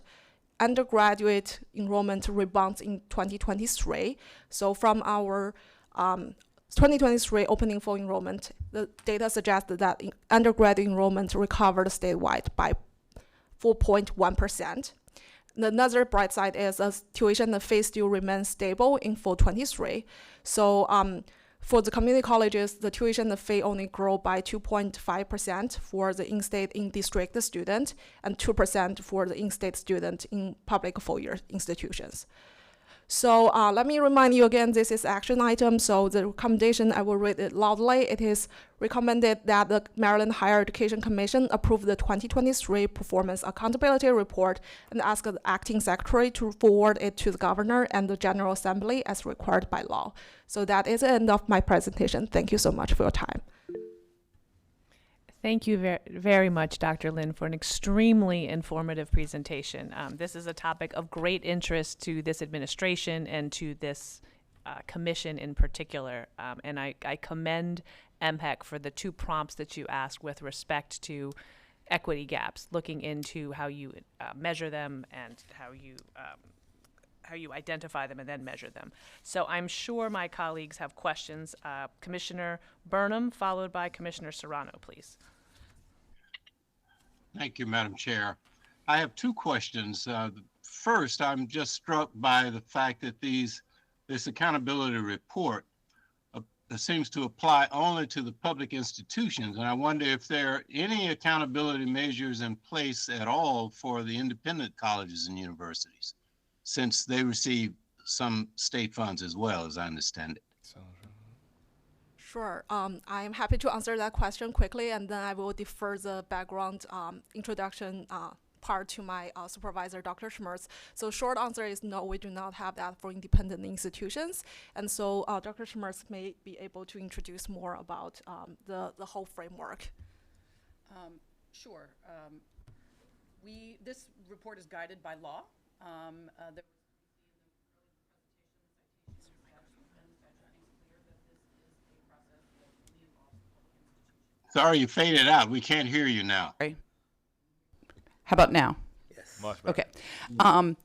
undergraduate enrollment rebounds in 2023. So from our 2023 opening for enrollment, the data suggests that undergraduate enrollment recovered statewide by 4.1%. Another bright side is tuition fee still remains stable in fall 23. So for the community colleges, the tuition fee only grew by 2.5% for the in-state, in-district student and 2% for the in-state student in public four-year institutions. So let me remind you again, this is action item. So the recommendation, I will read it loudly. It is recommended that the Maryland Higher Education Commission approve the 2023 Performance Accountability Report and ask the acting secretary to forward it to the governor and the General Assembly as required by law. So that is the end of my presentation. Thank you so much for your time. Thank you very much, Dr. Lin, for an extremely informative presentation. This is a topic of great interest to this administration and to this commission in particular. And I commend Mhec for the two prompts that you asked with respect to equity gaps, looking into how you measure them and how you identify them and then measure them. So I'm sure my colleagues have questions. Commissioner Burnham, followed by Commissioner Serrano, please. Thank you, Madam Chair. I have two questions. First, I'm just struck by the fact that this accountability report seems to apply only to the public institutions. And I wonder if there are any accountability measures in place at all for the independent colleges and universities, since they receive some state funds as well, as I understand it. Sure. I am happy to answer that question quickly, and then I will defer the background introduction part to my supervisor, Dr. Schmerz. So short answer is no, we do not have that for independent institutions. And so Dr. Schmerz may be able to introduce more about the whole framework. Sure. This report is guided by law. Sorry, you faded out. We can't hear you now. How about now? Yes. Much better. Okay.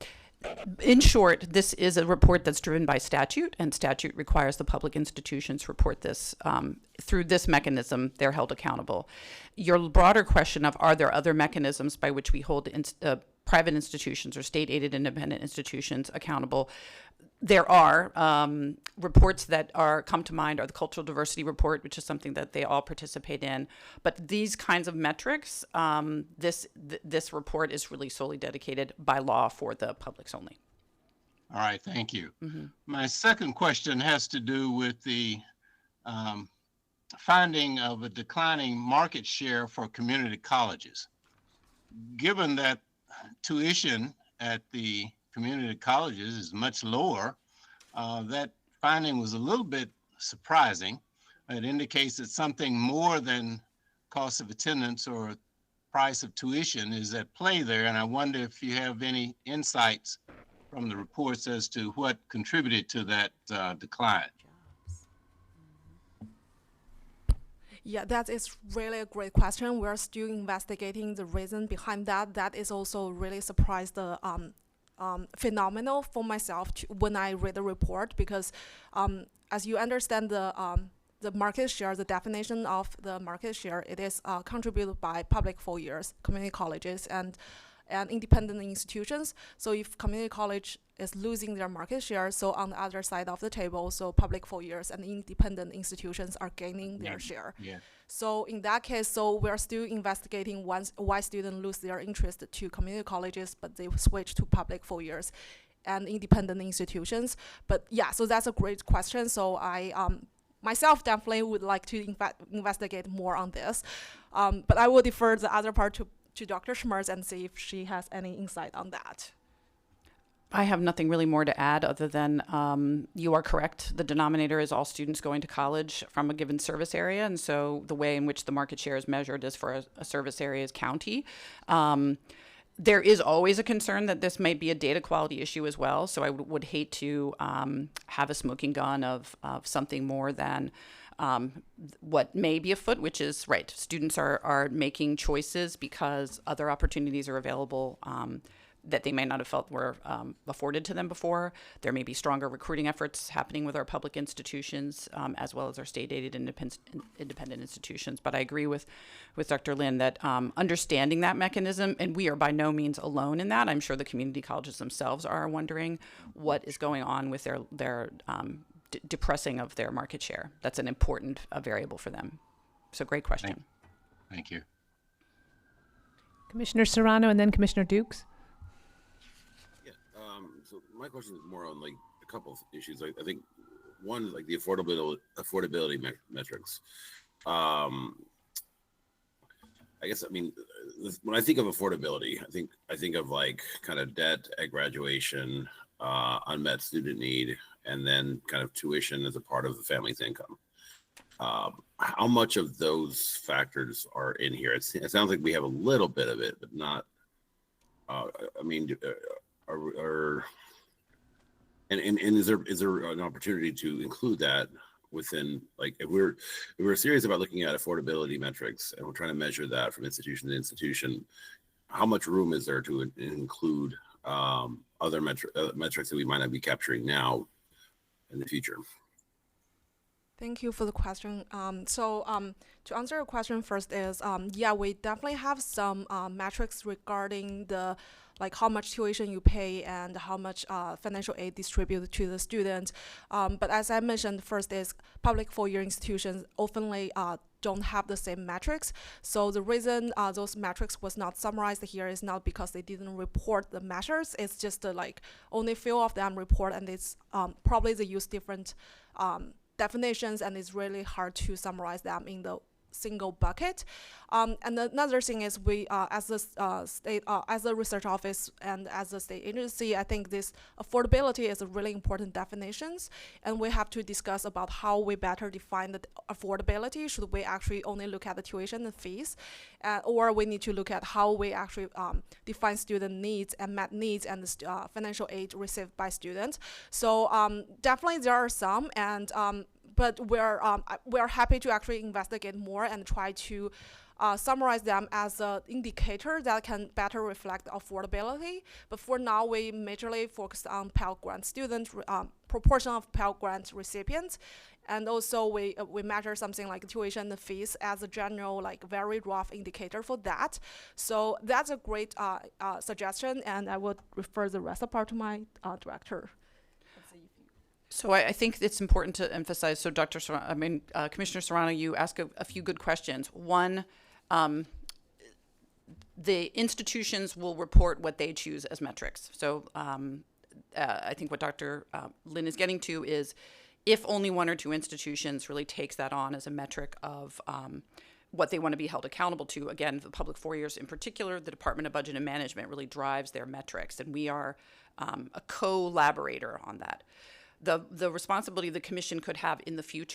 In short, this is a report that's driven by statute, and statute requires the public institutions report this. Through this mechanism, they're held accountable. Your broader question of are there other mechanisms by which we hold private institutions or state-aided independent institutions accountable? There are reports that come to mind are the cultural diversity report, which is something that they all participate in. But these kinds of metrics, this report is really solely dedicated by law for the publics only. All right, thank you. My second question has to do with the finding of a declining market share for community colleges. Given that tuition at the community colleges is much lower, that finding was a little bit surprising. It indicates that something more than cost of attendance or price of tuition is at play there. And I wonder if you have any insights from the reports as to what contributed to that decline. Yeah, that is really a great question. We're still investigating the reason behind that. That is also really surprised the phenomenal for myself when I read the report, because as you understand the market share, the definition of the market share, it is contributed by public 4 years, community colleges, and independent institutions. So if community college is losing their market share, so on the other side of the table, so public 4 years and independent institutions are gaining their share. Yeah. So in that case, so we're still investigating why students lose their interest to community colleges, but they switch to public 4 years and independent institutions. But yeah, so that's a great question. So I myself definitely would like to investigate more on this. But I will defer the other part to Dr. Schmerz and see if she has any insight on that. I have nothing really more to add other than you are correct. The denominator is all students going to college from a given service area. And so the way in which the market share is measured is for a service area's county. There is always a concern that this may be a data quality issue as well. So I would hate to have a smoking gun of something more than what may be afoot, which is right. Students are making choices because other opportunities are available that they may not have felt were afforded to them before. There may be stronger recruiting efforts happening with our public institutions as well as our state-aided independent institutions. But I agree with Dr. Lin that understanding that mechanism, and we are by no means alone in that. I'm sure the community colleges themselves are wondering what is going on with their depressing of their market share. That's an important variable for them. So great question. Thank you. Commissioner Serrano and then Commissioner Dukes. So my question is more on like a couple of issues. I think one is like the affordability metrics. I guess, I mean, when I think of affordability, I think of like kind of debt at graduation, unmet student need, and then kind of tuition as a part of the family's income. How much of those factors are in here? It sounds like we have a little bit of it, but not. I mean, and is there an opportunity to include that within, like, if we're serious about looking at affordability metrics and we're trying to measure that from institution to institution, how much room is there to include other metrics that we might not be capturing now in the future? Thank you for the question. To answer your question first is, yeah, we definitely have some metrics regarding the how much tuition you pay and how much financial aid distributed to the student. But as I mentioned, first is public 4-year institutions oftenly don't have the same metrics. So the reason those metrics was not summarized here is not because they didn't report the measures. It's just only few of them report, and it's probably they use different definitions, and it's really hard to summarize them in the single bucket. And another thing is we, as a state, as a research office and as a state agency, I think this affordability is a really important definitions, and we have to discuss about how we better define the affordability. Should we actually only look at the tuition and fees, or we need to look at how we actually define student needs and met needs and the financial aid received by students. So definitely there are some, and but we're happy to actually investigate more and try to summarize them as an indicator that can better reflect affordability. But for now, we majorly focus on Pell Grant students, proportion of Pell Grant recipients, and also we measure something like tuition and fees as a general, like very rough indicator for that. So that's a great suggestion, and I would refer the rest of the part to my director. So I think it's important to emphasize. So Commissioner Serrano, you asked a few good questions. One, the institutions will report what they choose as metrics. So I think what Dr. Lin is getting to is if only one or two institutions really takes that on as a metric of what they want to be held accountable to. Again, the public 4 years in particular, the Department of Budget and Management really drives their metrics, and we are a collaborator on that. The responsibility the commission could have in the future